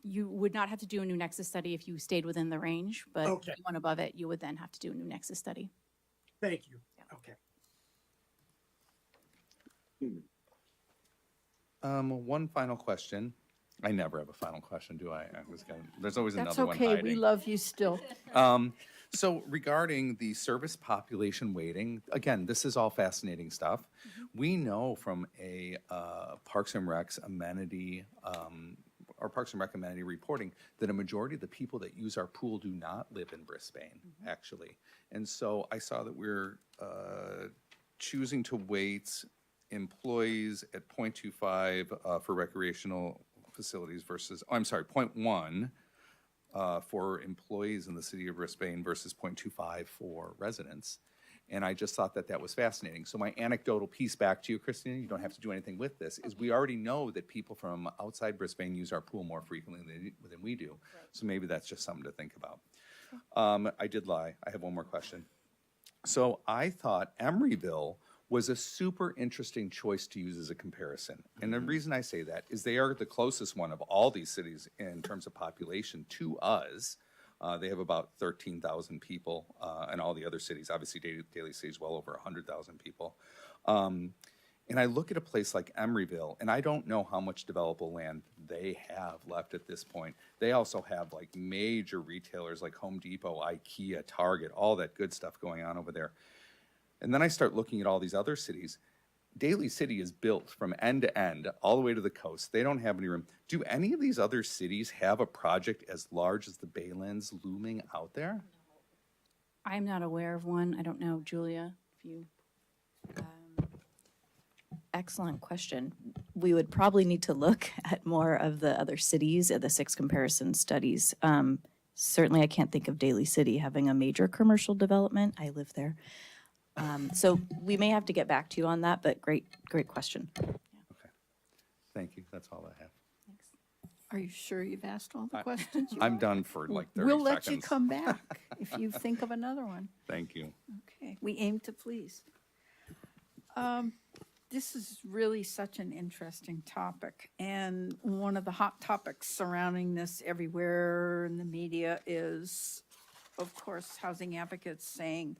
would not have to do a new Nexus study if you stayed within the range, but if you went above it, you would then have to do a new Nexus study. Thank you. Okay. One final question. I never have a final question, do I? There's always another one That's okay. hiding. We love you still. So regarding the service population weighting, again, this is all fascinating stuff. We know from a Parks and Rec's amenity, our Parks and Rec amenity reporting, that a majority of the people that use our pool do not live in Brisbane, actually. And so I saw that we're choosing to weight employees at 0.25 for recreational facilities versus, 0.1 for employees in the city of Brisbane versus 0.25 for residents. And I just thought that was fascinating. So my anecdotal piece back to you, Christina, you don't have to do anything with this, is we already know that people from outside Brisbane use our pool more frequently than we do. Right. So maybe that's just something to think about. I did lie. I have one more question. So I thought Emeryville was a super interesting choice to use as a comparison. And the reason I say that is they are the closest one of all these cities in terms of population to us. They have about 13,000 people, and all the other cities, obviously Daly City is well over 100,000 people. And I look at a place like Emeryville, and I don't know how much developable land they have left at this point. They also have like major retailers like Home Depot, IKEA, Target, all that good stuff going on over there. And then I start looking at all these other cities. Daly City is built from end to end, all the way to the coast. They don't have any room. Do any of these other cities have a project as large as the Baylands looming out there? I'm not aware of one. I don't know, Julia, if you. Excellent question. We would probably need to look at more of the other cities at the 6 comparison studies. Certainly, I can't think of Daly City having a major commercial development. I live there. So we may have to get back to you on that, but great question. Okay. Thank you. That's all I have. Are you sure you've asked all the questions? I'm done for like 30 We'll seconds. let you come back if you think of another one. Thank you. Okay, we aim to please. This is really such an interesting topic, and one of the hot topics surrounding this everywhere in the media is, of course, housing advocates saying,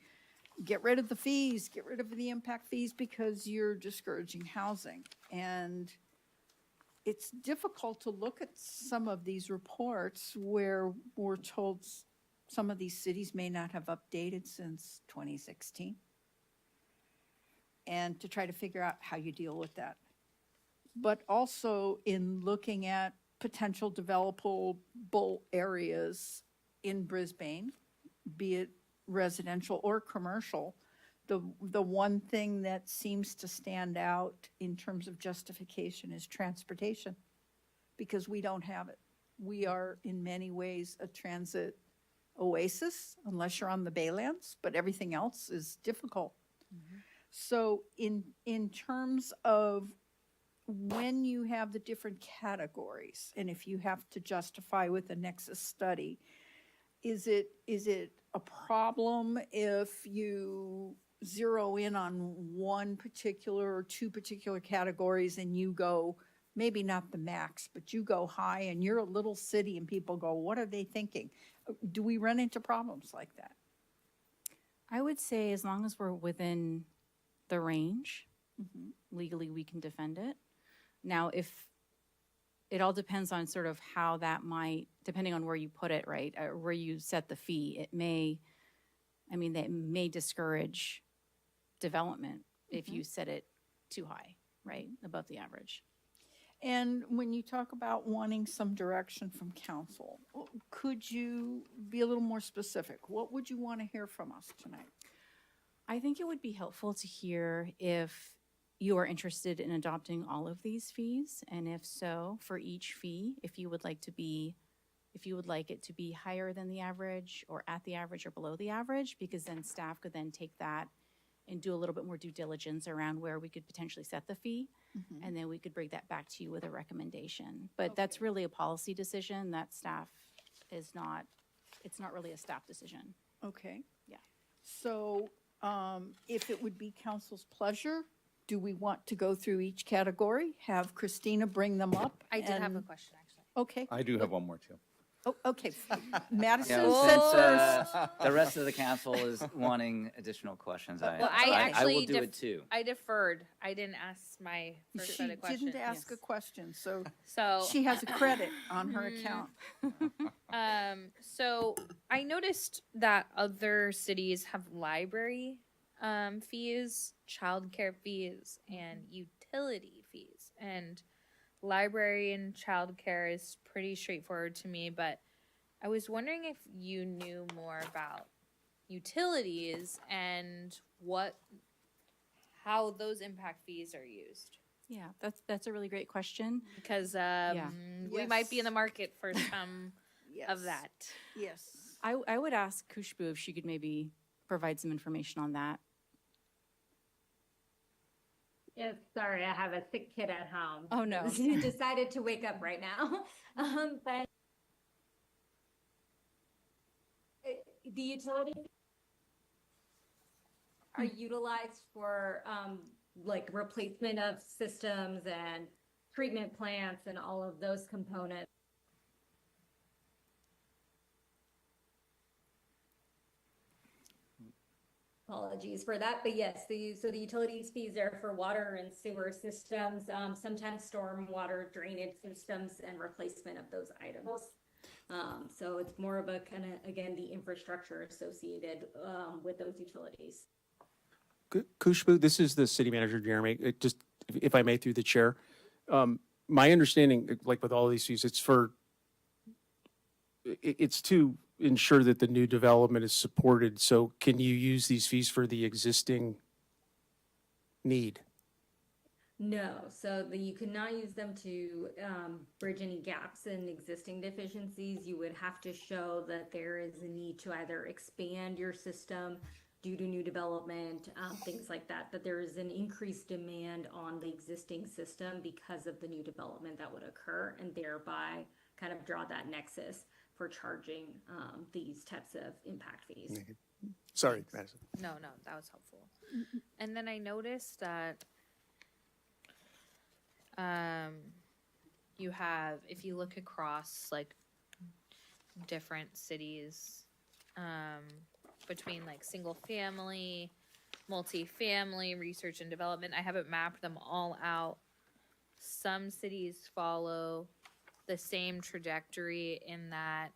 get rid of the fees, get rid of the impact fees because you're discouraging housing. And it's difficult to look at some of these reports where we're told some of these cities may not have updated since 2016, and to try to figure out how you deal with that. But also in looking at potential developable areas in Brisbane, be it residential or commercial, the one thing that seems to stand out in terms of justification is transportation, because we don't have it. We are in many ways a transit oasis, unless you're on the Baylands, but everything else is difficult. So in terms of when you have the different categories, and if you have to justify with a nexus study, is it a problem if you zero in on one particular or 2 particular categories and you go, maybe not the max, but you go high and you're a little city and people go, what are they thinking? Do we run into problems like that? I would say as long as we're within the range, legally we can defend it. Now, if it all depends on sort of how that might, depending on where you put it, right, or where you set the fee, it may, that may discourage development if you set it too high, right, above the average. And when you talk about wanting some direction from council, could you be a little more specific? What would you want to hear from us tonight? I think it would be helpful to hear if you are interested in adopting all of these fees, and if so, for each fee, if you would like it to be higher than the average, or at the average, or below the average, because then staff could then take that and do a little bit more due diligence around where we could potentially set the fee, and then we could bring that back to you with a recommendation. But that's really a policy decision that staff is not, it's not really a staff decision. Okay. Yeah. So if it would be council's pleasure, do we want to go through each category, have Christina bring them up? I did have a question, actually. Okay. I do have one more too. Oh, okay. Madison Yeah, said since first. the rest of the council is wanting additional questions, Well, I will do it too. I deferred. I didn't ask my first She set of questions. didn't ask a question, so So she has a credit on her account. So I noticed that other cities have library fees, childcare fees, and utility fees. And library and childcare is pretty straightforward to me, but I was wondering if you knew more about utilities and how those impact fees are used. Yeah, that's a really great question. Because we might be in the market for some of that. Yes. I would ask Kushbu if she could maybe provide some information on that. Yes, sorry, I have a sick kid at home. Oh, no. He decided to wake up right now. But the utility, are utilized for like replacement of systems and treatment plants and all of those components. Apologies for that, but yes, so the utilities fees are for water and sewer systems, sometimes stormwater drainage systems and replacement of those items. So it's more of a kind of, again, the infrastructure associated with those utilities. Kushbu, this is the city manager, Jeremy. It just, if I may, through the chair. My understanding, like with all these fees, it's to ensure that the new development is supported. So can you use these fees for the existing need? No, so you cannot use them to bridge any gaps in existing deficiencies. You would have to show that there is a need to either expand your system due to new development, things like that, that there is an increased demand on the existing system because of the new development that would occur, and thereby kind of draw that nexus for charging these types of impact fees. Sorry, Madison. No, that was helpful. And then I noticed that you have, if you look across like different cities, between like single family, multifamily, research and development, I haven't mapped them all out. Some cities follow the same trajectory in that,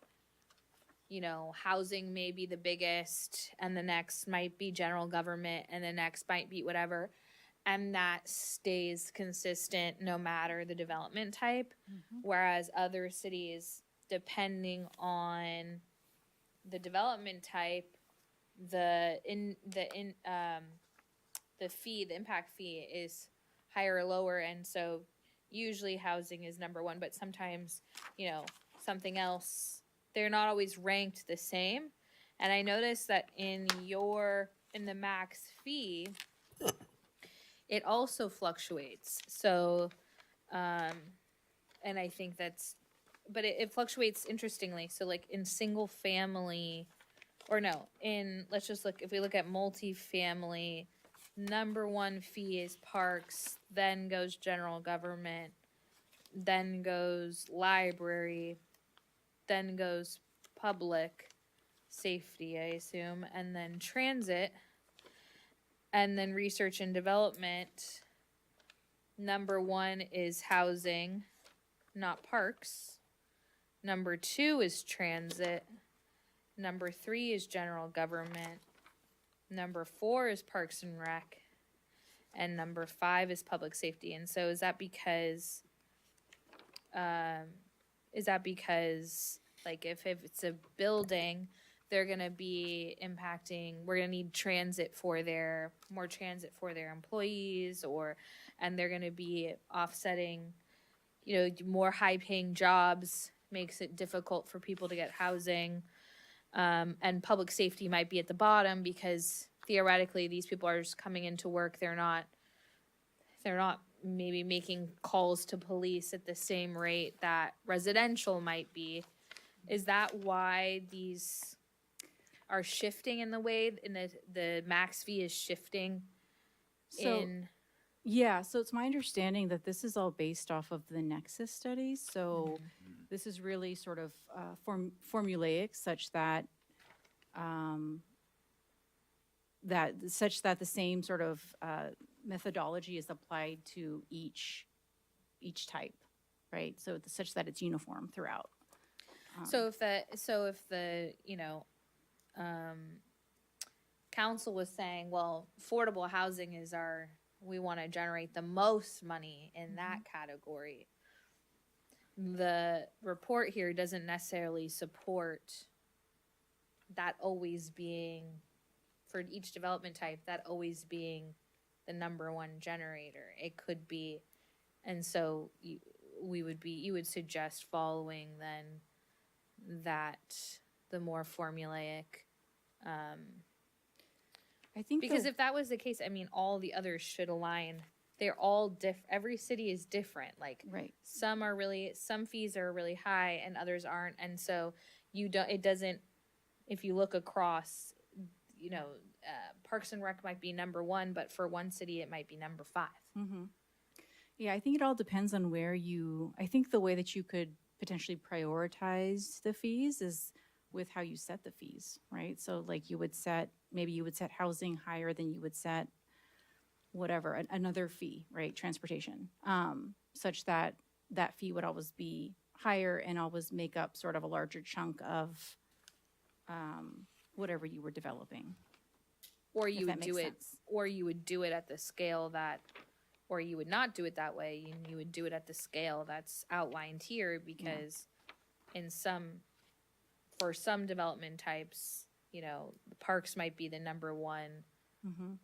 you know, housing may be the biggest, and the next might be general government, and the next might be whatever. And that stays consistent no matter the development type. Whereas other cities, depending on the development type, the impact fee is higher or lower, and so usually housing is number one, but sometimes, you know, something else, they're not always ranked the same. And I noticed that in the max fee, it also fluctuates. So, and I think but it fluctuates interestingly. So like in single family, let's just look, if we look at multifamily, number one fee is parks, then goes general government, then goes library, then goes public safety, I assume, and then transit, and then research and development. Number one is housing, not parks. Number two is transit. Number three is general government. Number four is parks and rec. And number five is public safety. And so is that because like if it's a building, they're going to be impacting, we're going to need more transit for their employees, and they're going to be offsetting, you know, more high paying jobs makes it difficult for people to get housing. And public safety might be at the bottom because theoretically these people are just coming into work. They're not maybe making calls to police at the same rate that residential might be. Is that why these are shifting in the way, in the max fee is shifting? Yeah, so it's my understanding that this is all based off of the Nexus studies. So this is really sort of formulaic, such that the same sort of methodology is applied to each type, right? So it's such that it's uniform throughout. So if the you know, council was saying, well, affordable housing is we want to generate the most money in that category. The report here doesn't necessarily support that always being, for each development type, that always being the number one generator. It could be, and so you would suggest following then that the more formulaic. I think because if that was the case, I mean, all the others should align. They're all every city is different. Like some fees are really high and others aren't. And so if you look across, you know, Parks and Rec might be number 1, but for one city it might be number 5. Mm-hmm. Yeah, I think it all depends on where you, I think the way that you could potentially prioritize the fees is with how you set the fees, right? So like maybe you would set housing higher than you would set whatever, another fee, right? Transportation, such that that fee would always be higher and always make up sort of a larger chunk of whatever you were developing. Or if you that would do makes it, sense. or you would do it at the scale that, or you would not do it that way, and you would do it at the scale that's outlined here, because for some development types, the parks might be the number 1,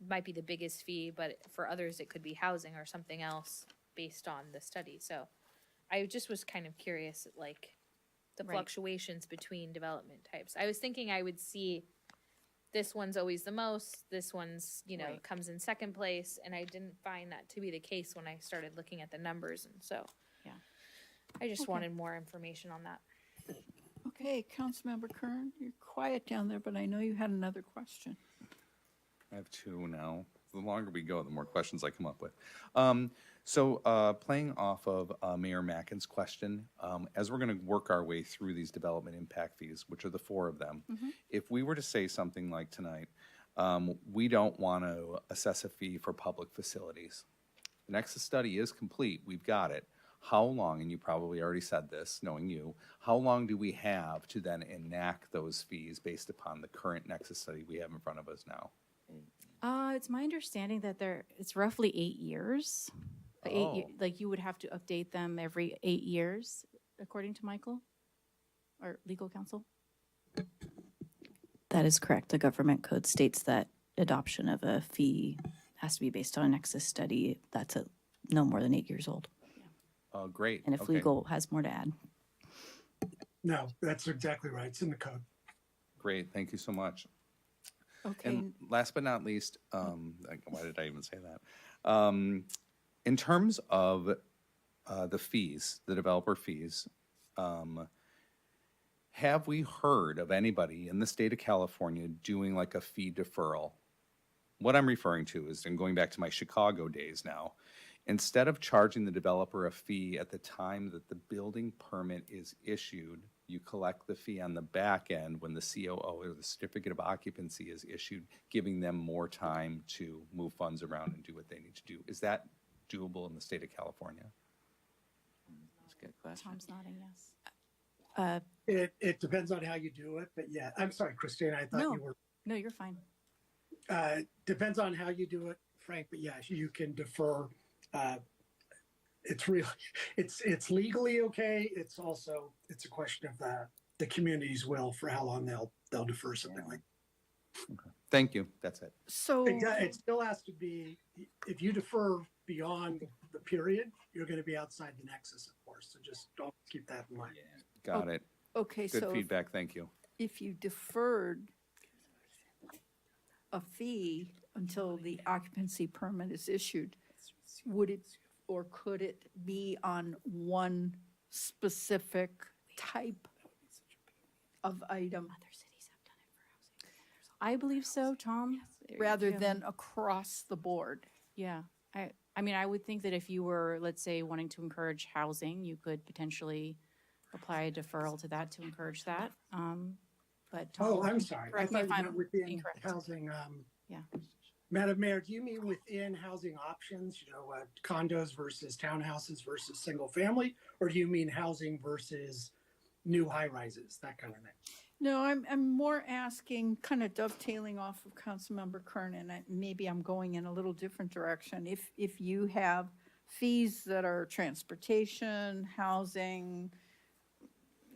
might be the biggest fee, but for others it could be housing or something else based on the study. So I just was kind of curious at like the Right. fluctuations between development types. I was thinking I would see this one's always the most, this one's, Right. comes in second place, and I didn't find that to be the case when I started looking at the numbers, and so Yeah. I just Okay. wanted more information on that. Okay, Councilmember Kern, you're quiet down there, but I know you had another question. I have 2 now. The longer we go, the more questions I come up with. Playing off of Mayor Mackin's question, as we're going to work our way through these development impact fees, which are the 4 of them, if we were to say something like tonight, we don't want to assess a fee for public facilities. The Nexus study is complete. We've got it. How long, and you probably already said this, knowing you, how long do we have to then enact those fees based upon the current Nexus study we have in front of us now? It's my understanding that it's roughly 8 years. Like you would have to update them every 8 years, according to Michael, or legal counsel. That is correct. The government code states that adoption of a fee has to be based on a nexus study that's no more than 8 years old. Oh, great. And if Okay. legal has more to add. No, that's exactly right. It's in the code. Great, thank you so much. Okay. And last but not least, why did I even say that? In terms of the fees, the developer fees, have we heard of anybody in the state of California doing like a fee deferral? What I'm referring to is, and going back to my Chicago days now, instead of charging the developer a fee at the time that the building permit is issued, you collect the fee on the back end when the COO or the certificate of occupancy is issued, giving them more time to move funds around and do what they need to do. Is that doable in the state of California? That's a good question. Tom's nodding yes. It depends on how you do it, but yeah, I'm sorry, Christine, I thought you were. No, you're fine. Depends on how you do it, Frank, but yes, you can defer. It's legally okay. It's a question of the community's will for how long they'll defer something like that. Okay. Thank you. That's it. So it still has to be, if you defer beyond the period, you're going to be outside the nexus, of course. So just don't keep that in mind. Got it. Okay, Good so feedback. Thank you. if you deferred a fee until the occupancy permit is issued, would it or could it be on one specific type of item I believe so, Tom. rather Yeah. than across the board? Yeah, I mean, I would think that if you were, let's say, wanting to encourage housing, you could potentially apply a deferral to that to encourage that. But Tom, Oh, I'm sorry. I correct me thought if you I'm meant within incorrect. housing. Yeah. Madam Mayor, do you mean within housing options, condos versus townhouses versus single family? Or do you mean housing versus new high rises, that kind of thing? No, I'm more asking, kind of dovetailing off of Councilmember Kern, and maybe I'm going in a little different direction. If you have fees that are transportation, housing,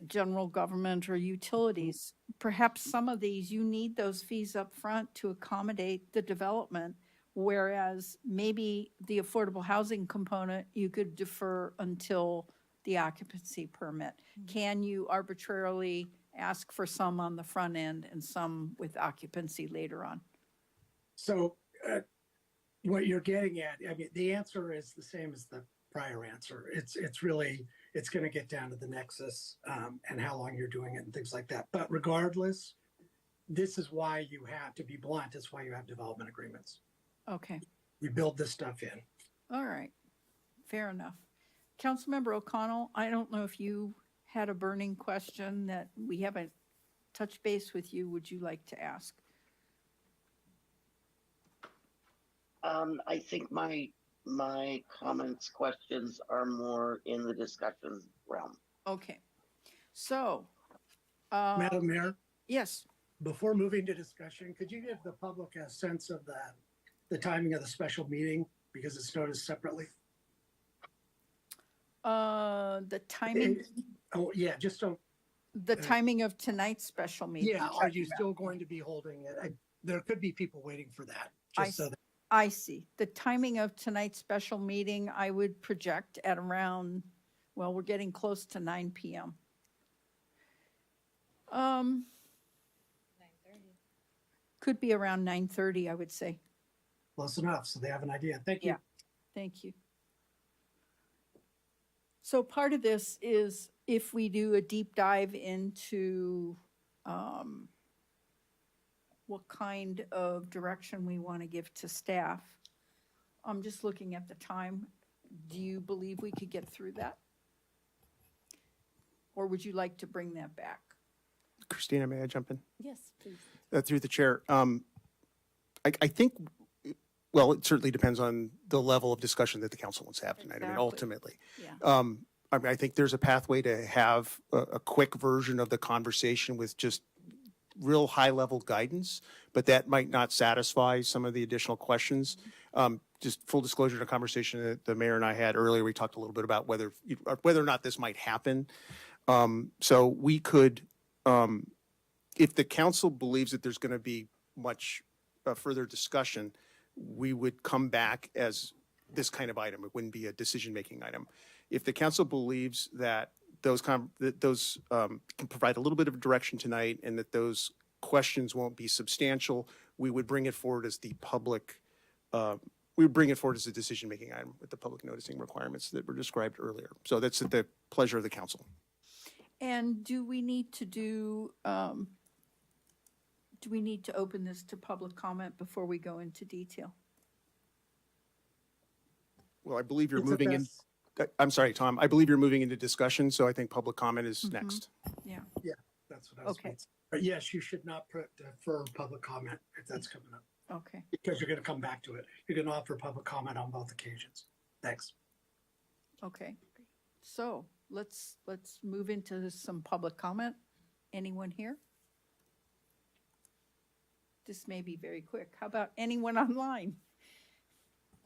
general government, or utilities, perhaps some of these, you need those fees up front to accommodate the development, whereas maybe the affordable housing component, you could defer until the occupancy permit. Can you arbitrarily ask for some on the front end and some with occupancy later on? So what you're getting at, I mean, the answer is the same as the prior answer. It's going to get down to the nexus and how long you're doing it and things like that. But regardless, this is why you have, to be blunt, that's why you have development agreements. Okay, You build this stuff in. all right, fair enough. Councilmember O'Connell, I don't know if you had a burning question that we haven't touched base with you. Would you like to ask? I think my comments, questions are more in the discussion realm. Okay, so. Madam Mayor, Yes, before moving to discussion, could you give the public a sense of the timing of the special meeting because it's noticed separately? the timing, Oh, yeah, just don't. the timing of tonight's special meeting. Yeah, are you still going to be holding it? There could be people waiting for that, just so that. I see. The timing of tonight's special meeting, I would project at around, well, we're getting close to 9 PM. 9:30. Could be around 9:30, I would say. Close enough, so they have an idea. Thank you. Yeah. Thank you. So part of this is if we do a deep dive into what kind of direction we want to give to staff. I'm just looking at the time. Do you believe we could get through that? Or would you like to bring that back? Christina, may I jump in? Yes, please. Through the chair. I think, well, it certainly depends on the level of discussion that the council wants to have tonight. I mean, Exactly. ultimately. Yeah. I mean, I think there's a pathway to have a quick version of the conversation with just real high-level guidance, but that might not satisfy some of the additional questions. Just full disclosure, to a conversation that the mayor and I had earlier, we talked a little bit about whether or not this might happen. So we could, if the council believes that there's going to be much further discussion, we would come back as this kind of item. It wouldn't be a decision-making item. If the council believes that those can provide a little bit of direction tonight and that those questions won't be substantial, we would bring it forward as the public, we would bring it forward as a decision-making item with the public noticing requirements that were described earlier. So that's at the pleasure of the council. And do we need to open this to public comment before we go into detail? Well, I believe you're It's a moving in. best- I'm sorry, Tom. I believe you're moving into discussion, so I think public comment is next. Yeah. Yeah, that's what I was. Okay. But yes, you should not defer public comment if that's coming up, Okay. because you're going to come back to it. You're going to offer public comment on both occasions. Thanks. Okay. So let's move into some public comment. Anyone here? This may be very quick. How about anyone online?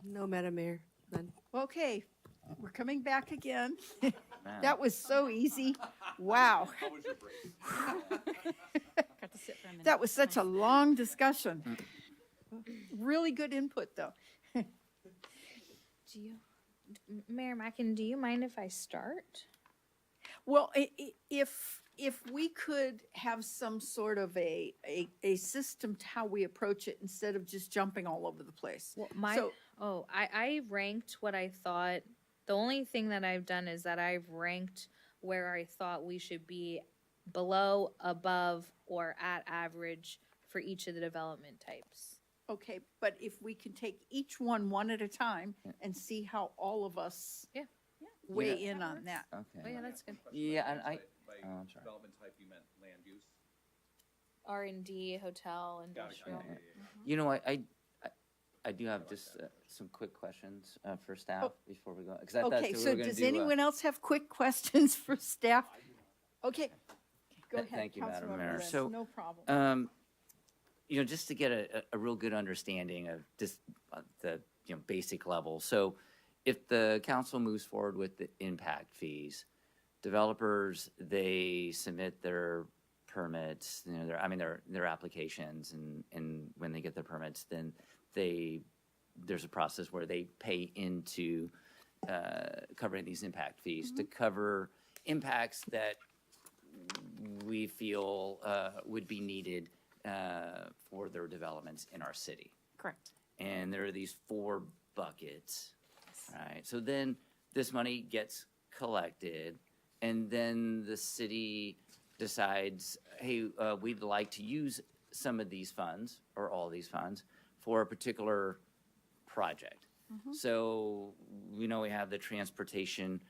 No, Madam Mayor, none. Okay, we're coming back again. That was so easy. Wow. Got to sit for a minute. That was such a long discussion. Really good input, though. Do you, Mayor Mackin, do you mind if I start? Well, if we could have some sort of a system to how we approach it instead of just jumping all over the place. Well, I ranked what I thought. The only thing that I've done is that I've ranked where I thought we should be below, above, or at average for each of the development types. Okay, but if we can take each one at a time and see how all of us weigh in on that. Okay. Oh, yeah, that's good. Yeah, and By I'm sorry. development type, you meant land use? R&D, hotel, industrial. You know, I do have just some quick questions for staff before we go. 'Cause I thought Okay, that we so were gonna does do, anyone else have quick questions for staff? Okay, go ahead. Thank you, Madam Councilmember Mayor. Reyes, So, no problem. You know, just to get a real good understanding of just the, basic level. So if the council moves forward with the impact fees, developers, they submit their permits, their applications, and when they get their permits, then there's a process where they pay into covering these impact fees to cover impacts that we feel would be needed for their developments in our city. Correct. And there are these 4 buckets, right? So then this money gets collected, and then the city decides, hey, we'd like to use some of these funds or all these funds for a particular project. So we know we have the transportation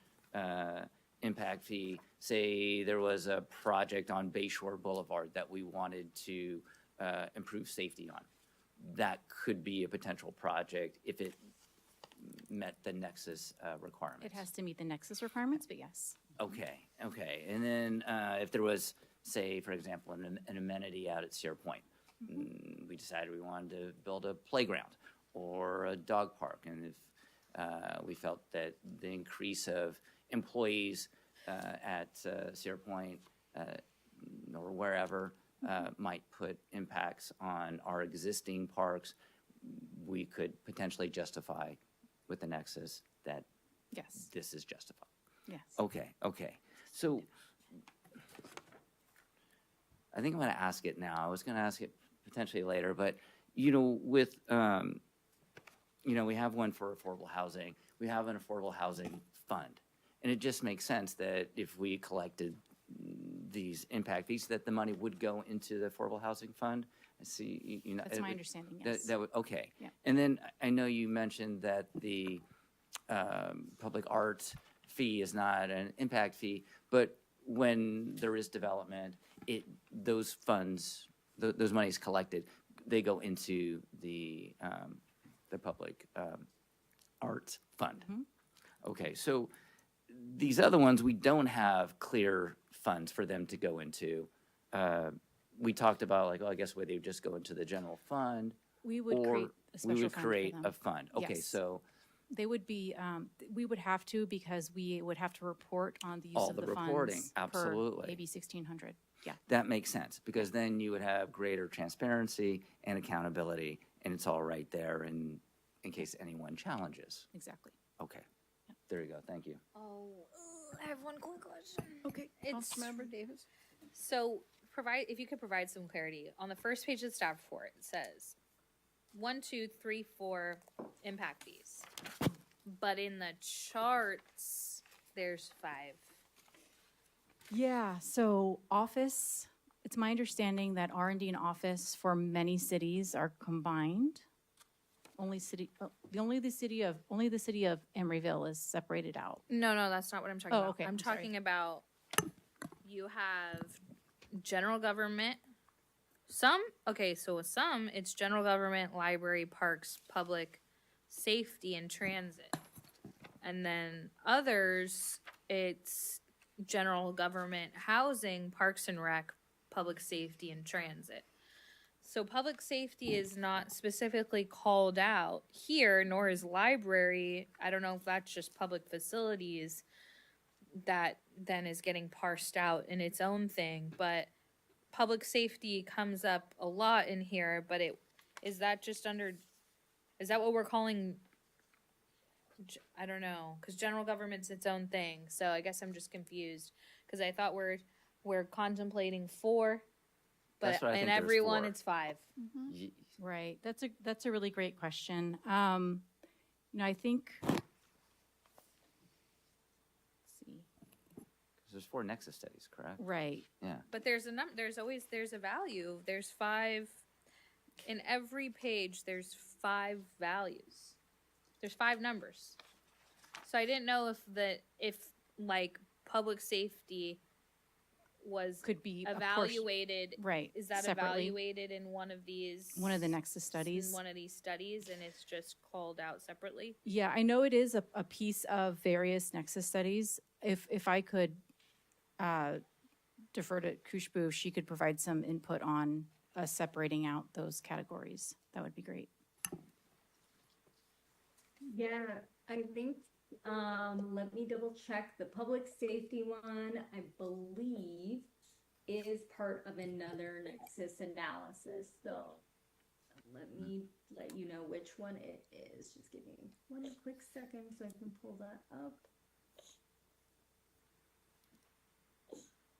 impact fee. Say there was a project on Bayshore Boulevard that we wanted to improve safety on. That could be a potential project if it met the Nexus requirements. It has to meet the Nexus requirements, but yes. Okay, okay. And then if there was, say, for example, an amenity out at Sierra Point, we decided we wanted to build a playground or a dog park, and if we felt that the increase of employees at Sierra Point or wherever might put impacts on our existing parks, we could potentially justify with the Nexus that Yes. this is justified. Yes. Okay, okay. So I think I'm going to ask it now. I was going to ask it potentially later, but with we have one for affordable housing. We have an affordable housing fund, and it just makes sense that if we collected these impact fees, that the money would go into the affordable housing fund. I see. That's my understanding, yes. That would okay. Yeah. And then I know you mentioned that the public art fee is not an impact fee, but when there is development, those funds, those monies collected, they go into the public art fund. Okay, so these other ones, we don't have clear funds for them to go into. We talked about I guess whether they just go into the general fund. We would or create a special we would fund for create them. a fund. Okay, Yes. so They would be, we would have to, because we would have to report on the use All of the the reporting, funds absolutely. per AB 1600. Yeah. that makes sense, because then you would have greater transparency and accountability, and it's all right there in case anyone challenges. Exactly. Okay, there you go, thank you. Oh, I have one quick question. Okay, It's- Councilmember Davis. So if you could provide some clarity on the first page of the staff report, it says 1, 2, 3, 4 impact fees, but in the charts there's 5. Yeah, so office, it's my understanding that R&D and office for many cities are combined. Only the city of Emeryville is separated out. No, that's not what I'm talking Oh, about. okay, I'm I'm sorry. talking about you have general government. Some it's general government, library, parks, public safety, and transit. And then others, it's general government, housing, parks and rec, public safety, and transit. So public safety is not specifically called out here, nor is library. I don't know if that's just public facilities that then is getting parsed out in its own thing, but public safety comes up a lot in here, but is that what we're calling, I don't know, because general government's its own thing, so I guess I'm just confused, because I thought we're contemplating 4, but That's what I in think there's everyone 4. it's 5. Ye- Right, that's a really great question. I think, let's see, 'cause there's 4 Nexus studies, correct? right, Yeah. But there's a value. There's 5 in every page. There's 5 values. There's 5 numbers. So I didn't know if public safety was could be a portion- evaluated. right, Is that separately. evaluated in one of these? One of the Nexus studies. In one of these studies, and it's just called out separately. Yeah, I know it is a piece of various Nexus studies. If I could defer to Kushbu, she could provide some input on us separating out those categories. That would be great. Yeah, I think, let me double check. The public safety one, I believe, is part of another Nexus analysis, though. Let me let you know which one it is. Just give me one quick second so I can pull that up.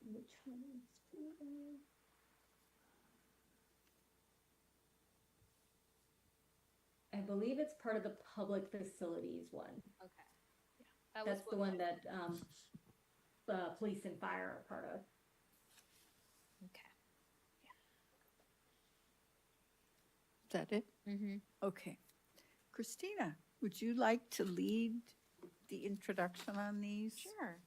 Which one is it? I believe it's part of the public facilities one. Okay. That's the one that police and fire are part of. Okay. Is that it? Mm-hmm. Okay. Christina, would you like to lead the introduction on these? Sure.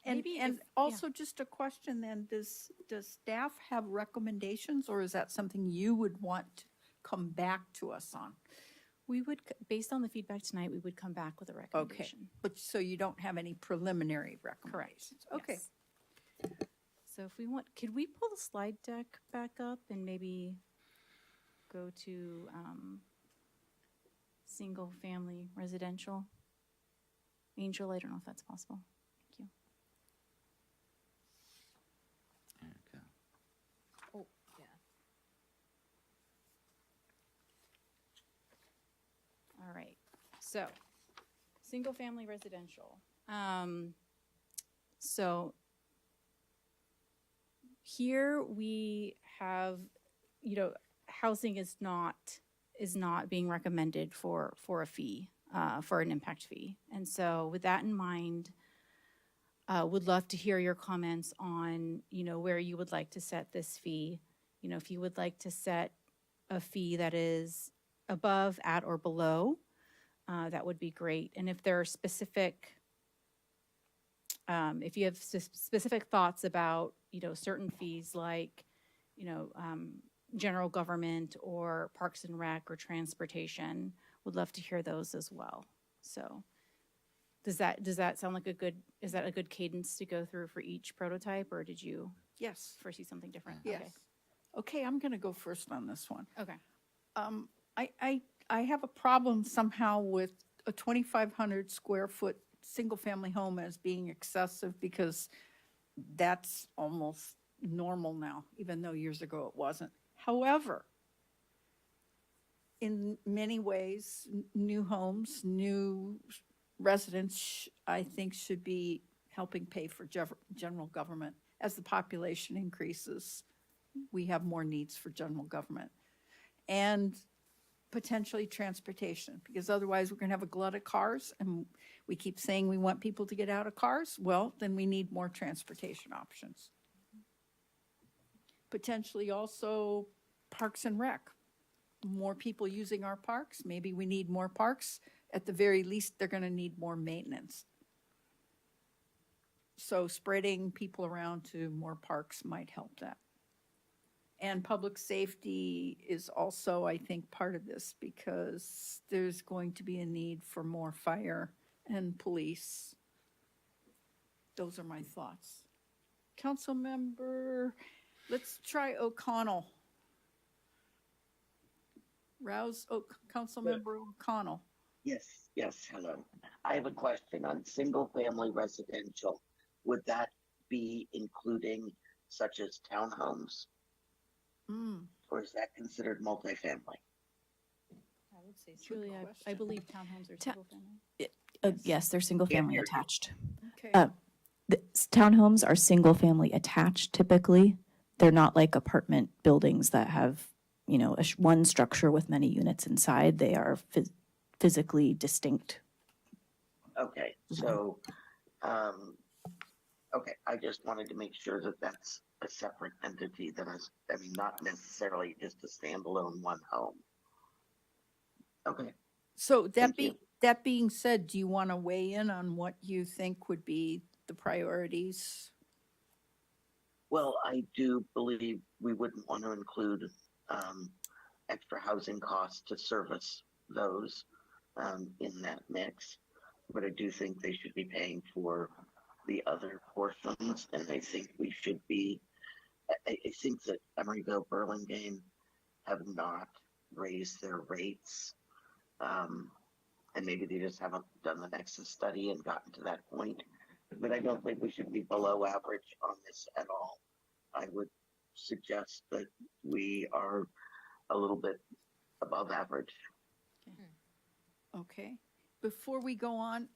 And, Maybe and if- also just a question then, does staff have recommendations, or is that something you would want to come back to us on? We would, based on the feedback tonight, we would come back with a Okay, recommendation. but so you don't have any preliminary recommendations? Okay. Yes. So if we want, could we pull the slide deck back up and maybe go to single-family residential? Angel, I don't know if that's possible. Thank you. There we go. Oh, yeah. All right, so, single-family residential. So, here we have, housing is not being recommended for a fee, for an impact fee. And so with that in mind, would love to hear your comments on, where you would like to set this fee. If you would like to set a fee that is above, at, or below, that would be great. And if there are specific, if you have specific thoughts about, certain fees like, general government or Parks and Rec or transportation, would love to hear those as well. So does that sound like is that a good cadence to go through for each prototype, or did you Yes. foresee something different? Yes. Okay, I'm going to go first on this one. Okay. I have a problem somehow with a 2,500 square foot single-family home as being excessive, because that's almost normal now, even though years ago it wasn't. However, in many ways, new homes, new residents, I think, should be helping pay for general government. As the population increases, we have more needs for general government. And potentially transportation, because otherwise we're going to have a glut of cars, and we keep saying we want people to get out of cars. Well, then we need more transportation options. Potentially also Parks and Rec. More people using our parks, maybe we need more parks. At the very least, they're going to need more maintenance. So spreading people around to more parks might help that. And public safety is also, I think, part of this, because there's going to be a need for more fire and police. Those are my thoughts. Councilmember, let's try O'Connell. Councilmember O'Connell. Yes, hello. I have a question on single-family residential. Would that be including such as townhomes? Or is that considered multifamily? I would say Julie, I believe townhomes are single-family. Yes, they're single-family attached. Okay. Townhomes are single-family attached typically. They're not like apartment buildings that have, one structure with many units inside. They are physically distinct. Okay, so, okay, I just wanted to make sure that that's a separate entity that is, not necessarily just a standalone one home. Okay. So that being said, do you want to weigh in on what you think would be the priorities? Well, I do believe we wouldn't want to include extra housing costs to service those in that mix, but I do think they should be paying for the other portions, and I think we should be. I think that Emeryville, Burlingame have not raised their rates, and maybe they just haven't done the nexus study and gotten to that point. But I don't think we should be below average on this at all. I would suggest that we are a little bit above average. Okay. Before we go on,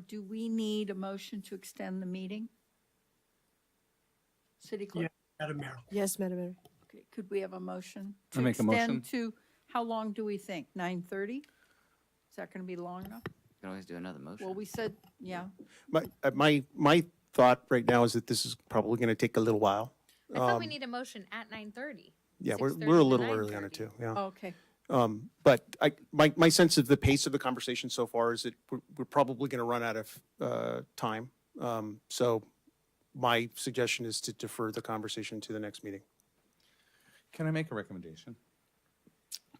do we need a motion to extend the meeting? City Clerk? Yeah, Madam Mayor. Yes, Madam Mayor. Okay, could we have a motion? I make a motion. Extend to, how long do we think? 9:30? Is that going to be long enough? You can always do another motion. Well, we said, yeah. My thought right now is that this is probably going to take a little while. I thought we need a motion at 9:30. Yeah, we're 6:30 a to little early on 9:30. it too. Yeah. Okay. But my sense of the pace of the conversation so far is that we're probably going to run out of time. So my suggestion is to defer the conversation to the next meeting. Can I make a recommendation?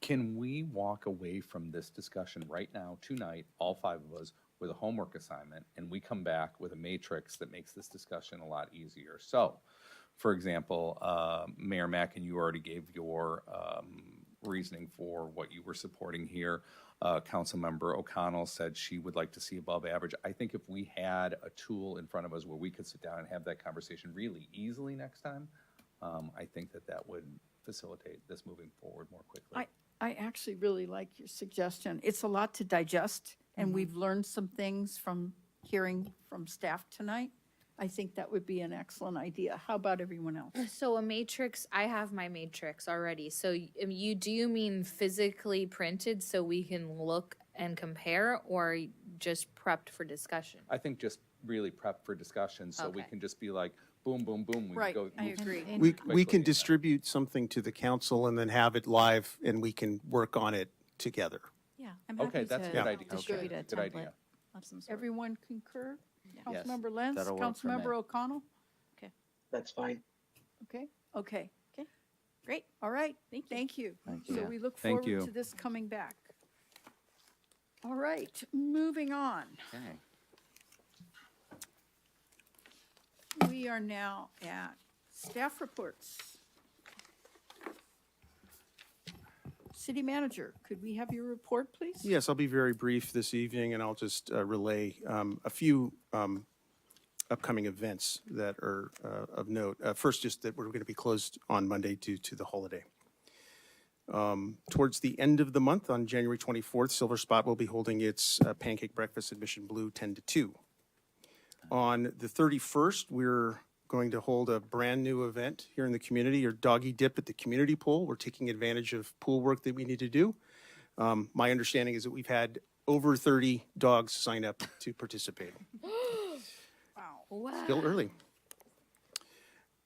Can we walk away from this discussion right now, tonight, all five of us, with a homework assignment, and we come back with a matrix that makes this discussion a lot easier? So, for example, Mayor Mack, and you already gave your reasoning for what you were supporting here. Councilmember O'Connell said she would like to see above average. I think if we had a tool in front of us where we could sit down and have that conversation really easily next time, I think that would facilitate this moving forward more quickly. I actually really like your suggestion. It's a lot to digest, and we've learned some things from hearing from staff tonight. I think that would be an excellent idea. How about everyone else? So a matrix, I have my matrix already. So do you mean physically printed so we can look and compare, or just prepped for discussion? I think just really prep for discussion so we Okay. can just be like, boom, boom, boom. We Right, go, I move agree. We quickly can in that. distribute something to the council and then have it live, and we can work on it together. Yeah, I'm Okay, happy that's a to good idea. distribute Okay, a good template idea. of some sort. Everyone concur? Yes, Councilmember Lentz, that'll work for me. Councilmember O'Connell? That's fine. Okay, okay. Okay, great. All right, Thank you. thank you. Thank So you. we look Thank forward you. to this coming back. All right, moving on. Okay. We are now at staff reports. City Manager, could we have your report, please? Yes, I'll be very brief this evening, and I'll just relay a few upcoming events that are of note. First, just that we're going to be closed on Monday due to the holiday. Towards the end of the month, on January 24th, Silver Spot will be holding its pancake breakfast at Mission Blue 10 to 2. On the 31st, we're going to hold a brand-new event here in the community, your doggy dip at the community pool. We're taking advantage of pool work that we need to do. My understanding is that we've had over 30 dogs sign up to participate. Wow. Still early.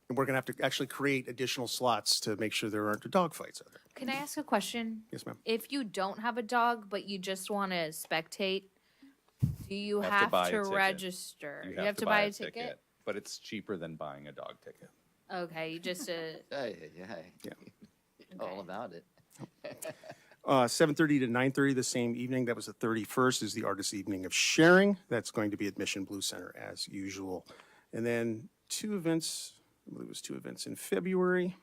And we're going to have to actually create additional slots to make sure there aren't dog fights out there. Can I ask a question? Yes, ma'am. If you don't have a dog, but you just want to spectate, do you Have to have buy a to ticket. register? You have to buy a ticket, but it's cheaper than buying a dog ticket. Okay, you just Yeah. All about it. 7:30 to 9:30 the same evening. That was the 31st, is the Artist Evening of Sharing. That's going to be at Mission Blue Center as usual. And then two events, I believe it was two events in February.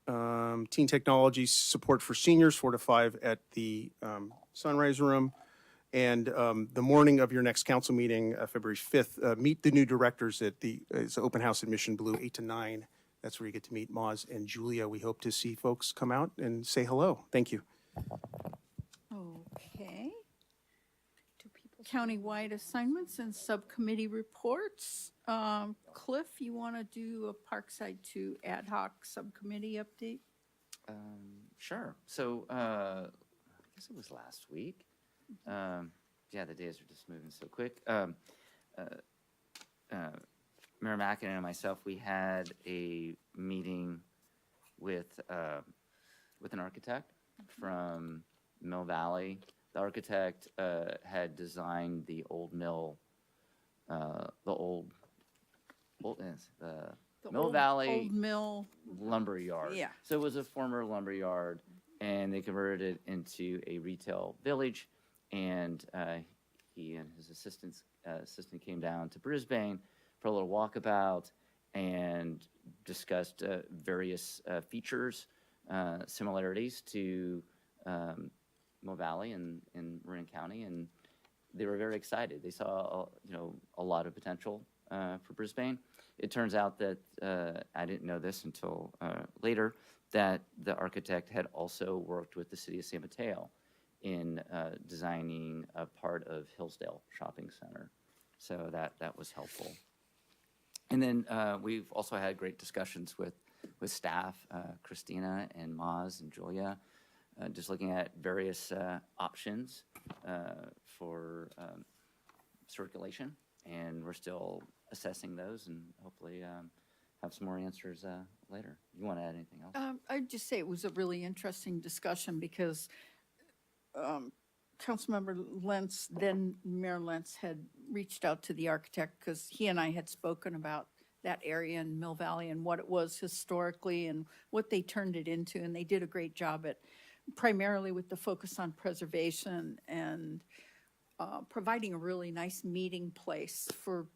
Teen Technology Support for Seniors, 4 to 5 at the Sunrise Room. And the morning of your next council meeting, February 5th, meet the new directors at it's an open house at Mission Blue, 8 to 9. That's where you get to meet Moz and Julia. We hope to see folks come out and say hello. Thank you. Okay. Countywide assignments and subcommittee reports. Cliff, you want to do a Parkside 2 ad hoc subcommittee update? Sure. So I guess it was last week. Yeah, the days are just moving so quick. Mayor Mackin and myself, we had a meeting with an architect from Mill Valley. The architect had designed the old mill, Mill Valley Old mill. lumber yard. Yeah. So it was a former lumber yard, and they converted it into a retail village. And he and his assistant came down to Brisbane for a little walkabout and discussed various features, similarities to Mill Valley and Marin County, and they were very excited. They saw a lot of potential for Brisbane. It turns out that I didn't know this until later, that the architect had also worked with the city of San Mateo in designing a part of Hillsdale Shopping Center. So that was helpful. And then we've also had great discussions with staff, Christina and Maz and Julia, just looking at various options for circulation. And we're still assessing those and hopefully have some more answers later. You want to add anything else? I'd just say it was a really interesting discussion because Councilmember Lentz, then Mayor Lentz, had reached out to the architect because he and I had spoken about that area in Mill Valley and what it was historically and what they turned it into. And they did a great job at primarily with the focus on preservation and providing a really nice meeting place for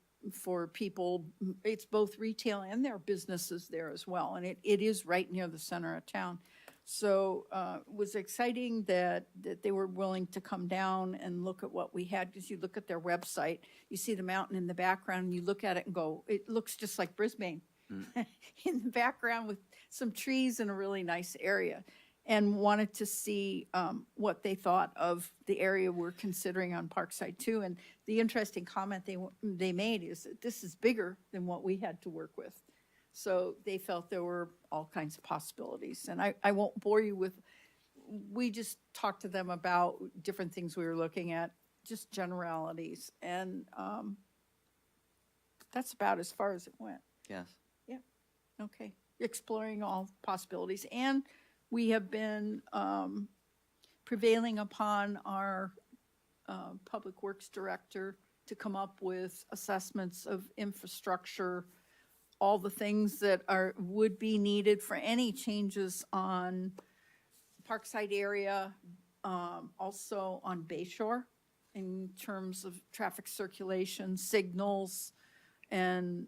people. It's both retail and there are businesses there as well. And it is right near the center of town. So it was exciting that they were willing to come down and look at what we had, because you look at their website, you see the mountain in the background, and you look at it and go, it looks just like Brisbane in the background with some trees in a really nice area, and wanted to see what they thought of the area we're considering on Parkside too. And the interesting comment they made is that this is bigger than what we had to work with. So they felt there were all kinds of possibilities. And I won't bore you with, we just talked to them about different things we were looking at, just generalities. And that's about as far as it went. Yes. Yeah. Okay. Exploring all possibilities. And we have been prevailing upon our Public Works Director to come up with assessments of infrastructure, all the things that would be needed for any changes on Parkside area, also on Bayshore in terms of traffic circulation, signals, and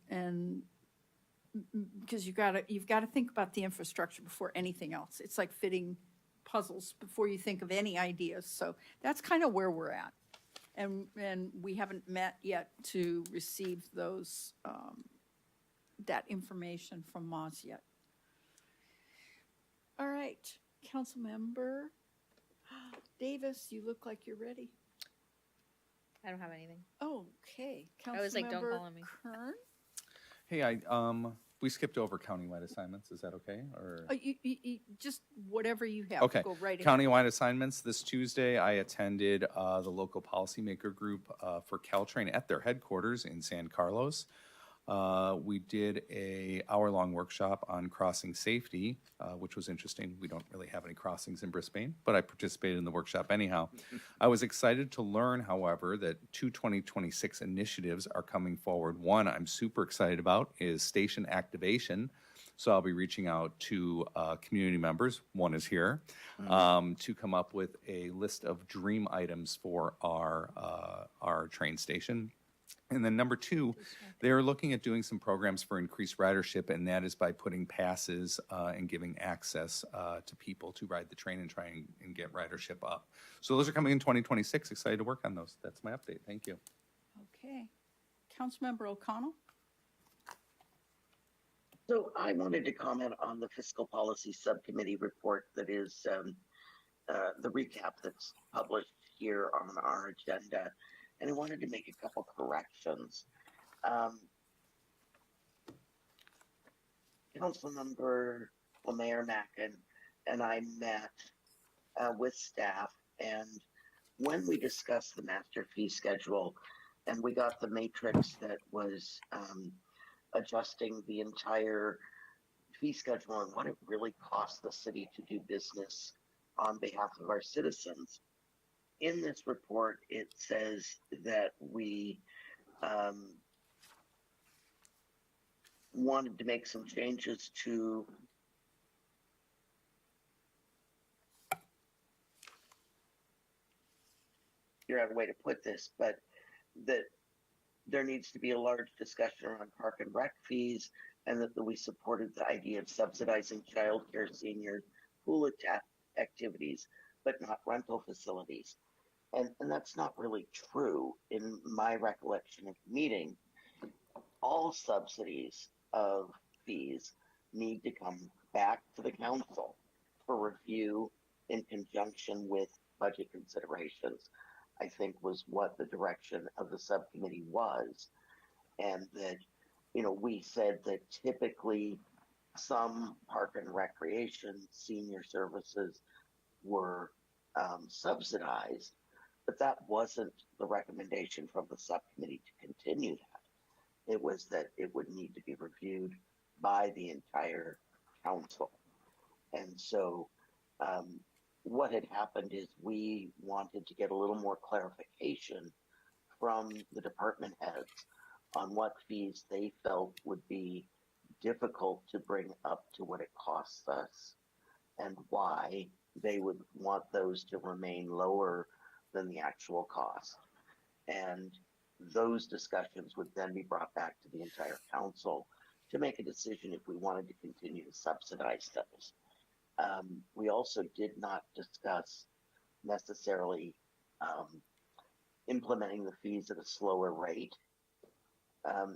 because you've got to think about the infrastructure before anything else. It's like fitting puzzles before you think of any ideas. So that's kind of where we're at, and we haven't met yet to receive those. That information from Moz yet. All right, Councilmember Davis, you look like you're ready. I don't have anything. Okay, I was like, don't Councilmember call on me. Kern? Hey, we skipped over countywide assignments. Is that okay? Or You just whatever you have. okay. Go right ahead. Countywide assignments. This Tuesday, I attended the local policymaker group for Caltrain at their headquarters in San Carlos. We did a hour-long workshop on crossing safety, which was interesting. We don't really have any crossings in Brisbane, but I participated in the workshop anyhow. I was excited to learn, however, that 2026 initiatives are coming forward. One I'm super excited about is station activation. So I'll be reaching out to community members, one is here, to come up with a list of dream items for our train station. And then number two, they're looking at doing some programs for increased ridership, and that is by putting passes and giving access to people to ride the train and try and get ridership up. So those are coming in 2026. Excited to work on those. That's my update. Thank you. Okay. Councilmember O'Connell? So I wanted to comment on the Fiscal Policy Subcommittee report that is the recap that's published here on our agenda. And I wanted to make a couple corrections. Councilmember Mayor Mackin and I met with staff, and when we discussed the master fee schedule and we got the matrix that was adjusting the entire fee schedule and what it really costs the city to do business on behalf of our citizens. In this report, it says that we wanted to make some changes to figure out a way to put this, but that there needs to be a large discussion around park and rec fees, and that we supported the idea of subsidizing childcare, senior pool activities, but not rental facilities. And that's not really true in my recollection of the meeting. All subsidies of fees need to come back to the council for review in conjunction with budget considerations, I think was what the direction of the subcommittee was. And that, we said that typically some park and recreation senior services were subsidized, but that wasn't the recommendation from the subcommittee to continue that. It was that it would need to be reviewed by the entire council. And so what had happened is we wanted to get a little more clarification from the department heads on what fees they felt would be difficult to bring up to what it costs us and why they would want those to remain lower than the actual cost. And those discussions would then be brought back to the entire council to make a decision if we wanted to continue to subsidize those. We also did not discuss necessarily implementing the fees at a slower rate.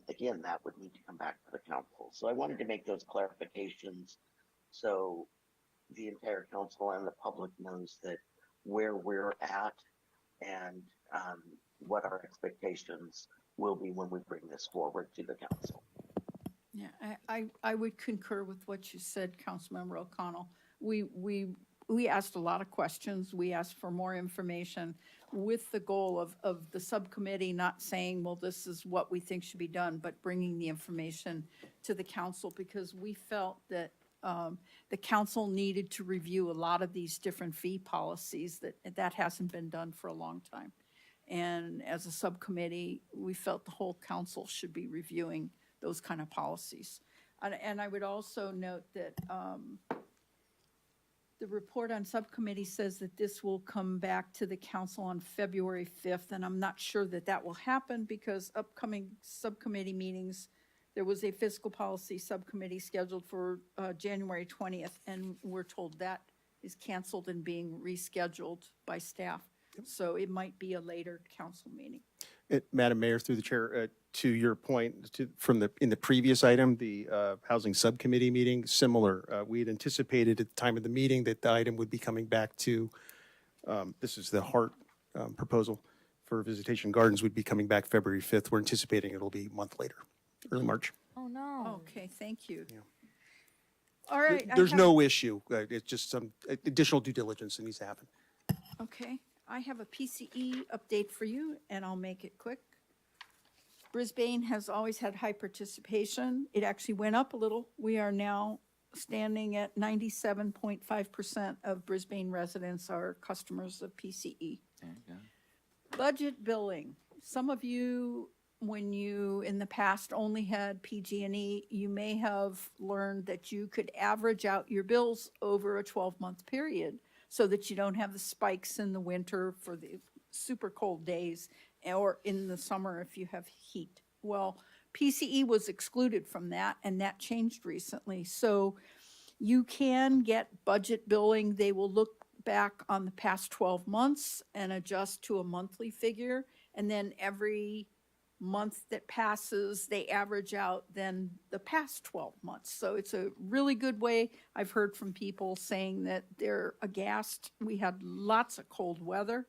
Again, that would need to come back to the council. So I wanted to make those clarifications so the entire council and the public knows that where we're at and what our expectations will be when we bring this forward to the council. Yeah, I would concur with what you said, Councilmember O'Connell. We asked a lot of questions. We asked for more information with the goal of the subcommittee not saying, well, this is what we think should be done, but bringing the information to the council because we felt that the council needed to review a lot of these different fee policies that hasn't been done for a long time. And as a subcommittee, we felt the whole council should be reviewing those kind of policies. And I would also note that the report on subcommittee says that this will come back to the council on February 5th, and I'm not sure that that will happen because upcoming subcommittee meetings, there was a fiscal policy subcommittee scheduled for January 20th, and we're told that is canceled and being rescheduled by staff. So it might be a later council meeting. Madam Mayor, through the chair, to your point, in the previous item, the Housing Subcommittee meeting, similar. We had anticipated at the time of the meeting that the item would be coming back to, this is the Hart proposal for Visitation Gardens would be coming back February 5th. We're anticipating it'll be a month later, early March. Oh, no. Okay, thank you. Yeah. All right. There's no issue. It's just some additional due diligence that needs to happen. Okay, I have a PCE update for you, and I'll make it quick. Brisbane has always had high participation. It actually went up a little. We are now standing at 97.5% of Brisbane residents are customers of PCE. Budget billing. Some of you, when you in the past only had PG&E, you may have learned that you could average out your bills over a 12-month period so that you don't have the spikes in the winter for the super cold days or in the summer if you have heat. Well, PCE was excluded from that, and that changed recently. So you can get budget billing. They will look back on the past 12 months and adjust to a monthly figure, and then every month that passes, they average out then the past 12 months. So it's a really good way. I've heard from people saying that they're aghast. We had lots of cold weather.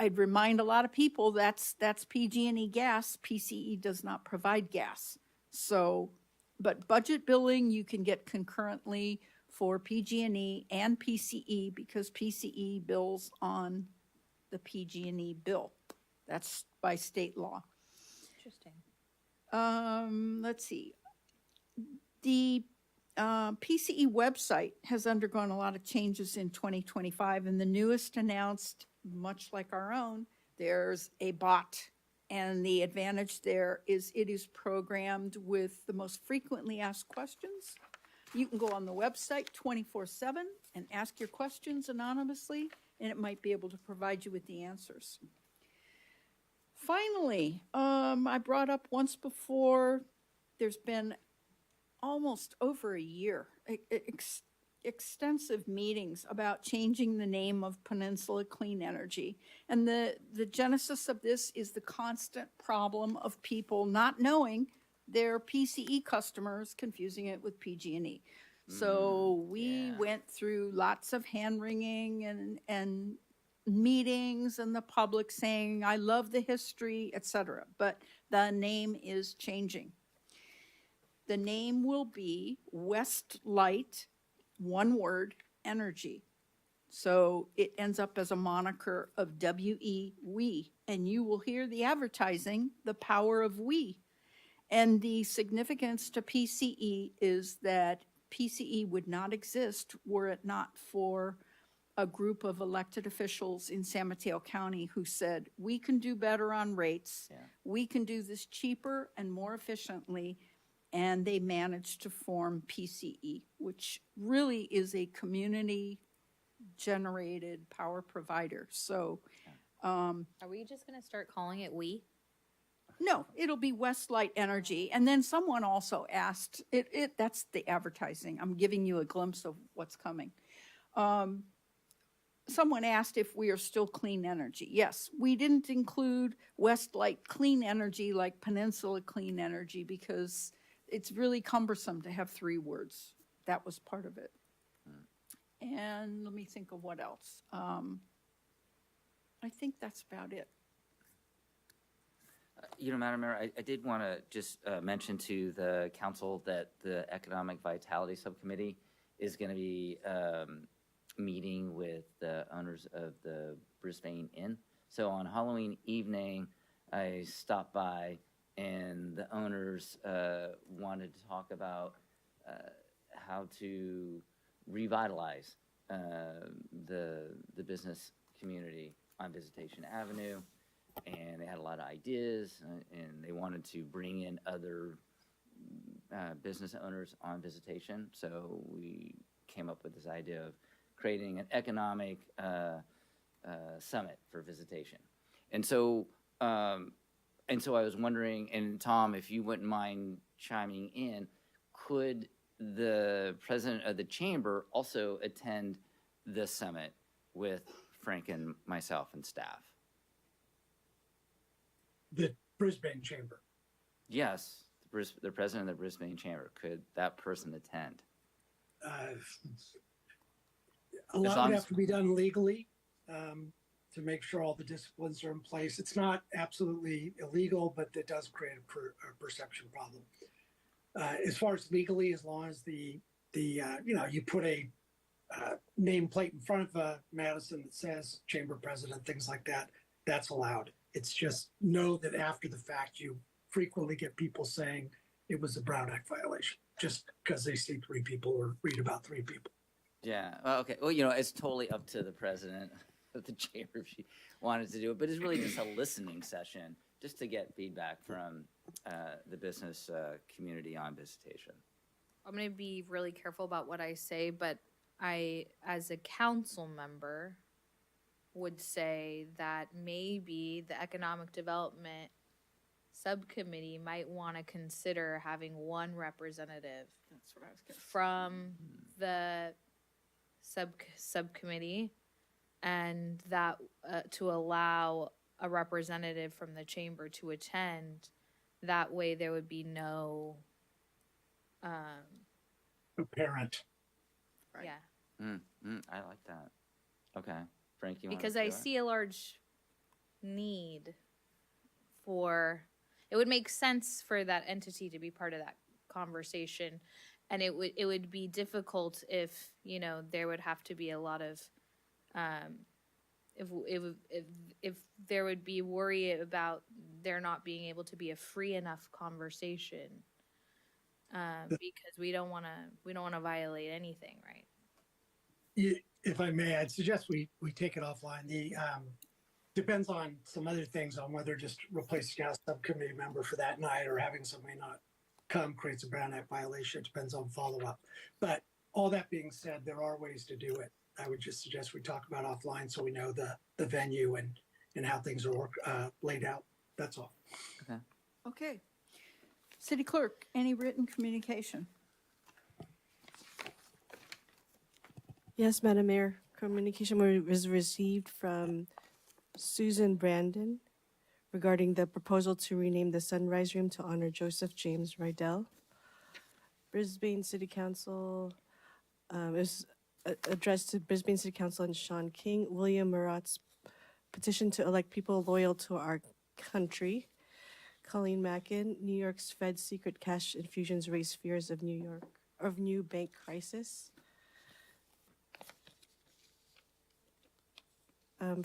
I'd remind a lot of people that's PG&E gas. PCE does not provide gas. So, but budget billing you can get concurrently for PG&E and PCE because PCE bills on the PG&E bill. That's by state law. Interesting. Let's see. The PCE website has undergone a lot of changes in 2025, and the newest announced, much like our own, there's a bot, and the advantage there is it is programmed with the most frequently asked questions. You can go on the website 24/7 and ask your questions anonymously, and it might be able to provide you with the answers. Finally, I brought up once before, there's been almost over a year, extensive meetings about changing the name of Peninsula Clean Energy. And the genesis of this is the constant problem of people not knowing their PCE customers, confusing it with PG&E. So we went through lots of hand-wringing and meetings and the public saying, I love the history, etc. But the name is changing. The name will be Westlight, one word, Energy. So it ends up as a moniker of WE, we. And you will hear the advertising, the power of we. And the significance to PCE is that PCE would not exist were it not for a group of elected officials in San Mateo County who said, we can do better on rates. We can do this cheaper and more efficiently. And they managed to form PCE, which really is a community generated power provider. So, Are we just gonna start calling it we? no, it'll be Westlight Energy. And then someone also asked, that's the advertising. I'm giving you a glimpse of what's coming. Someone asked if we are still clean energy. Yes, we didn't include Westlight Clean Energy like Peninsula Clean Energy because it's really cumbersome to have 3 words. That was part of it. And let me think of what else. I think that's about it. Madam Mayor, I did want to just mention to the council that the Economic Vitality Subcommittee is going to be meeting with the owners of the Brisbane Inn. So on Halloween evening, I stopped by and the owners wanted to talk about how to revitalize the business community on Visitation Avenue. And they had a lot of ideas, and they wanted to bring in other business owners on Visitation. So we came up with this idea of creating an economic summit for Visitation. And so I was wondering, and Tom, if you wouldn't mind chiming in, could the president of the chamber also attend the summit with Frank and myself and staff? The Brisbane Chamber. Yes, the president of the Brisbane Chamber. Could that person attend? A lot would have to be done legally to make sure all the disciplines are in place. It's not absolutely illegal, but it does create a perception problem. As far as legally, as long as you put a nameplate in front of Madison that says Chamber President, things like that, that's allowed. It's just know that after the fact, you frequently get people saying it was a Brown Act violation just because they see 3 people or read about 3 people. Yeah. Well, okay. Well, it's totally up to the president of the chamber if she wanted to do it, but it's really just a listening session just to get feedback from the business community on Visitation. I'm gonna be really careful about what I say, but I, as a council member, would say that maybe the economic development subcommittee might want to consider having one representative from the subcommittee, and that to allow a representative from the chamber to attend. That way there would be no apparent. Yeah. I like that. Okay. Frank, you want Because to I see a large need for, it would make sense for that entity to be part of that conversation. And it would be difficult if, there would have to be a lot of, if there would be worry about there not being able to be a free enough conversation, because we don't want to violate anything, right? If I may, I'd suggest we take it offline. The depends on some other things on whether just replacing a subcommittee member for that night or having somebody not come creates a Brown Act violation. It depends on follow-up. But all that being said, there are ways to do it. I would just suggest we talk about offline so we know the venue and how things are laid out. That's all. Okay. Okay. City Clerk, any written communication? Yes, Madam Mayor. Communication was received from Susan Brandon regarding the proposal to rename the Sunrise Room to honor Joseph James Rydell. Brisbane City Council is addressed to Brisbane City Council and Sean King. William Murat's petition to elect people loyal to our country. Colleen Mackin, New York's Fed secret cash infusions raise fears of new bank crisis.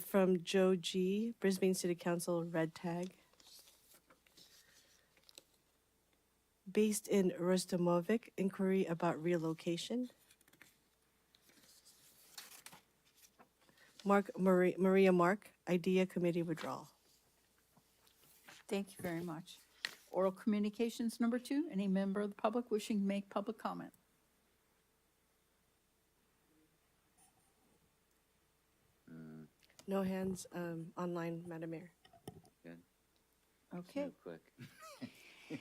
From Joe G, Brisbane City Council red tag. based in Rostomovic, inquiry about relocation. Maria Mark, idea committee withdrawal. Thank you very much. Oral communications number 2, any member of the public wishing to make public comment? No hands online, Madam Mayor. Good. Okay. Move quick.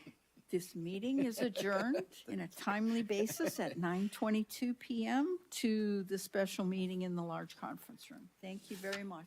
This meeting is adjourned in a timely basis at 9:22 p.m. to the special meeting in the large conference room. Thank you very much.